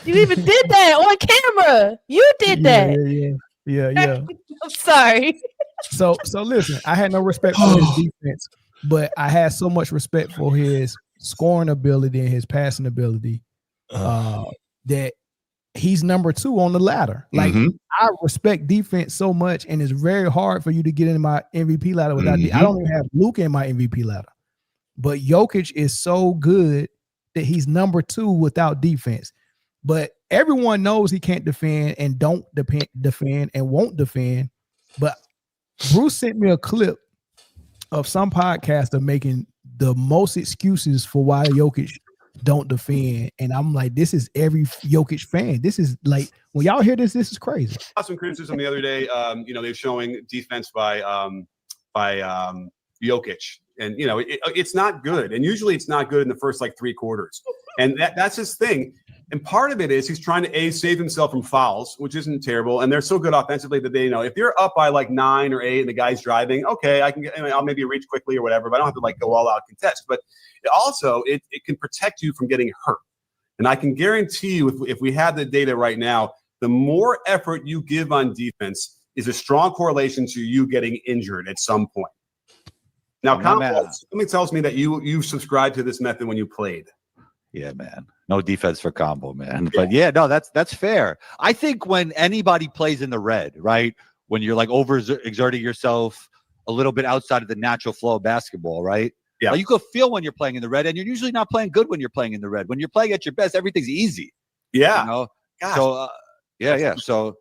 Speaker 2: You even did that on camera. You did that.
Speaker 1: Yeah.
Speaker 2: I'm sorry.
Speaker 1: So listen, I had no respect for his defense, but I had so much respect for his scoring ability and his passing ability that he's number 2 on the ladder. Like I respect defense so much, and it's very hard for you to get in my MVP ladder without I don't even have Luka in my MVP ladder. But Jokic is so good that he's number 2 without defense. But everyone knows he can't defend and don't defend and won't defend. But Bruce sent me a clip of some podcaster making the most excuses for why Jokic don't defend. And I'm like, this is every Jokic fan. This is like, when y'all hear this is crazy.
Speaker 12: Some criticism the other day, they're showing defense by Jokic. And, it's not good. And usually it's not good in the first, 3 quarters. And that's his thing. And part of it is he's trying to save himself from fouls, which isn't terrible. And they're so good offensively that they if you're up by 9 or 8 and the guy's driving, okay, I'll maybe reach quickly or whatever, but I don't have to go all out contest. But it can protect you from getting hurt. And I can guarantee you, if we have the data right now, the more effort you give on defense is a strong correlation to you getting injured at some point. Now, something tells me that you subscribed to this method when you played.
Speaker 13: Yeah, man. No defense for combo, man. But yeah, no, that's fair. I think when anybody plays in the red, right, when you're overexerting yourself a little bit outside of the natural flow of basketball, right? Yeah. You can feel when you're playing in the red, and you're usually not playing good when you're playing in the red. When you're playing at your best, everything's easy.
Speaker 12: Yeah.
Speaker 13: Gosh. So, yeah. So,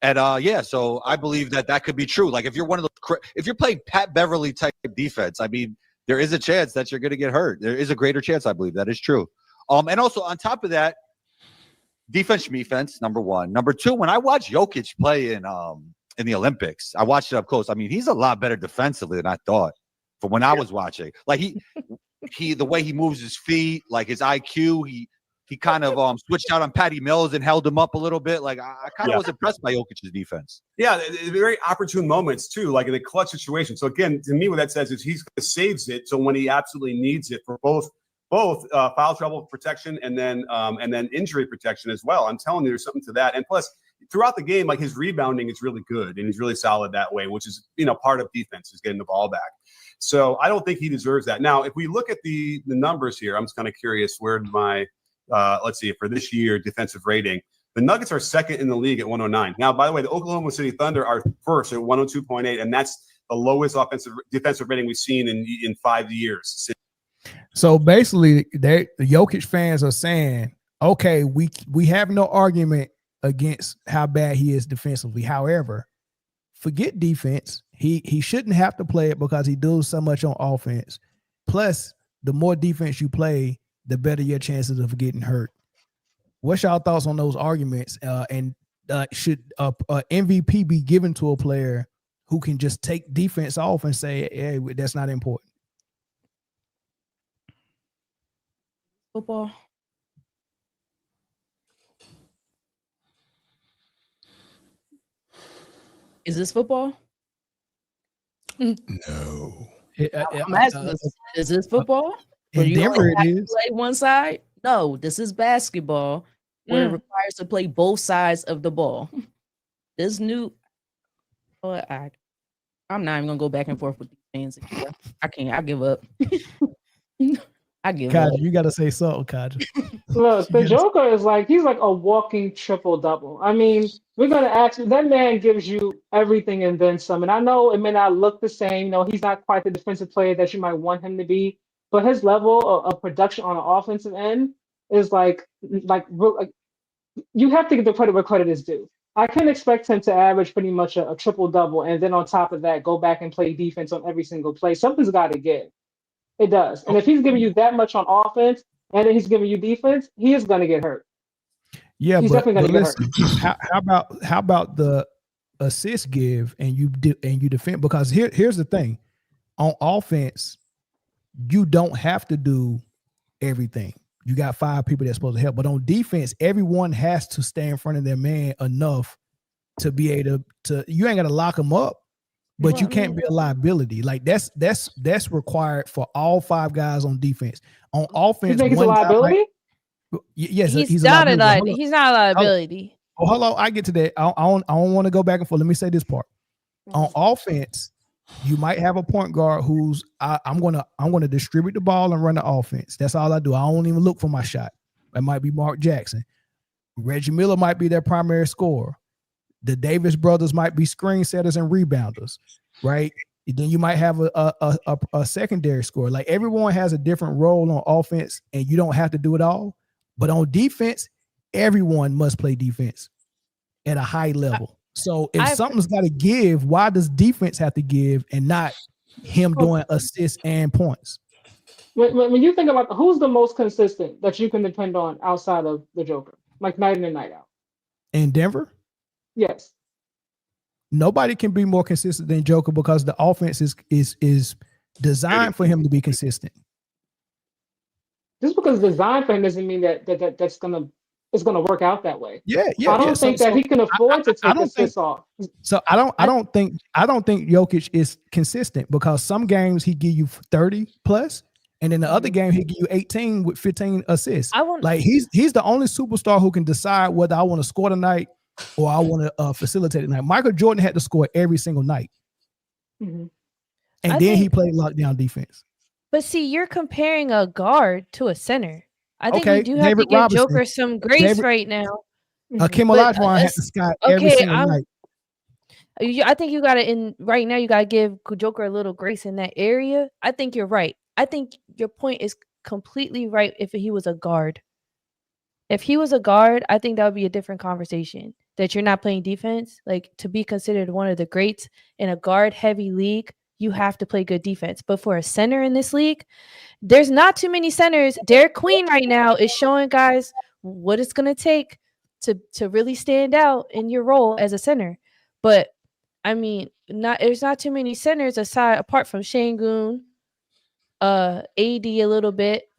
Speaker 13: and so I believe that could be true. Like if you're one of those, if you're playing Pat Beverly type defense, I mean, there is a chance that you're going to get hurt. There is a greater chance, I believe. That is true. And also on top of that, defense, number 1. Number 2, when I watch Jokic play in the Olympics, I watched it up close. I mean, he's a lot better defensively than I thought from when I was watching. Like he the way he moves his feet, like his IQ, he kind of switched out on Patty Mills and held him up a little bit. Like I kind of was impressed by Jokic's defense.
Speaker 12: Yeah, very opportune moments too, like in a clutch situation. So again, to me, what that says is he saves it. So when he absolutely needs it for both foul trouble protection and then injury protection as well. I'm telling you, there's something to that. And plus, throughout the game, his rebounding is really good and he's really solid that way, which is part of defense is getting the ball back. So I don't think he deserves that. Now, if we look at the numbers here, I'm just kind of curious where my let's see, for this year defensive rating, the Nuggets are second in the league at 109. Now, by the way, the Oklahoma City Thunder are first at 102.8, and that's the lowest defensive rating we've seen in 5 years.
Speaker 1: So basically, the Jokic fans are saying, okay, we have no argument against how bad he is defensively. However, forget defense. He shouldn't have to play it because he does so much on offense. Plus, the more defense you play, the better your chances of getting hurt. What's y'all thoughts on those arguments? And should a MVP be given to a player who can just take defense off and say, hey, that's not important?
Speaker 8: Football. Is this football?
Speaker 4: No.
Speaker 8: I'm asking, is this football?
Speaker 1: In Denver, it is.
Speaker 8: Play one side? No, this is basketball where it requires to play both sides of the ball. This new, I'm not even gonna go back and forth with these fans. I can't. I give up. I give up.
Speaker 1: Kaja, you got to say something, Kaja.
Speaker 9: Look, the Joker is like, he's like a walking triple double. I mean, we're gonna ask you, that man gives you everything and then some. And I know it may not look the same. You know, he's not quite the defensive player that you might want him to be, but his level of production on the offensive end is like you have to give the credit where credit is due. I can expect him to average pretty much a triple double, and then on top of that, go back and play defense on every single play. Something's got to give. It does. And if he's giving you that much on offense, and then he's giving you defense, he is going to get hurt.
Speaker 1: Yeah,
Speaker 9: he's definitely going to get hurt.
Speaker 1: How about the assist give and you defend? Because here's the thing: on offense, you don't have to do everything. You got 5 people that's supposed to help, but on defense, everyone has to stay in front of their man enough to be able to. You ain't got to lock them up, but you can't be a liability. Like that's required for all 5 guys on defense. On offense,
Speaker 9: you think it's a liability?
Speaker 1: Yes,
Speaker 2: he's not a liability. He's not a liability.
Speaker 1: Hold on, I get to that. I don't want to go back and forth. Let me say this part. On offense, you might have a point guard who's I'm gonna distribute the ball and run the offense. That's all I do. I don't even look for my shot. That might be Mark Jackson. Reggie Miller might be their primary scorer. The Davis brothers might be screen setters and rebounders, right? Then you might have a secondary scorer. Like everyone has a different role on offense, and you don't have to do it all. But on defense, everyone must play defense at a high level. So if something's got to give, why does defense have to give and not him doing assists and points?
Speaker 9: When you think about who's the most consistent that you can depend on outside of the Joker, like night in and night out?
Speaker 1: In Denver?
Speaker 9: Yes.
Speaker 1: Nobody can be more consistent than Joker because the offense is designed for him to be consistent.
Speaker 9: Just because it's designed for him doesn't mean that's gonna work out that way.
Speaker 1: Yeah.
Speaker 9: I don't think that he can afford to take assists off.
Speaker 1: So I don't think Jokic is consistent because some games he give you 30 plus, and in the other game he give you 18 with 15 assists. He's the only superstar who can decide whether I want to score tonight or I want to facilitate tonight. Michael Jordan had to score every single night, and then he played lockdown defense.
Speaker 2: But see, you're comparing a guard to a center. I think we do have
Speaker 1: David
Speaker 2: to give
Speaker 1: Robinson.
Speaker 2: Joker some grace right now.
Speaker 1: Kim Olajuwon had to sky every single night.
Speaker 2: I think you got to right now. You got to give Joker a little grace in that area. I think you're right. I think your point is completely right. If he was a guard, I think that would be a different conversation. That you're not playing defense, like to be considered one of the greats in a guard-heavy league. You have to play good defense. But for a center in this league, there's not too many centers. Derek Queen right now is showing guys what it's going to take to really stand out in your role as a center. But I mean, there's not too many centers apart from Şengün, AD a little bit.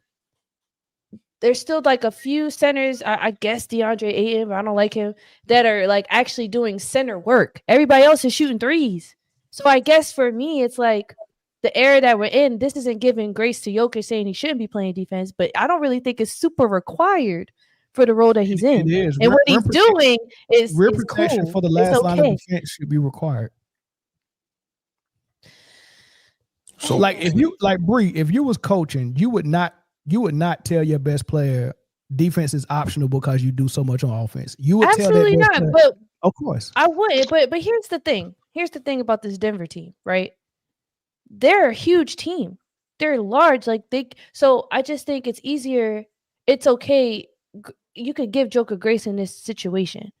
Speaker 2: There's still like a few centers, I guess DeAndre Ayton, but I don't like him, that are like actually doing center work. Everybody else is shooting threes. So I guess for me, it's like the era that we're in, this isn't giving grace to Jokic saying he shouldn't be playing defense, but I don't really think it's super required for the role that he's in.
Speaker 1: It is.
Speaker 2: And what he's doing is
Speaker 1: protection
Speaker 2: cool.
Speaker 1: for the last line of defense should be required. So like if you Bree, if you was coaching, you would not tell your best player defense is optional because you do so much on offense. You would
Speaker 2: absolutely
Speaker 1: tell
Speaker 2: not, but
Speaker 1: of course
Speaker 2: I would. But here's the thing. Here's the thing about this Denver team, right? They're a huge team. They're large, so I just think it's easier. It's okay. You could give Joker grace in this situation.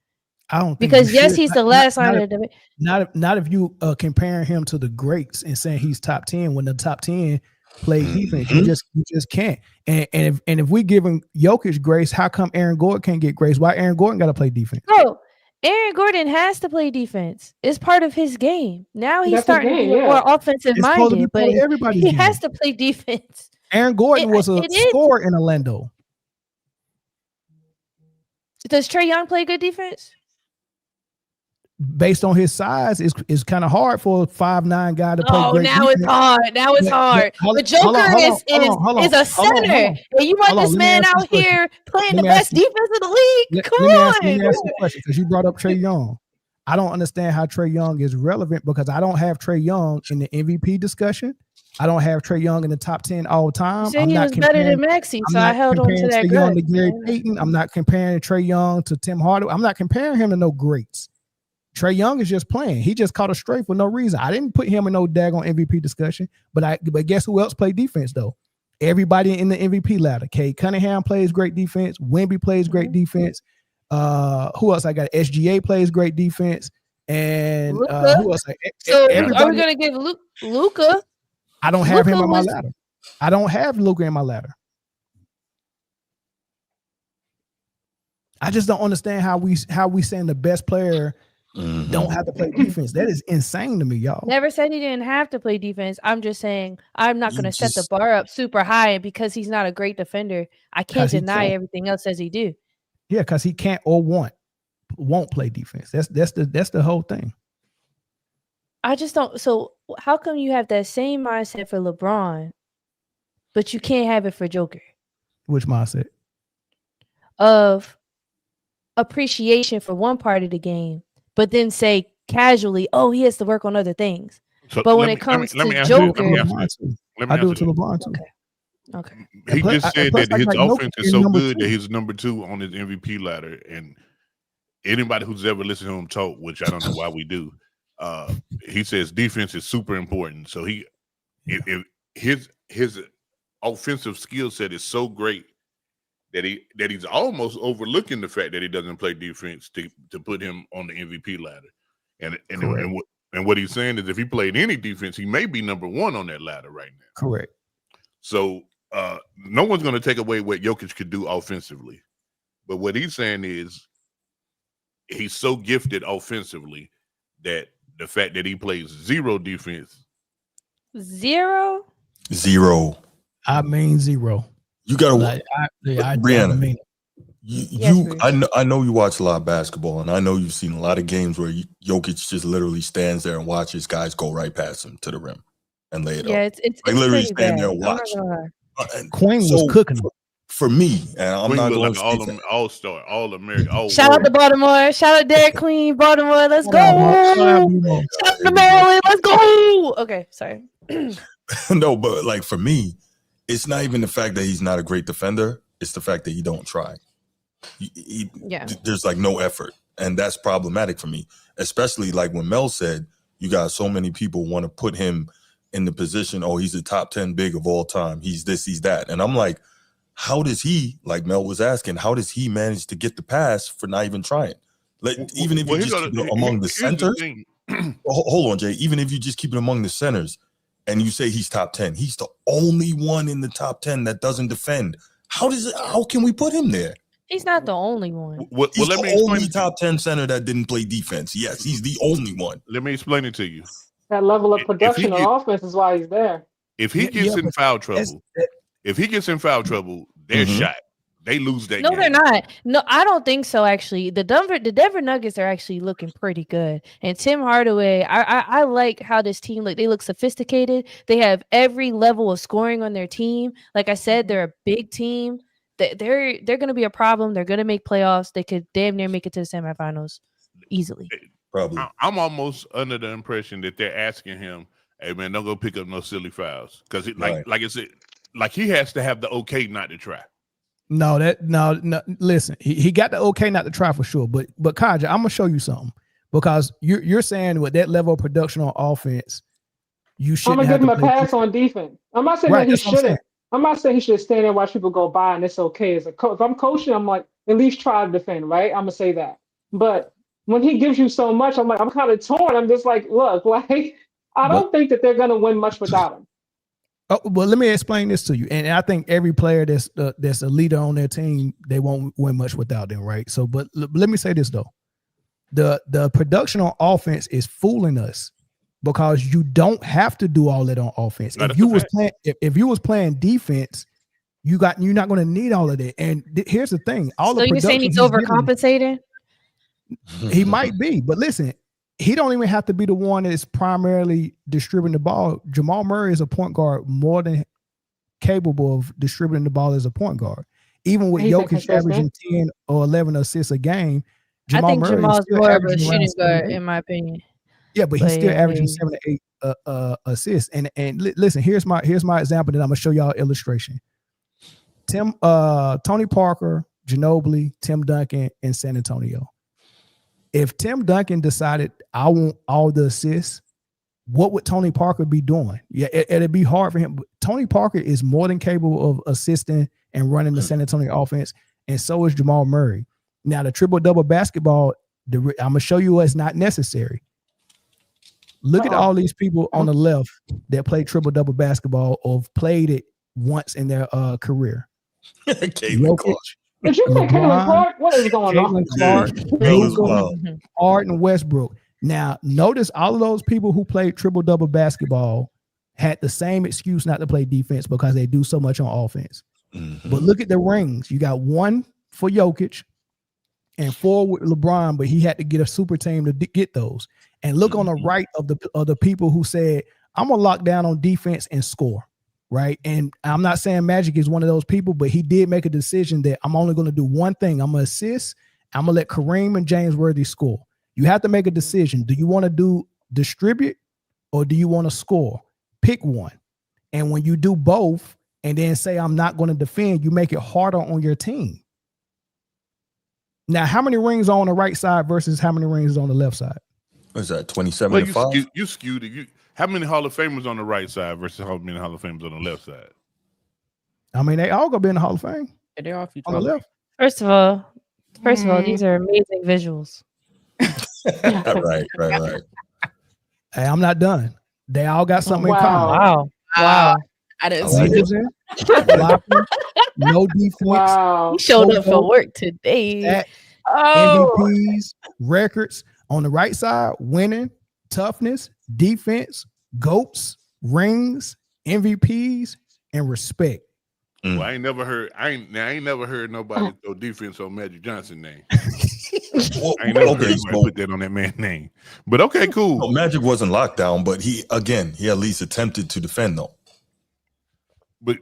Speaker 1: I don't think
Speaker 2: because yes, he's the last line of the debate.
Speaker 1: Not if you comparing him to the greats and saying he's top 10 when the top 10 play defense. You just can't. And if we giving Jokic grace, how come Aaron Gordon can't get grace? Why Aaron Gordon got to play defense?
Speaker 2: No, Aaron Gordon has to play defense. It's part of his game. Now he's starting to be more offensive minded, but he has to play defense.
Speaker 1: Aaron Gordon was a scorer in Orlando.
Speaker 2: Does Trae Young play good defense?
Speaker 1: Based on his size, it's kind of hard for a 5'9" guy to play.
Speaker 2: Oh, now it's hard. Now it's hard. The Joker is a center, and you want this man out here playing the best defense in the league. Come on.
Speaker 1: Let me ask you a question because you brought up Trae Young. I don't understand how Trae Young is relevant because I don't have Trae Young in the MVP discussion. I don't have Trae Young in the top 10 all time.
Speaker 2: You said he was better than Maxey, so I held on to that
Speaker 1: Trae Young to
Speaker 2: grudge.
Speaker 1: Gary Payton. I'm not comparing Trae Young to Tim Hardaway. I'm not comparing him to no greats. Trae Young is just playing. He just caught a strafe for no reason. I didn't put him in no daggone MVP discussion, but guess who else played defense though? Everybody in the MVP ladder. Cade Cunningham plays great defense. Wemby plays great defense. Who else I got? SGA plays great defense. And who else?
Speaker 2: So are we gonna give Luka?
Speaker 1: I don't have him on my ladder. I don't have Luka in my ladder. I just don't understand how we saying the best player don't have to play defense. That is insane to me, y'all.
Speaker 2: Never said he didn't have to play defense. I'm just saying I'm not going to set the bar up super high because he's not a great defender. I can't deny everything else as he do.
Speaker 1: Yeah, because he can't or won't play defense. That's the whole thing.
Speaker 2: I just don't. So how come you have that same mindset for LeBron, but you can't have it for Joker?
Speaker 1: Which mindset?
Speaker 2: Of appreciation for one part of the game, but then say casually, "Oh, he has to work on other things."
Speaker 3: So
Speaker 2: but when it comes to Joker,
Speaker 1: I do it to LeBron too.
Speaker 2: Okay.
Speaker 3: He just said that his offense is so good that he's number 2 on his MVP ladder, and anybody who's ever listened to him talk, which I don't know why we do, he says defense is super important. So if his offensive skill set is so great that he's almost overlooking the fact that he doesn't play defense to put him on the MVP ladder. And what he's saying is if he played any defense, he may be number 1 on that ladder right now.
Speaker 1: Correct.
Speaker 3: So no one's going to take away what Jokic could do offensively. But what he's saying is he's so gifted offensively that the fact that he plays 0 defense.
Speaker 2: 0?
Speaker 4: 0.
Speaker 1: I mean 0.
Speaker 4: You gotta
Speaker 1: Briana.
Speaker 4: I know you watch a lot of basketball, and I know you've seen a lot of games where Jokic just literally stands there and watches guys go right past him to the rim and lay it up.
Speaker 2: Yeah, it's
Speaker 4: literally stand there and watch.
Speaker 1: Queen was cooking him.
Speaker 4: For me, and I'm not going
Speaker 3: like all-star, all-American,
Speaker 2: shout out to Baltimore. Shout out Derek Queen, Baltimore. Let's go. Shout out to Maryland. Let's go. Okay, sorry.
Speaker 4: No, but like for me, it's not even the fact that he's not a great defender. It's the fact that he don't try. There's like no effort. And that's problematic for me, especially like when Mel said, you got so many people want to put him in the position, oh, he's a top 10 big of all time. He's this, he's that. And I'm like, how does he, like Mel was asking, how does he manage to get the pass for not even trying? Like, even if you just keep it among the centers, hold on, Jay, even if you just keep it among the centers and you say he's top 10, he's the only one in the top 10 that doesn't defend. How can we put him there?
Speaker 2: He's not the only one.
Speaker 4: He's the only top 10 center that didn't play defense. Yes, he's the only one.
Speaker 3: Let me explain it to you.
Speaker 9: That level of production on offense is why he's there.
Speaker 3: If he gets in foul trouble, they're shot. They lose that game.
Speaker 2: No, they're not. No, I don't think so, actually. The Denver Nuggets are actually looking pretty good. And Tim Hardaway, I like how this team look. They look sophisticated. They have every level of scoring on their team. Like I said, they're a big team. They're going to be a problem. They're going to make playoffs. They could damn near make it to the semifinals easily.
Speaker 4: Probably.
Speaker 3: I'm almost under the impression that they're asking him, hey, man, don't go pick up no silly fouls. Because like I said, like he has to have the okay not to try.
Speaker 1: No, listen, he got the okay not to try for sure. But Kaja, I'm gonna show you something because you're saying with that level of production on offense, you should.
Speaker 9: I'm gonna give him a pass on defense. I'm not saying that he shouldn't. I'm not saying he should stand there and watch people go by and it's okay as a coach. If I'm coaching, I'm like, at least try to defend, right? I'm gonna say that. But when he gives you so much, I'm like, I'm kind of torn. I'm just like, look, like I don't think that they're gonna win much without him.
Speaker 1: Oh, well, let me explain this to you. And I think every player that's a leader on their team, they won't win much without them, right? So, but let me say this though. The production on offense is fooling us because you don't have to do all that on offense. If you was playing defense, you're not going to need all of that. And here's the thing:
Speaker 2: so you're saying he's overcompensating?
Speaker 1: He might be, but listen, he don't even have to be the one that is primarily distributing the ball. Jamal Murray is a point guard more than capable of distributing the ball as a point guard. Even with Jokic averaging 10 or 11 assists a game,
Speaker 2: I think
Speaker 1: Murray
Speaker 2: Jamal's
Speaker 1: still
Speaker 2: more of a
Speaker 1: averaging around
Speaker 2: shooting
Speaker 1: 7
Speaker 2: guard,
Speaker 1: to 8.
Speaker 2: in my opinion.
Speaker 1: Yeah, but he's
Speaker 2: But
Speaker 1: still
Speaker 2: yeah,
Speaker 1: averaging
Speaker 2: they-
Speaker 1: 7 to 8 assists. And listen, here's my example that I'm gonna show y'all illustration. Tony Parker, Ginobili, Tim Duncan in San Antonio. If Tim Duncan decided I want all the assists, what would Tony Parker be doing? Yeah, it'd be hard for him. But Tony Parker is more than capable of assisting and running the San Antonio offense, and so is Jamal Murray. Now, the triple-double basketball, I'm gonna show you what's not necessary. Look at all these people on the left that play triple-double basketball or have played it once in their career. Jokic,
Speaker 9: Did you say Caitlin Clark? What is going
Speaker 1: Caitlin
Speaker 9: on?
Speaker 1: Clark, Harden, Westbrook. Now, notice all of those people who played triple-double basketball had the same excuse not to play defense because they do so much on offense. But look at the rings. You got 1 for Jokic and 4 with LeBron, but he had to get a super team to get those. And look on the right of the people who said, I'm going to lock down on defense and score, right? And I'm not saying Magic is one of those people, but he did make a decision that I'm only going to do one thing. I'm going to assist. I'm going to let Kareem and James Worthy score. You have to make a decision. Do you want to distribute or do you want to score? Pick one. And when you do both and then say, I'm not going to defend, you make it harder on your team. Now, how many rings are on the right side versus how many rings is on the left side?
Speaker 4: What is that, 27 to 5?
Speaker 3: You skewed it. How many Hall of Famers on the right side versus how many Hall of Famers on the left side?
Speaker 1: I mean, they all gonna be in the Hall of Fame.
Speaker 8: Yeah, they're all
Speaker 1: on the left.
Speaker 2: First of all, these are amazing visuals.
Speaker 4: right.
Speaker 1: Hey, I'm not done. They all got something in common.
Speaker 2: Wow.
Speaker 8: I didn't
Speaker 1: Like
Speaker 8: see
Speaker 1: it. Blocking, no defense.
Speaker 9: Wow.
Speaker 2: He showed up for work today.
Speaker 1: MVPs, records on the right side, winning, toughness, defense, GOATs, rings, MVPs, and respect.
Speaker 3: Well, I ain't never heard nobody throw defense on Magic Johnson name. I ain't never heard anybody put that on that man's name. But okay, cool.
Speaker 4: Well, Magic wasn't locked down, but he at least attempted to defend though.
Speaker 3: But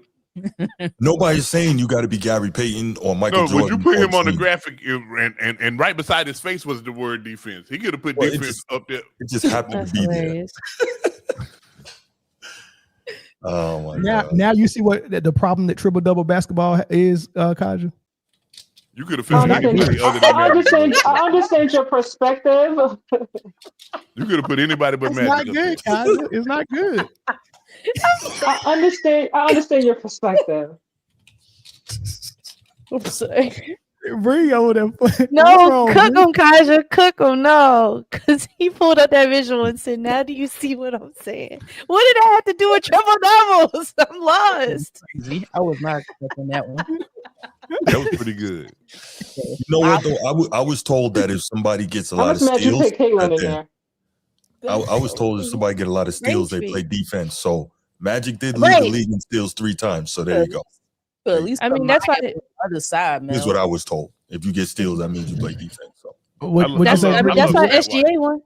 Speaker 4: nobody's saying you got to be Gary Payton or Michael Jordan.
Speaker 3: Would you put him on the
Speaker 4: team.
Speaker 3: graphic and right beside his face was the word defense? He could have put defense up there.
Speaker 4: It just happened to be there. Oh my God.
Speaker 1: Now you see what the problem that triple-double basketball is, Kaja?
Speaker 3: You could have found anybody other than
Speaker 9: I
Speaker 3: Magic.
Speaker 9: understand your perspective.
Speaker 3: You could have put anybody but
Speaker 1: It's
Speaker 3: Magic.
Speaker 1: not good, Kaja. It's not good.
Speaker 9: I understand your perspective.
Speaker 2: Oops, sorry.
Speaker 1: Bring over there.
Speaker 2: No, cook him, Kaja. Cook him. No, because he pulled up that visual and said, now do you see what I'm saying? What did that have to do with triple doubles? I'm lost.
Speaker 8: I was not expecting that one.
Speaker 3: That was pretty good.
Speaker 4: You know what though? I was told that if somebody gets a
Speaker 9: How
Speaker 4: lot
Speaker 9: much
Speaker 4: of
Speaker 9: match you
Speaker 4: steals,
Speaker 9: pick Caitlin in there?
Speaker 4: I was told if somebody get a lot of steals, they
Speaker 2: Range
Speaker 4: play defense. So Magic did lead the league in steals 3 times. So there you go.
Speaker 8: But at least
Speaker 2: I mean, that's why
Speaker 8: the other side, man.
Speaker 4: Here's what I was told. If you get steals, that means you play defense. So
Speaker 2: that's why SGA won.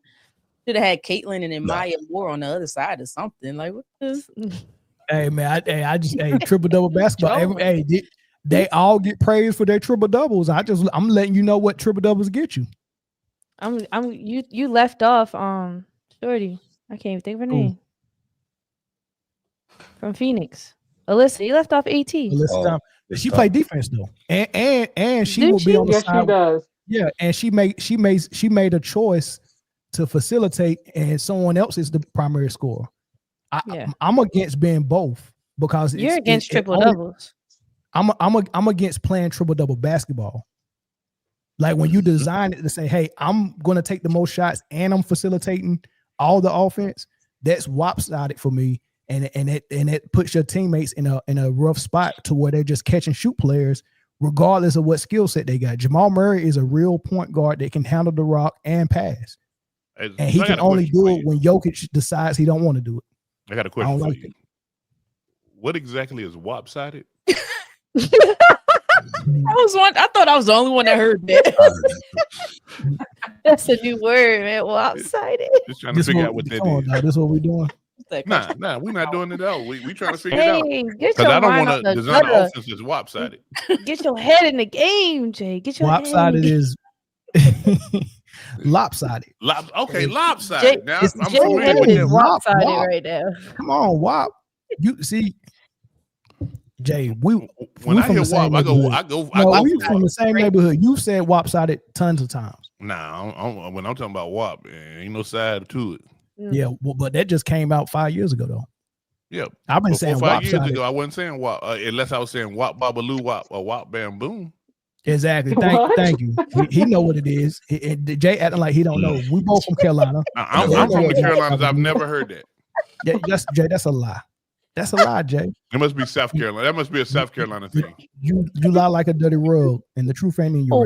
Speaker 8: Should have had Caitlin and then Maya Moore on the other side or something. Like what this?
Speaker 1: Hey man, I just triple-double basketball. They all get praised for their triple doubles. I'm letting you know what triple doubles get you.
Speaker 2: You left off Shorty. I can't even think of her name. From Phoenix. Alyssa, you left off AT.
Speaker 1: She played defense though. And she will be on the side.
Speaker 9: She does.
Speaker 1: Yeah, and she made a choice to facilitate, and someone else is the primary scorer. I'm against being both because
Speaker 2: you're against triple doubles.
Speaker 1: I'm against playing triple double basketball. Like when you design it to say, hey, I'm gonna take the most shots and I'm facilitating all the offense, that's lopsided for me. And it puts your teammates in a rough spot to where they're just catch and shoot players, regardless of what skill set they got. Jamal Murray is a real point guard that can handle the rock and pass. And he can only do it when Jokic decides he don't want to do it.
Speaker 3: I got a question for you. What exactly is lopsided?
Speaker 8: I thought I was the only one that heard that.
Speaker 2: That's a new word, man. Lopsided.
Speaker 3: Just trying to figure out what that is.
Speaker 1: This is what we're doing.
Speaker 3: Nah, we're not doing it out. We trying to figure it out.
Speaker 2: Because
Speaker 3: I don't want to design an offense that's lopsided.
Speaker 2: Get your head in the game, Jay. Get your
Speaker 1: lopsided
Speaker 2: head.
Speaker 1: is Lopsided.
Speaker 3: Lopsided. Now
Speaker 2: I'm
Speaker 3: familiar with them.
Speaker 2: lopsided right now.
Speaker 1: Come on, Wop. You see, Jay,
Speaker 3: when I
Speaker 1: from
Speaker 3: hear
Speaker 1: the same
Speaker 3: Wop,
Speaker 1: we from the same neighborhood. You've said Wopsided tons of times.
Speaker 3: Nah, when I'm talking about Wop, ain't no side to it.
Speaker 1: Yeah, well, but that just came out 5 years ago, though.
Speaker 3: Yeah,
Speaker 1: I've been saying
Speaker 3: 5 years
Speaker 1: Wopsided.
Speaker 3: ago. I wasn't saying Wop, unless I was saying Wop Babaloo Wop or Wop Bam Boom.
Speaker 1: Exactly. Thank you. He know what it is. Jay acting like he don't know. We both from Carolina.
Speaker 3: I'm from the Carolinas. I've never heard that.
Speaker 1: Yeah, Jay, that's a lie. That's a lie, Jay.
Speaker 3: It must be South Carolina. That must be a South Carolina thing.
Speaker 1: You lie like a dirty rug, and the truth ain't in you. All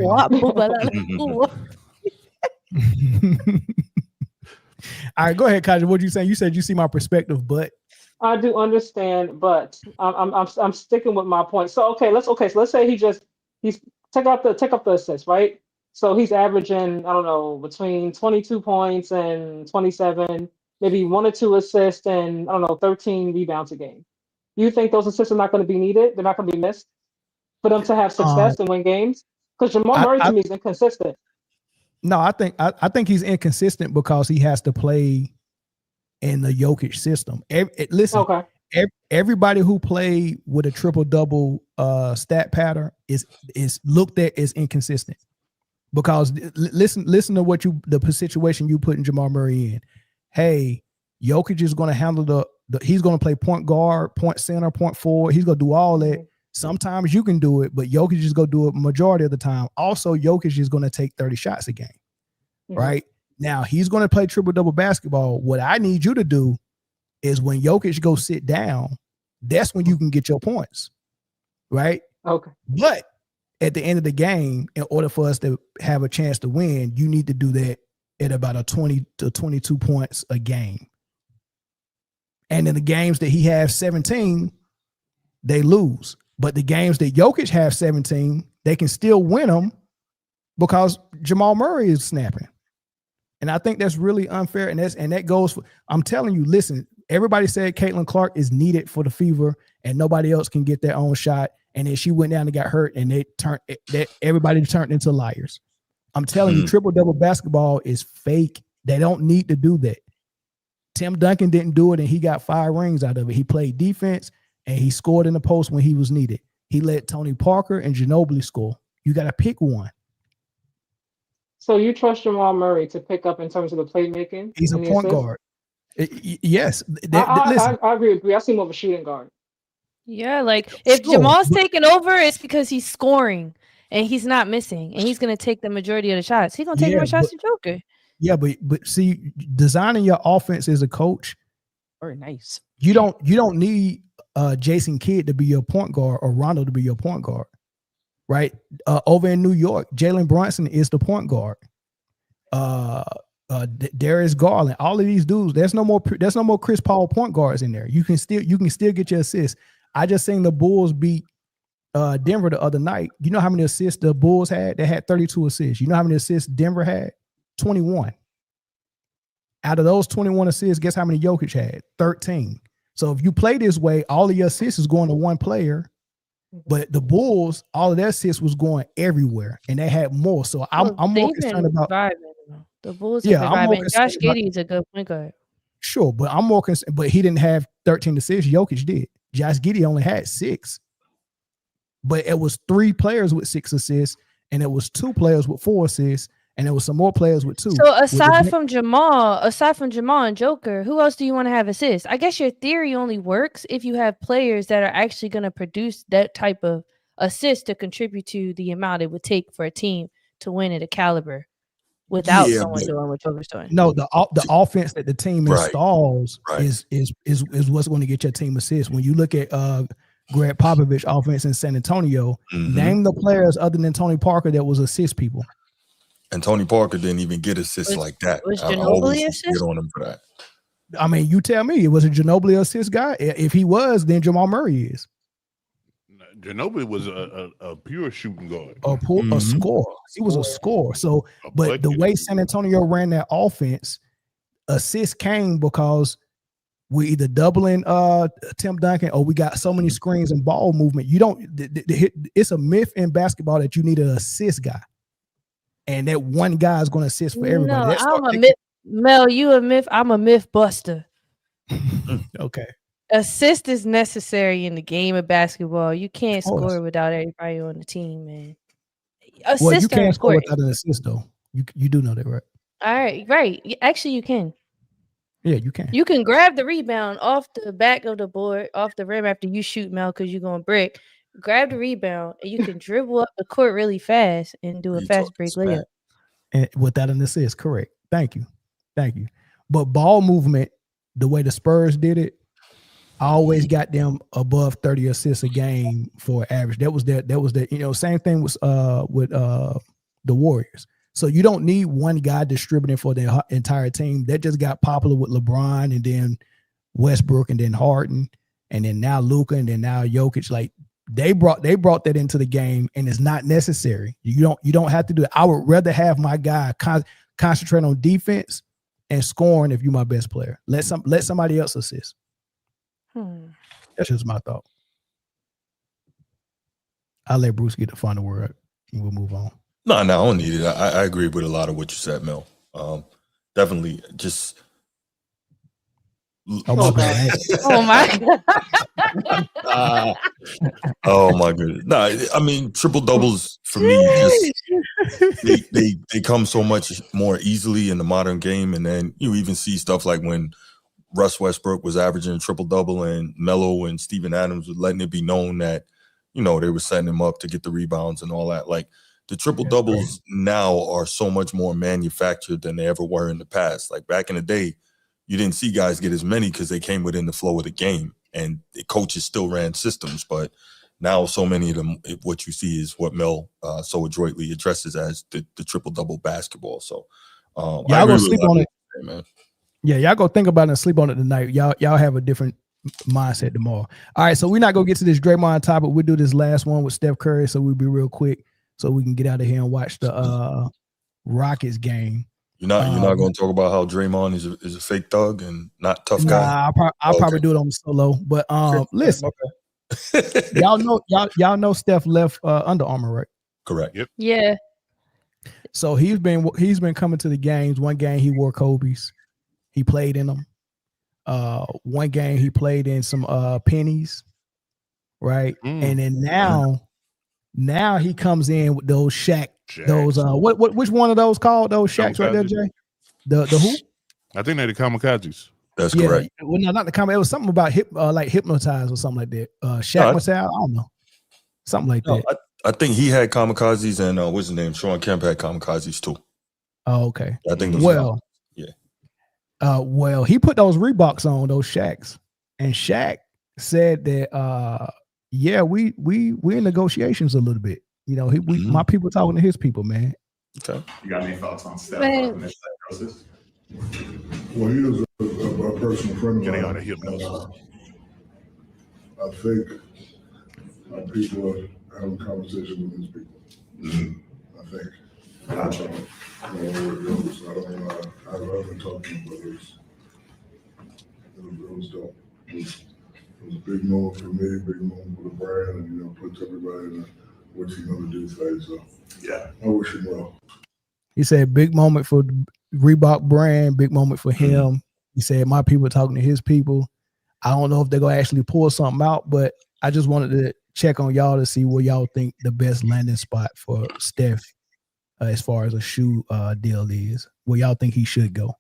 Speaker 1: right, go ahead, Kaja. What you saying? You said you see my perspective, but
Speaker 9: I do understand, but I'm sticking with my point. So let's say he's take up the assist, right? So he's averaging, I don't know, between 22 points and 27, maybe 1 or 2 assists and I don't know, 13 rebounds a game. You think those assists are not going to be needed? They're not going to be missed for them to have success and win games? Because Jamal Murray to me is inconsistent.
Speaker 1: No, I think he's inconsistent because he has to play in the Jokic system. Everybody who played with a triple-double stat pattern is looked at as inconsistent. Because listen to what the situation you put in Jamal Murray in. Hey, Jokic is going to handle he's going to play point guard, point center, point forward. He's going to do all that. Sometimes you can do it, but Jokic is going to do it majority of the time. Also, Jokic is going to take 30 shots a game, right? Now, he's going to play triple-double basketball. What I need you to do is when Jokic goes sit down, that's when you can get your points, right?
Speaker 9: Okay.
Speaker 1: But at the end of the game, in order for us to have a chance to win, you need to do that at about a 20 to 22 points a game. And in the games that he has 17, they lose. But the games that Jokic have 17, they can still win them because Jamal Murray is snapping. And I think that's really unfair. And that goes for, I'm telling you, listen, everybody said Caitlin Clark is needed for the Fever and nobody else can get their own shot. And then she went down and got hurt and everybody turned into liars. I'm telling you, triple-double basketball is fake. They don't need to do that. Tim Duncan didn't do it and he got 5 rings out of it. He played defense and he scored in the post when he was needed. He let Tony Parker and Ginobili score. You got to pick one.
Speaker 9: So you trust Jamal Murray to pick up in terms of the playmaking?
Speaker 1: He's a point guard. Yes.
Speaker 9: I agree with you. I see him over shooting guard.
Speaker 2: Yeah, like if Jamal's taking over, it's because he's scoring and he's not missing, and he's going to take the majority of the shots. He's going to take more shots than Joker.
Speaker 1: Yeah, but see, designing your offense as a coach,
Speaker 8: very nice.
Speaker 1: You don't need Jason Kidd to be your point guard or Rondo to be your point guard, right? Over in New York, Jalen Brunson is the point guard. Darius Garland, all of these dudes. There's no more Chris Paul point guards in there. You can still get your assists. I just seen the Bulls beat Denver the other night. You know how many assists the Bulls had? They had 32 assists. You know how many assists Denver had? 21. Out of those 21 assists, guess how many Jokic had? 13. So if you play this way, all of your assists is going to one player. But the Bulls, all of their assists was going everywhere, and they had more. So I'm more concerned about
Speaker 2: the Bulls. Yeah, I'm more concerned. Josh Giddey's a good point guard.
Speaker 1: Sure, but I'm more concerned. But he didn't have 13 assists. Jokic did. Josh Giddey only had 6. But it was 3 players with 6 assists, and it was 2 players with 4 assists, and there was some more players with 2.
Speaker 2: So aside from Jamal and Joker, who else do you want to have assists? I guess your theory only works if you have players that are actually going to produce that type of assist to contribute to the amount it would take for a team to win at a caliber without someone doing what Joker's doing.
Speaker 1: No, the offense that the team installs is what's going to get your team assists. When you look at Greg Popovich offense in San Antonio, name the players other than Tony Parker that was assist people.
Speaker 4: And Tony Parker didn't even get assists like that.
Speaker 2: Was Ginobili assist?
Speaker 4: Get on him for that.
Speaker 1: I mean, you tell me, was a Ginobili assist guy? If he was, then Jamal Murray is.
Speaker 3: Ginobili was a pure shooting guard.
Speaker 1: A scorer. He was a scorer. So, but the way San Antonio ran that offense, assists came because we're either doubling Tim Duncan or we got so many screens and ball movement. You don't. It's a myth in basketball that you need an assist guy. and that one guy is going to assist for everybody.
Speaker 2: No, I'm a myth. Mel, you a myth. I'm a myth buster.
Speaker 1: Okay.
Speaker 2: Assist is necessary in the game of basketball. You can't score without everybody on the team, man.
Speaker 1: Well, you can't score without an assist, though. You do know that, right?
Speaker 2: All right, right. Actually, you can.
Speaker 1: Yeah, you can.
Speaker 2: You can grab the rebound off the back of the board, off the rim after you shoot, Mel, because you're going to brick. Grab the rebound, and you can dribble up the court really fast and do a fast break layup.
Speaker 1: And without an assist, correct. Thank you. But ball movement, the way the Spurs did it, I always got them above 30 assists a game for average. That was that. Same thing with the Warriors. So you don't need one guy distributing for the entire team. That just got popular with LeBron and then Westbrook and then Harden and then now Luka and then now Jokic. Like they brought that into the game, and it's not necessary. You don't have to do it. I would rather have my guy concentrate on defense and scoring if you're my best player. Let somebody else assist. That's just my thought. I'll let Bruce get the final word and we'll move on.
Speaker 4: No, I don't need it. I agree with a lot of what you said, Mel. Definitely just.
Speaker 1: Oh my
Speaker 2: God.
Speaker 4: Oh my goodness. No, I mean, triple doubles for me, just they come so much more easily in the modern game. And then you even see stuff like when Russ Westbrook was averaging a triple double and Melo and Steven Adams was letting it be known that, they were setting him up to get the rebounds and all that. Like the triple doubles now are so much more manufactured than they ever were in the past. Like back in the day, you didn't see guys get as many because they came within the flow of the game, and the coaches still ran systems. But now so many of them, what you see is what Mel so adroitly addresses as the triple-double basketball. So
Speaker 1: y'all go sleep on it, man. Yeah, y'all go think about it and sleep on it tonight. Y'all have a different mindset tomorrow. All right, so we're not going to get to this Draymond topic. We'll do this last one with Steph Curry, so we'll be real quick so we can get out of here and watch the Rockets game.
Speaker 4: You're not going to talk about how Draymond is a fake thug and not tough guy.
Speaker 1: I'll probably do it on solo. But listen, y'all know Steph left Under Armour, right?
Speaker 4: Correct.
Speaker 3: Yep.
Speaker 2: Yeah.
Speaker 1: So he's been coming to the games. One game he wore Kobe's. He played in them. One game he played in some pennies, right? And then now he comes in with those Shaq. Those which one of those called those Shaqs right there, Jay? The who?
Speaker 3: I think they're the kamikazes.
Speaker 4: That's correct.
Speaker 1: Well, no, not the kamikaze. It was something about like hypnotized or something like that. Shaq Massal, I don't know, something like that.
Speaker 4: I think he had kamikazes, and what's his name? Sean Kemp had kamikazes too.
Speaker 1: Oh, okay.
Speaker 4: I think.
Speaker 1: Well, he put those Reeboks on, those Shaqs, and Shaq said that we in negotiations a little bit. My people talking to his people, man.
Speaker 4: Okay.
Speaker 14: You got any thoughts on Steph in this process?
Speaker 15: Well, he is a personal friend of mine.
Speaker 3: Out of hypnosis.
Speaker 15: I think people are having conversations with his people. I think.
Speaker 14: Gotcha.
Speaker 15: I don't know where it goes. I haven't talked to him, but it was dope. It was a big moment for me, big moment for the brand, and puts everybody in what he's gonna do phase. So
Speaker 14: yeah,
Speaker 15: I wish him well.
Speaker 1: He said big moment for Reebok brand, big moment for him. He said my people talking to his people. I don't know if they're gonna actually pull something out, but I just wanted to check on y'all to see where y'all think the best landing spot for Steph as far as a shoe deal is. Where y'all think he should go?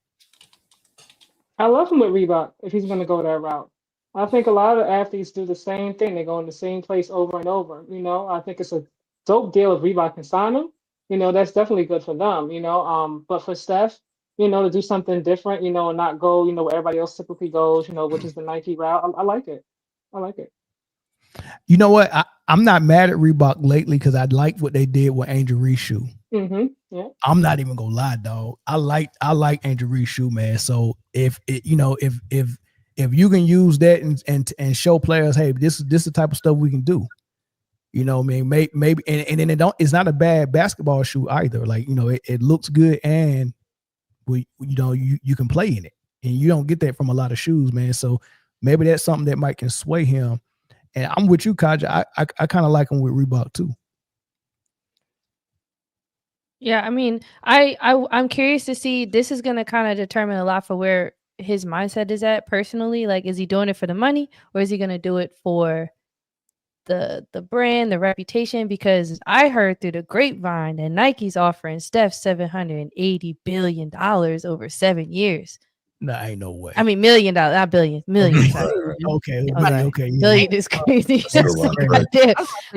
Speaker 9: I love him with Reebok if he's going to go that route. I think a lot of athletes do the same thing. They go in the same place over and over. I think it's a dope deal if Reebok can sign him. That's definitely good for them. But for Steph, to do something different, and not go, where everybody else typically goes, which is the Nike route. I like it.
Speaker 1: You know what? I'm not mad at Reebok lately because I like what they did with Angel Reese shoe.
Speaker 9: Mm-hmm. Yeah.
Speaker 1: I'm not even gonna lie, dog. I like Angel Reese shoe, man. So if you can use that and show players, hey, this is the type of stuff we can do. I mean, maybe and then it's not a bad basketball shoe either. Like, it looks good and you can play in it, and you don't get that from a lot of shoes, man. So maybe that's something that can sway him. And I'm with you, Kaja. I kind of like him with Reebok too.
Speaker 2: Yeah, I mean, I'm curious to see. This is gonna kind of determine a lot for where his mindset is at personally. Like, is he doing it for the money, or is he gonna do it for the brand, the reputation? Because I heard through the grapevine that Nike's offering Steph $780 billion over 7 years.
Speaker 1: No, ain't no way.
Speaker 2: I mean, $1 million, not billion, million. Sorry.
Speaker 1: Okay,
Speaker 2: Okay. Million is crazy.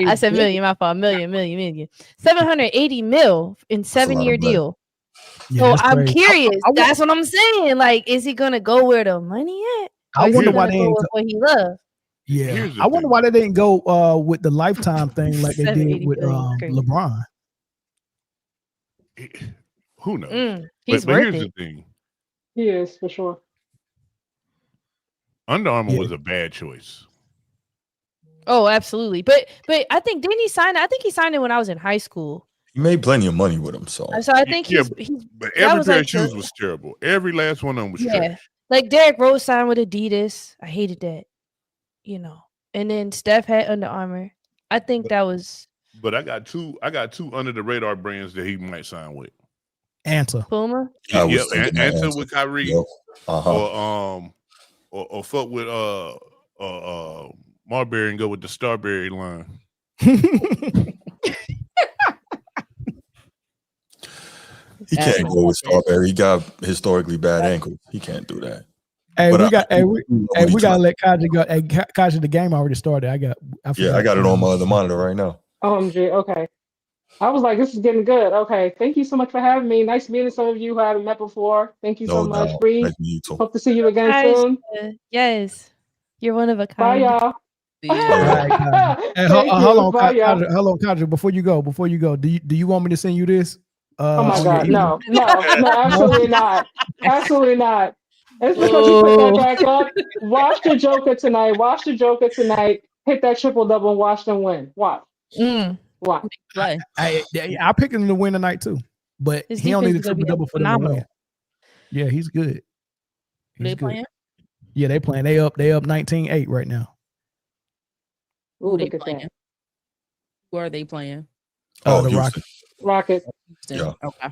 Speaker 2: I said million, my fault. Million. 780 mil in 7-year deal.
Speaker 1: Yeah,
Speaker 2: so I'm
Speaker 1: crazy.
Speaker 2: curious. That's what I'm saying. Like, is he gonna go where the money at?
Speaker 1: I wonder why they
Speaker 2: go
Speaker 1: ain't
Speaker 2: with what he loves.
Speaker 1: Yeah, I wonder why they didn't go with the lifetime thing like they did with LeBron.
Speaker 3: Who knows?
Speaker 2: He's
Speaker 3: but
Speaker 2: worth
Speaker 3: here's
Speaker 2: it.
Speaker 3: the thing:
Speaker 9: He is for sure.
Speaker 3: Under Armour was a bad choice.
Speaker 2: Oh, absolutely. But I think didn't he sign it? I think he signed it when I was in high school.
Speaker 4: He made plenty of money with him, so
Speaker 2: I think he's
Speaker 3: but
Speaker 2: that
Speaker 3: every
Speaker 2: was
Speaker 3: pair
Speaker 2: like
Speaker 3: of shoes was terrible. Every last one of them was
Speaker 2: yeah.
Speaker 3: trash.
Speaker 2: Like Derrick Rose signed with Adidas. I hated that. And then Steph had Under Armour. I think that was.
Speaker 3: But I got two under the radar brands that he might sign with.
Speaker 1: Answer.
Speaker 2: Puma.
Speaker 3: Yep, answer with Kyrie.
Speaker 4: Yep.
Speaker 3: Or fuck with Marbury and go with the Strawberry line.
Speaker 4: He can't go with Strawberry. He got historically bad ankles. He can't do that.
Speaker 1: Hey,
Speaker 4: But
Speaker 1: we got. We
Speaker 4: trying-
Speaker 1: gotta let Kaji go. Hey, Kaji, the game already started. I got
Speaker 4: it on my other monitor right now.
Speaker 9: OMG. Okay. I was like, this is getting good. Okay. Thank you so much for having me. Nice meeting some of you who I haven't met before. Thank you so
Speaker 4: No
Speaker 9: much,
Speaker 4: doubt.
Speaker 9: Bree.
Speaker 4: Nice to meet you too.
Speaker 9: Hope to see you again
Speaker 2: Guys,
Speaker 9: soon.
Speaker 2: Yes, you're one of a
Speaker 9: Bye,
Speaker 2: kind.
Speaker 9: y'all.
Speaker 1: Hey,
Speaker 9: Thank
Speaker 1: hold on,
Speaker 9: you. Bye, y'all.
Speaker 1: Hold on, Kaji. Before you go, do you want me to send you this?
Speaker 9: Oh my
Speaker 1: on
Speaker 9: God,
Speaker 1: your
Speaker 9: no, absolutely not. Absolutely not. It's because you put that back up. Watch the Joker tonight. Hit that triple double and watch them win. Watch. Watch.
Speaker 1: I picked him to win tonight too, but
Speaker 2: His
Speaker 1: he don't need a
Speaker 2: defense is gonna be
Speaker 1: triple double for them to
Speaker 2: phenomenal.
Speaker 1: win. Yeah, he's good.
Speaker 8: They playing?
Speaker 1: Yeah, they playing. They up 19-8 right now.
Speaker 9: Ooh,
Speaker 8: Who they
Speaker 9: look at
Speaker 8: playing?
Speaker 9: that.
Speaker 8: Who are they playing?
Speaker 1: Oh, the
Speaker 4: Houston.
Speaker 9: Rockets.
Speaker 8: Yeah. Okay.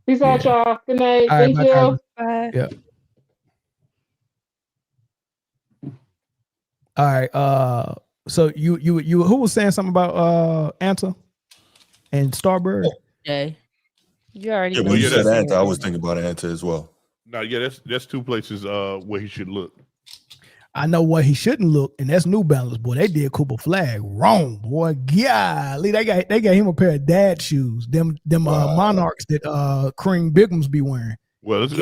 Speaker 9: Peace out, y'all. Good night.
Speaker 1: All right,
Speaker 9: Thank
Speaker 1: bye,
Speaker 9: you.
Speaker 2: Bye.
Speaker 1: Yeah. All right. So you who was saying something about Anta and Starberry?
Speaker 8: Jay.
Speaker 2: You already
Speaker 4: Yeah,
Speaker 2: know.
Speaker 4: when you said
Speaker 3: that's-
Speaker 4: Anta, I was thinking about Anta as well.
Speaker 3: No, yeah, that's two places where he should look.
Speaker 1: I know what he shouldn't look, and that's New Balance. Boy, they did Cooper Flag wrong, boy. Golly, they got him a pair of dad shoes. Them Monarchs that Kareem Bigums be wearing.
Speaker 3: Well, let's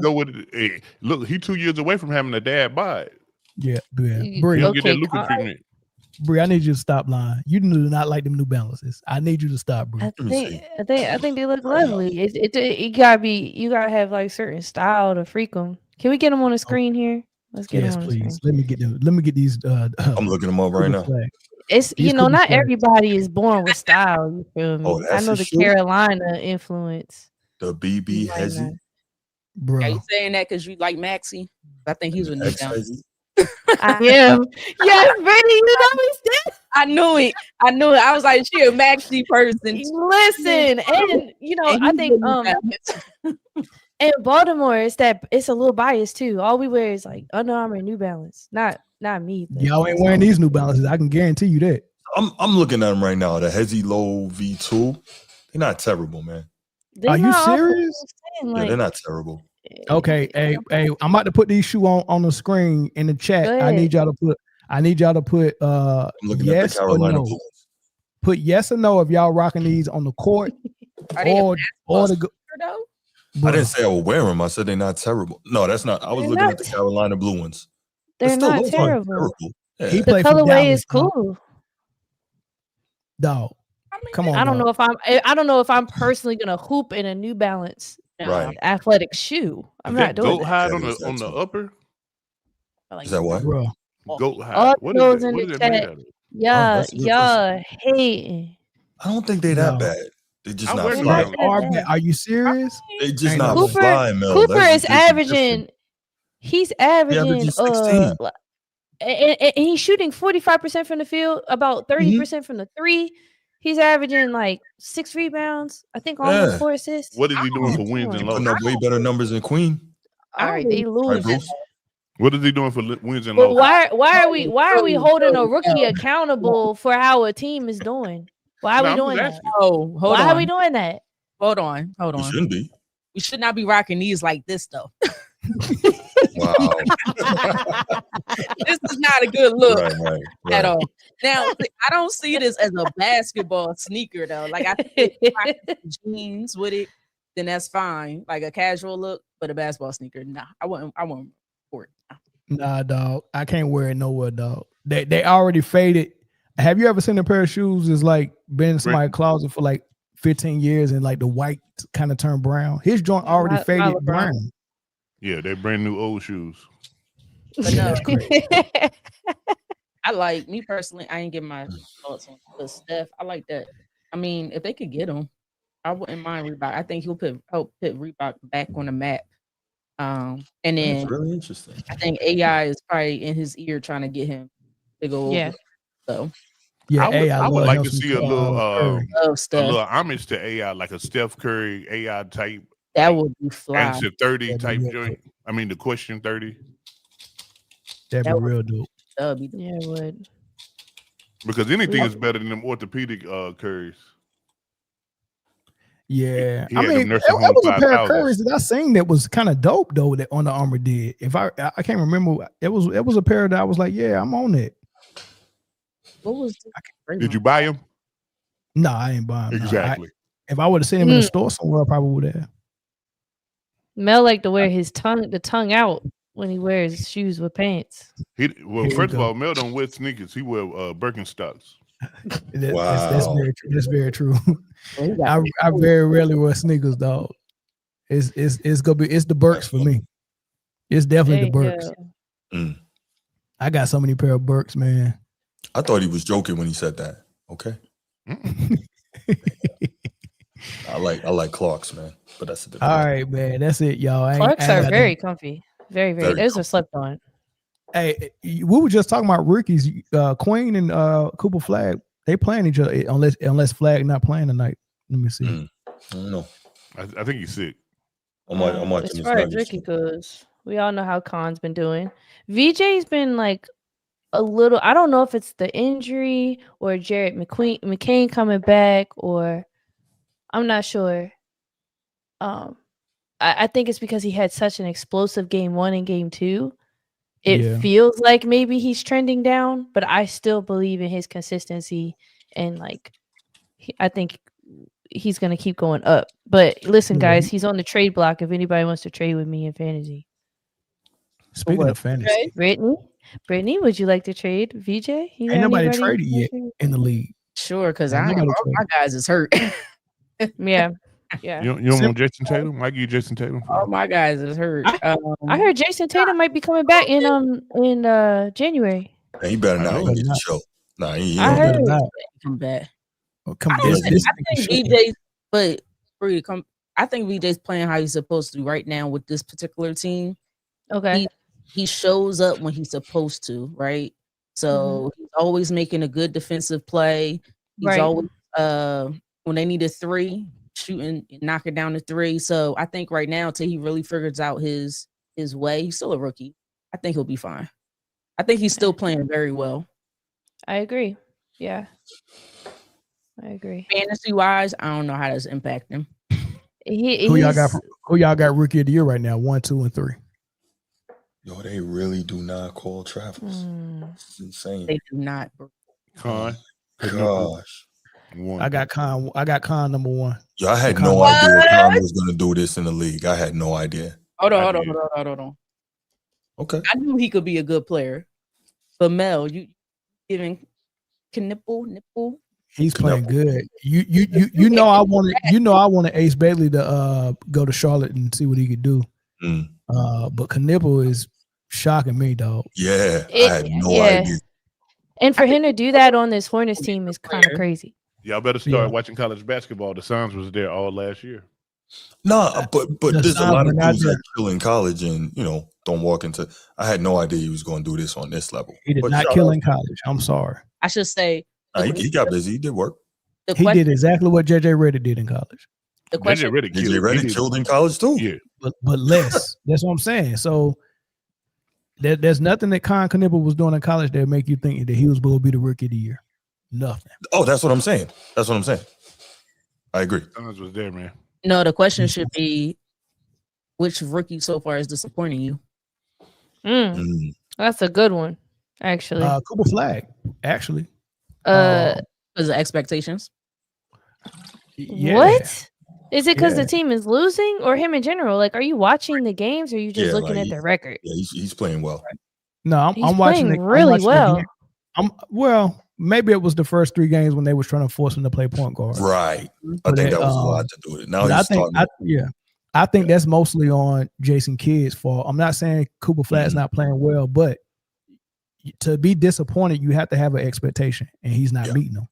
Speaker 3: go with it. Hey, look, he 2 years away from having a dad buy it.
Speaker 1: Yeah.
Speaker 3: He
Speaker 1: Bree,
Speaker 3: don't get that Luka treatment.
Speaker 1: Bree, I need you to stop lying. You do not like them New Balances. I need you to stop, Bree.
Speaker 2: I think they look lovely. You gotta have like certain style to freak them. Can we get them on the screen here? Let's get them on the screen.
Speaker 1: Let me get them. Let me get these.
Speaker 4: I'm looking them up right now.
Speaker 2: It's
Speaker 1: These
Speaker 2: not
Speaker 1: Cooper Flag.
Speaker 2: everybody is born with style. You feel me?
Speaker 4: Oh,
Speaker 2: I
Speaker 4: that's
Speaker 2: know
Speaker 4: a
Speaker 2: the
Speaker 4: shoe?
Speaker 2: Carolina influence.
Speaker 4: The BB Hezzy.
Speaker 1: Bro.
Speaker 8: Are you saying that because you like Maxie? I think he's with New Balance.
Speaker 2: I am. Yes, Brittany, you know me.
Speaker 8: I knew it. I was like, she a Maxie person.
Speaker 2: Listen, and I think in Baltimore, it's a little biased too. All we wear is like Under Armour and New Balance. Not me.
Speaker 1: Y'all ain't wearing these New Balances. I can guarantee you that.
Speaker 4: I'm looking at them right now. The Hezzy Low V2. They're not terrible, man.
Speaker 1: Are you serious?
Speaker 4: Yeah, they're not terrible.
Speaker 1: Okay, hey, I'm about to put these shoes on the screen in the chat. I need y'all to put
Speaker 4: I'm looking at
Speaker 1: yes
Speaker 4: the
Speaker 1: or
Speaker 4: Carolina
Speaker 1: no.
Speaker 4: Blue.
Speaker 1: Put yes or no if y'all rocking these on the court or the.
Speaker 4: I didn't say I would wear them. I said they're not terrible. No, that's not. I was looking at the Carolina Blue ones.
Speaker 2: They're
Speaker 4: Still,
Speaker 2: not
Speaker 4: those aren't
Speaker 2: terrible.
Speaker 4: Yeah.
Speaker 1: He
Speaker 2: The
Speaker 1: played for
Speaker 2: colorway
Speaker 1: Dallas,
Speaker 2: is cool.
Speaker 1: Dog. Come on.
Speaker 2: I don't
Speaker 1: dog.
Speaker 2: know if I'm personally gonna hoop in a New Balance
Speaker 4: Right.
Speaker 2: athletic shoe. I'm
Speaker 3: Is
Speaker 2: not
Speaker 3: that
Speaker 2: doing
Speaker 3: goat
Speaker 2: that.
Speaker 3: hide on the upper?
Speaker 4: Is that what?
Speaker 1: Bro.
Speaker 3: Goat hide.
Speaker 2: All
Speaker 3: What
Speaker 2: those
Speaker 3: is it?
Speaker 2: in
Speaker 3: What
Speaker 2: the
Speaker 3: is it made
Speaker 2: chat.
Speaker 3: out of?
Speaker 2: Yeah, hating.
Speaker 4: I don't think they're that
Speaker 1: No.
Speaker 4: bad. They just
Speaker 3: I
Speaker 4: not
Speaker 3: wear
Speaker 1: They
Speaker 4: flying.
Speaker 1: are bad. Are you serious?
Speaker 4: They just
Speaker 1: Ain't
Speaker 4: not
Speaker 1: no way.
Speaker 4: flying, Mel.
Speaker 2: Cooper
Speaker 4: That's
Speaker 2: is
Speaker 4: the difference.
Speaker 2: averaging. He's
Speaker 4: He
Speaker 2: averaging.
Speaker 4: averages 16.
Speaker 2: And he's shooting 45% from the field, about 30% from the three. He's averaging like 6 rebounds. I think almost 4 assists.
Speaker 3: What is he doing for wins and
Speaker 4: Putting
Speaker 3: losses?
Speaker 4: up way better numbers than Queen.
Speaker 2: All right, they lose.
Speaker 3: What is he doing for wins and
Speaker 2: But
Speaker 3: losses?
Speaker 2: why are we holding a rookie accountable for how a team is doing? Why are we doing that?
Speaker 8: Oh, hold
Speaker 2: Why
Speaker 8: on.
Speaker 2: are we doing that?
Speaker 8: Hold on.
Speaker 4: It shouldn't be.
Speaker 8: We should not be rocking these like this though.
Speaker 4: Wow.
Speaker 8: This is not a good look
Speaker 4: Right.
Speaker 8: at all. Now, I don't see this as a basketball sneaker though. Like I think if I have jeans with it, then that's fine. Like a casual look, but a basketball sneaker, nah. I wouldn't for it.
Speaker 1: Nah, dog. I can't wear it nowhere, dog. They already faded. Have you ever seen a pair of shoes that's like been in somebody's closet for like 15 years and like the white kind of turned brown? His joint already faded brown.
Speaker 3: Yeah, they're brand new old shoes.
Speaker 8: But no,
Speaker 1: That's crazy.
Speaker 8: I like me personally. I ain't give my thoughts on but Steph. I like that. I mean, if they could get him, I wouldn't mind Reebok. I think he'll help put Reebok back on the map. And then
Speaker 4: That's really interesting.
Speaker 8: I think AI is probably in his ear trying to get him to go over.
Speaker 2: Yeah.
Speaker 8: So
Speaker 1: Yeah,
Speaker 3: I would like to see a little
Speaker 8: Steph.
Speaker 3: homage to AI, like a Steph Curry AI type.
Speaker 8: That would be fly.
Speaker 3: Answer 30 type joint. I mean, the question 30.
Speaker 1: That'd be real dope.
Speaker 2: Yeah, it would.
Speaker 3: Because anything is better than them orthopedic Currys.
Speaker 1: Yeah,
Speaker 3: He
Speaker 1: I
Speaker 3: had
Speaker 1: mean,
Speaker 3: them
Speaker 1: it
Speaker 3: nursing home
Speaker 1: was a pair of
Speaker 3: 5,000.
Speaker 1: Currys that I seen that was kind of dope though. That Under Armour did. If I can't remember, it was a pair that I was like, yeah, I'm on it.
Speaker 8: What was?
Speaker 3: Did you buy him?
Speaker 1: No, I ain't buying them.
Speaker 3: Exactly.
Speaker 1: If I would have seen him in the store somewhere, I probably would have.
Speaker 2: Mel like to wear the tongue out when he wears shoes with pants.
Speaker 3: First of all, Mel don't wear sneakers. He wear Birkenstocks.
Speaker 1: That's very true. That's very true. I very rarely wear sneakers, dog. It's the Birks for me. It's definitely the Birks. I got so many pair of Birks, man.
Speaker 4: I thought he was joking when he said that. Okay. I like Clarks, man. But that's a different.
Speaker 1: All right, man. That's it, y'all.
Speaker 2: Clarks are very comfy. Very. Those are slept on.
Speaker 1: Hey, we were just talking about rookies. Queen and Cooper Flag, they playing each other unless Flag not playing tonight. Let me see.
Speaker 4: I don't know.
Speaker 3: I think he's sick.
Speaker 4: I'm watching
Speaker 2: as far as Ricky goes, we all know how Khan's been doing. VJ's been like a little. I don't know if it's the injury or Jared McCain coming back, or I'm not sure. I think it's because he had such an explosive game 1 and game 2. It feels like maybe he's trending down, but I still believe in his consistency and I think he's going to keep going up. But listen, guys, he's on the trade block if anybody wants to trade with me in fantasy.
Speaker 1: Speaking of fantasy,
Speaker 2: Britne, would you like to trade VJ?
Speaker 1: Ain't nobody traded yet in the league.
Speaker 8: Sure, because all my guys is hurt.
Speaker 2: Yeah.
Speaker 3: You don't want Jason Tatum? I give you Jason Tatum.
Speaker 8: All my guys is hurt.
Speaker 2: I heard Jason Tatum might be coming back in January.
Speaker 4: Man, he better not get the show. Nah, he
Speaker 2: I heard
Speaker 8: come back.
Speaker 1: I
Speaker 8: think VJ's playing how he's supposed to right now with this particular team.
Speaker 2: Okay.
Speaker 8: He shows up when he's supposed to, right? So he's always making a good defensive play. He's always when they need a 3, shooting, knocking down the 3. So I think right now, till he really figures out his way, he's still a rookie. I think he'll be fine. I think he's still playing very well.
Speaker 2: I agree. Yeah. I agree.
Speaker 8: Fantasy wise, I don't know how that's impact him.
Speaker 1: Who y'all got rookie of the year right now? 1, 2, and 3.
Speaker 4: Yo, they really do not call Travis. It's insane.
Speaker 8: They do not.
Speaker 3: Khan.
Speaker 4: Gosh.
Speaker 1: I got Khan number 1.
Speaker 4: Yo, I had no idea Khan was going to do this in the league. I had no idea.
Speaker 8: Hold on.
Speaker 4: Okay.
Speaker 8: I knew he could be a good player. But Mel, you giving nipple?
Speaker 1: He's playing good. You know I wanted Ace Bailey to go to Charlotte and see what he could do. But Knipple is shocking me, dog.
Speaker 4: Yeah, I had no idea.
Speaker 2: And for him to do that on this Hornets team is kind of crazy.
Speaker 3: Y'all better start watching college basketball. The Suns was there all last year.
Speaker 4: No, but there's a lot of dudes that kill in college and don't walk into. I had no idea he was going to do this on this level.
Speaker 1: He did not kill in college. I'm sorry.
Speaker 8: I should say
Speaker 4: he got busy. He did work.
Speaker 1: He did exactly what JJ Redick did in college.
Speaker 8: The question,
Speaker 4: JJ Redick killed in college too.
Speaker 3: Yeah,
Speaker 1: but less. That's what I'm saying. So there's nothing that Con Knipper was doing in college that make you think that he was going to be the rookie of the year. Nothing.
Speaker 4: Oh, that's what I'm saying. I agree.
Speaker 3: Sons was there, man.
Speaker 8: No, the question should be, which rookie so far is disappointing you?
Speaker 2: That's a good one, actually.
Speaker 1: Cooper Flag, actually.
Speaker 8: Because of expectations.
Speaker 1: Yeah.
Speaker 2: What? Is it because the team is losing or him in general? Like, are you watching the games or are you just looking at their record?
Speaker 4: Yeah, he's playing well.
Speaker 1: No, I'm watching
Speaker 2: playing really well.
Speaker 1: Well, maybe it was the first 3 games when they was trying to force him to play point guard.
Speaker 4: Right. I think that was a lot to do with it. Now he's starting.
Speaker 1: I think that's mostly on Jason Kidd's fault. I'm not saying Cooper Flat's not playing well, but to be disappointed, you have to have an expectation, and he's not meeting them.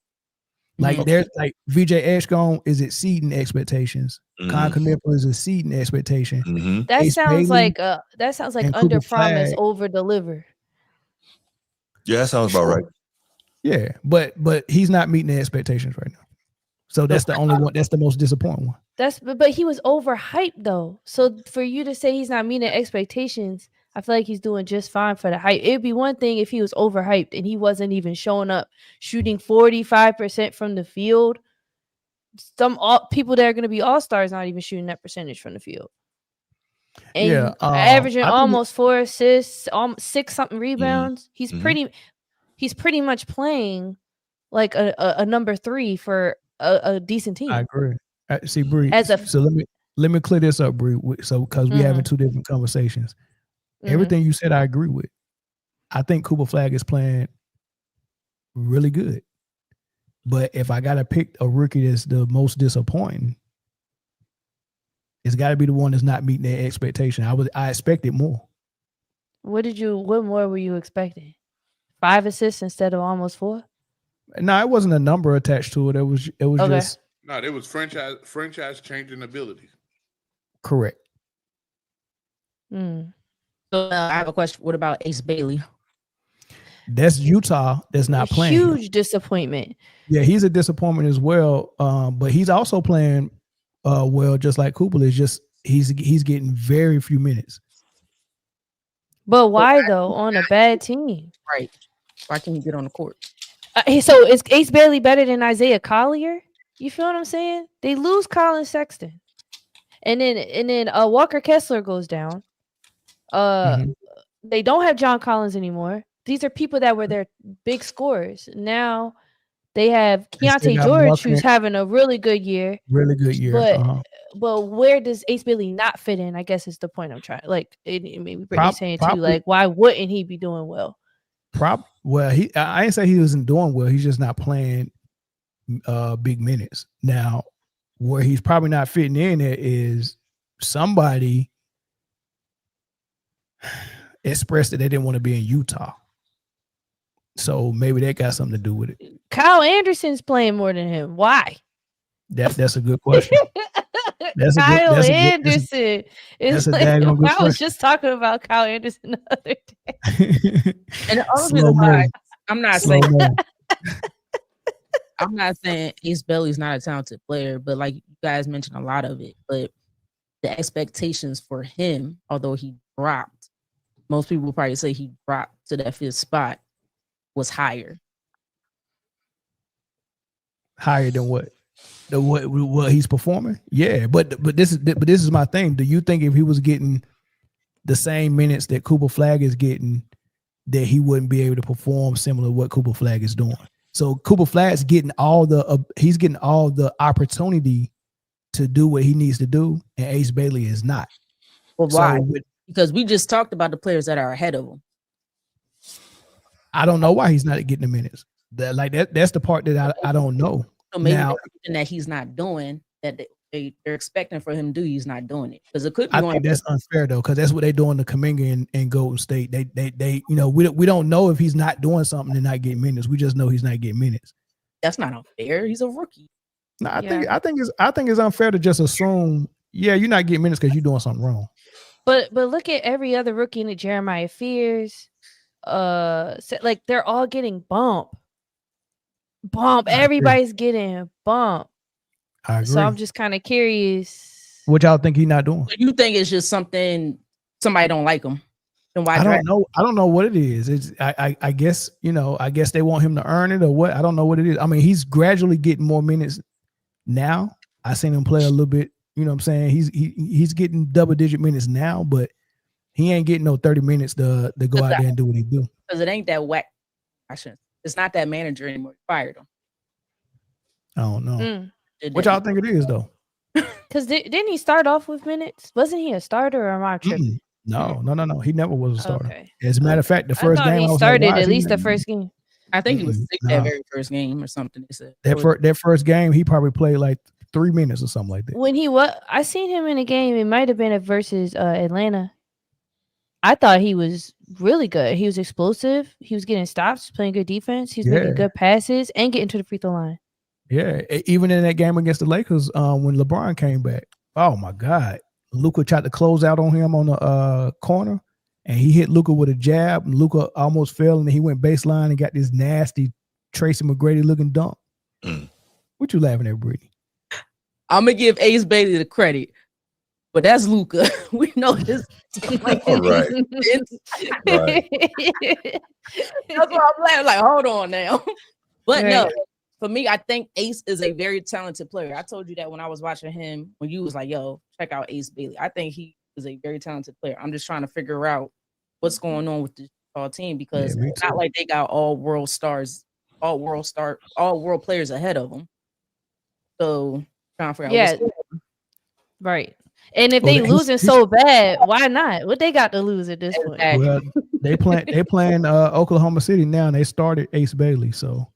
Speaker 1: Like there's like VJ Ashcombe is exceeding expectations. Con Knipper is exceeding expectation.
Speaker 2: That
Speaker 1: Ace
Speaker 2: sounds
Speaker 1: Bailey
Speaker 2: like under promise, over deliver.
Speaker 4: Yeah, that sounds about right.
Speaker 1: Yeah, but he's not meeting the expectations right now. So that's the only one. That's the most disappointing one.
Speaker 2: But he was overhyped though. So for you to say he's not meeting expectations, I feel like he's doing just fine for the hype. It'd be one thing if he was overhyped and he wasn't even showing up, shooting 45% from the field. Some people that are going to be all-stars not even shooting that percentage from the field. And averaging almost 4 assists, 6 something rebounds. He's pretty much playing like a number 3 for a decent team.
Speaker 1: I agree. See, Bree.
Speaker 2: So
Speaker 1: let me clear this up, Bree. So because we're having 2 different conversations. Everything you said, I agree with. I think Cooper Flag is playing really good. But if I got to pick a rookie that's the most disappointing, it's got to be the one that's not meeting their expectation. I expected more.
Speaker 2: What more were you expecting? 5 assists instead of almost 4?
Speaker 1: No, it wasn't a number attached to it. It was just.
Speaker 3: No, it was franchise changing abilities.
Speaker 1: Correct.
Speaker 8: So I have a question. What about Ace Bailey?
Speaker 1: That's Utah. That's not playing.
Speaker 2: Huge disappointment.
Speaker 1: Yeah, he's a disappointment as well. But he's also playing well, just like Cooper is. Just he's getting very few minutes.
Speaker 2: But why though? On a bad team,
Speaker 8: right? Why can't he get on the court?
Speaker 2: So is Ace Bailey better than Isaiah Collier? You feel what I'm saying? They lose Colin Sexton, and then Walker Kessler goes down. They don't have John Collins anymore. These are people that were their big scorers. Now they have Keontae George, who's having a really good year.
Speaker 1: Really good year.
Speaker 2: But where does Ace Bailey not fit in? I guess is the point I'm trying. Like maybe Brittany's saying too. Like why wouldn't he be doing well?
Speaker 1: Well, I didn't say he wasn't doing well. He's just not playing big minutes. Now, where he's probably not fitting in at is somebody expressed that they didn't want to be in Utah. So maybe that got something to do with it.
Speaker 2: Kyle Anderson's playing more than him. Why?
Speaker 1: That's a good question.
Speaker 2: Kyle Anderson is like, I was
Speaker 1: question.
Speaker 2: just talking about Kyle Anderson the other day.
Speaker 8: And the other reason why I'm not saying Ace Bailey's not a talented player, but like you guys mentioned a lot of it, but the expectations for him, although he dropped, most people will probably say he dropped to that 5th spot, was higher.
Speaker 1: Higher than what? What he's performing? Yeah, but this is my thing. Do you think if he was getting the same minutes that Cooper Flag is getting, that he wouldn't be able to perform similar to what Cooper Flag is doing? So Cooper Flag's getting all the opportunity to do what he needs to do, and Ace Bailey is not.
Speaker 8: Well, why? Because we just talked about the players that are ahead of him.
Speaker 1: I don't know why he's not getting the minutes. That's the part that I don't know.
Speaker 8: So maybe that he's not doing that they're expecting for him to do, he's not doing it. Because it could be.
Speaker 1: I think that's unfair though, because that's what they're doing to Kuminga and Golden State. They we don't know if he's not doing something and not getting minutes. We just know he's not getting minutes.
Speaker 8: That's not unfair. He's a rookie.
Speaker 1: No, I think it's unfair to just assume, you're not getting minutes because you're doing something wrong.
Speaker 2: But look at every other rookie in it, Jeremiah Fears. Like they're all getting bumped. bump. Everybody's getting bumped.
Speaker 1: I agree.
Speaker 2: So I'm just kind of curious.
Speaker 1: What y'all think he not doing?
Speaker 8: You think it's just something somebody don't like him? Then why
Speaker 1: I
Speaker 8: draft?
Speaker 1: don't know. I don't know what it is. It's I guess, I guess they want him to earn it or what. I don't know what it is. I mean, he's gradually getting more minutes now. I seen him play a little bit, you know what I'm saying? He's getting double-digit minutes now, but he ain't getting no 30 minutes to go out there and do what he do.
Speaker 8: Because it ain't that whack. It's not that manager anymore. Fired him.
Speaker 1: I don't know. What y'all think it is though?
Speaker 2: Because didn't he start off with minutes? Wasn't he a starter or am I tripping?
Speaker 1: No. He never was a starter.
Speaker 2: Okay.
Speaker 1: As a matter of fact, the first game
Speaker 2: he started at least the first game.
Speaker 8: I think he was sick that very first game or something. They said
Speaker 1: that first game he probably played like 3 minutes or something like that.
Speaker 2: When I seen him in a game. It might have been versus Atlanta. I thought he was really good. He was explosive. He was getting stops, playing good defense. He was making good passes and getting to the free throw line.
Speaker 1: Yeah, even in that game against the Lakers, when LeBron came back, oh my God, Luka tried to close out on him on the corner, and he hit Luka with a jab, and Luka almost fell, and he went baseline and got this nasty Tracy McGrady looking dunk. What you laughing at, Britne?
Speaker 8: I'm gonna give Ace Bailey the credit, but that's Luka. We know this. Right. That's why I'm laughing. Like, hold on now. But no. For me, I think Ace is a very talented player. I told you that when I was watching him, when you was like, yo, check out Ace Bailey. I think he is a very talented player. I'm just trying to figure out what's going on with this team because it's not like they got all world players ahead of them. So trying to figure out what's going on.
Speaker 2: Right. And if they losing so bad, why not? What they got to lose at this point?
Speaker 1: Well, they playing Oklahoma City now, and they started Ace Bailey, so.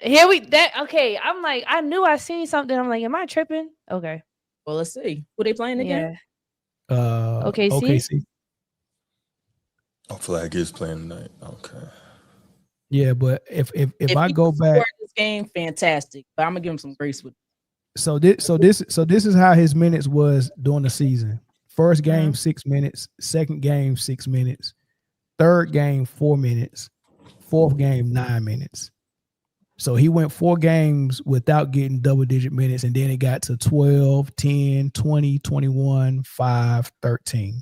Speaker 2: Okay. I'm like, I knew I seen something. I'm like, am I tripping? Okay.
Speaker 8: Well, let's see. Who they playing again?
Speaker 1: OKC.
Speaker 4: Oh, Flag is playing tonight. Okay.
Speaker 1: Yeah, but if I go back
Speaker 8: this game, fantastic. But I'm gonna give him some grace with it.
Speaker 1: So this is how his minutes was during the season. First game 6 minutes, second game 6 minutes, third game 4 minutes, fourth game 9 minutes. So he went 4 games without getting double-digit minutes, and then it got to 12, 10, 20, 21, 5, 13.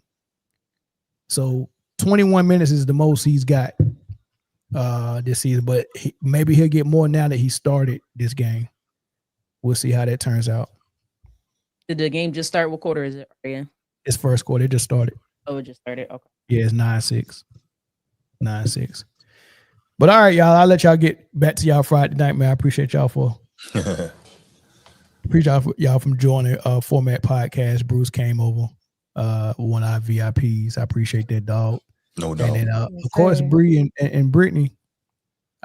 Speaker 1: So 21 minutes is the most he's got this season, but maybe he'll get more now that he started this game. We'll see how that turns out.
Speaker 8: Did the game just start? What quarter is it? Yeah.
Speaker 1: It's first quarter. It just started.
Speaker 8: Oh, it just started. Okay.
Speaker 1: Yeah, it's 9-6. 9-6. But all right, y'all. I'll let y'all get back to y'all Friday night, man. I appreciate y'all for y'all from joining Format Podcast. Bruce came over, one of our VIPs. I appreciate that, dog.
Speaker 4: No doubt.
Speaker 1: And then of course, Bree and Britne.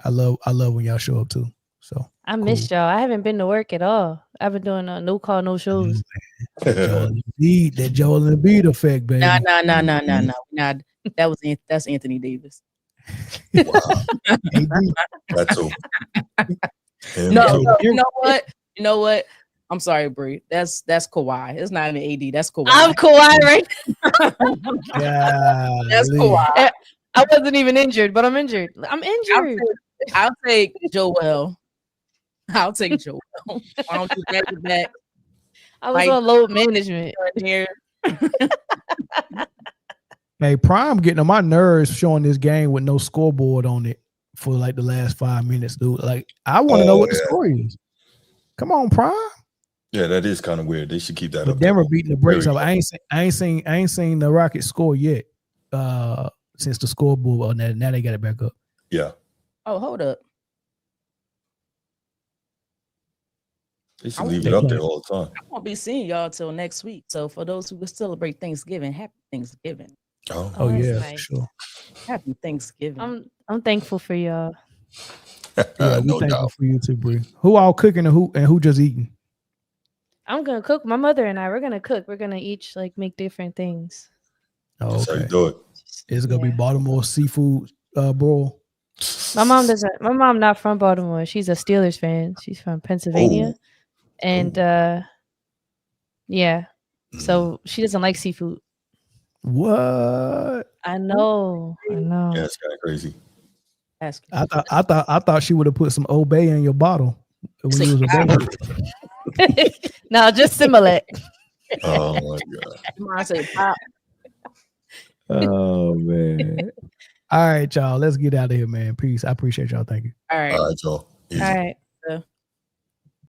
Speaker 1: I love when y'all show up too. So
Speaker 2: I missed y'all. I haven't been to work at all. I've been doing no call, no shows.
Speaker 1: That Joel Embiid effect, baby.
Speaker 8: No. That's Anthony Davis.
Speaker 4: Wow. That's all.
Speaker 8: No, you know what? I'm sorry, Bree. That's Kawhi. It's not an AD. That's Kawhi.
Speaker 2: I'm Kawhi, right?
Speaker 1: Yeah,
Speaker 8: that's Kawhi.
Speaker 2: I wasn't even injured, but I'm injured. I'm injured.
Speaker 8: I'll take Joel. I'll take Joel. Why don't you back it back?
Speaker 2: I was on load management
Speaker 8: here.
Speaker 1: Hey, Prime getting on my nerves showing this game with no scoreboard on it for like the last 5 minutes, dude. Like, I want to know what the score is. Come on, Prime.
Speaker 4: Yeah, that is kind of weird. They should keep that up.
Speaker 1: Denver beating the brakes off. I ain't seen the Rockets score yet. Since the scoreboard. Well, now they got it back up.
Speaker 4: Yeah.
Speaker 8: Oh, hold up.
Speaker 4: They should leave it up there all the time.
Speaker 8: I won't be seeing y'all till next week. So for those who will celebrate Thanksgiving, happy Thanksgiving.
Speaker 1: Oh yeah, nice. Sure.
Speaker 8: Happy Thanksgiving.
Speaker 2: I'm thankful for y'all.
Speaker 1: Yeah, we thankful for you too, Bree. Who all cooking and who just eating?
Speaker 2: I'm gonna cook. My mother and I, we're gonna cook. We're gonna each like make different things.
Speaker 1: Oh,
Speaker 4: that's how you do it.
Speaker 1: It's gonna be Baltimore seafood broil.
Speaker 2: My mom not from Baltimore. She's a Steelers fan. She's from Pennsylvania. And yeah. So she doesn't like seafood.
Speaker 1: What?
Speaker 2: I know.
Speaker 4: Yeah, it's kind of crazy.
Speaker 8: Ask.
Speaker 1: I thought she would have put some Obey in your bottle when you was a baby.
Speaker 2: No, just Similac.
Speaker 4: Oh my God.
Speaker 8: Mine say pop.
Speaker 1: Oh man. All right, y'all. Let's get out of here, man. Peace. I appreciate y'all. Thank you.
Speaker 8: All right.
Speaker 4: All right, y'all. Easy.
Speaker 2: All right.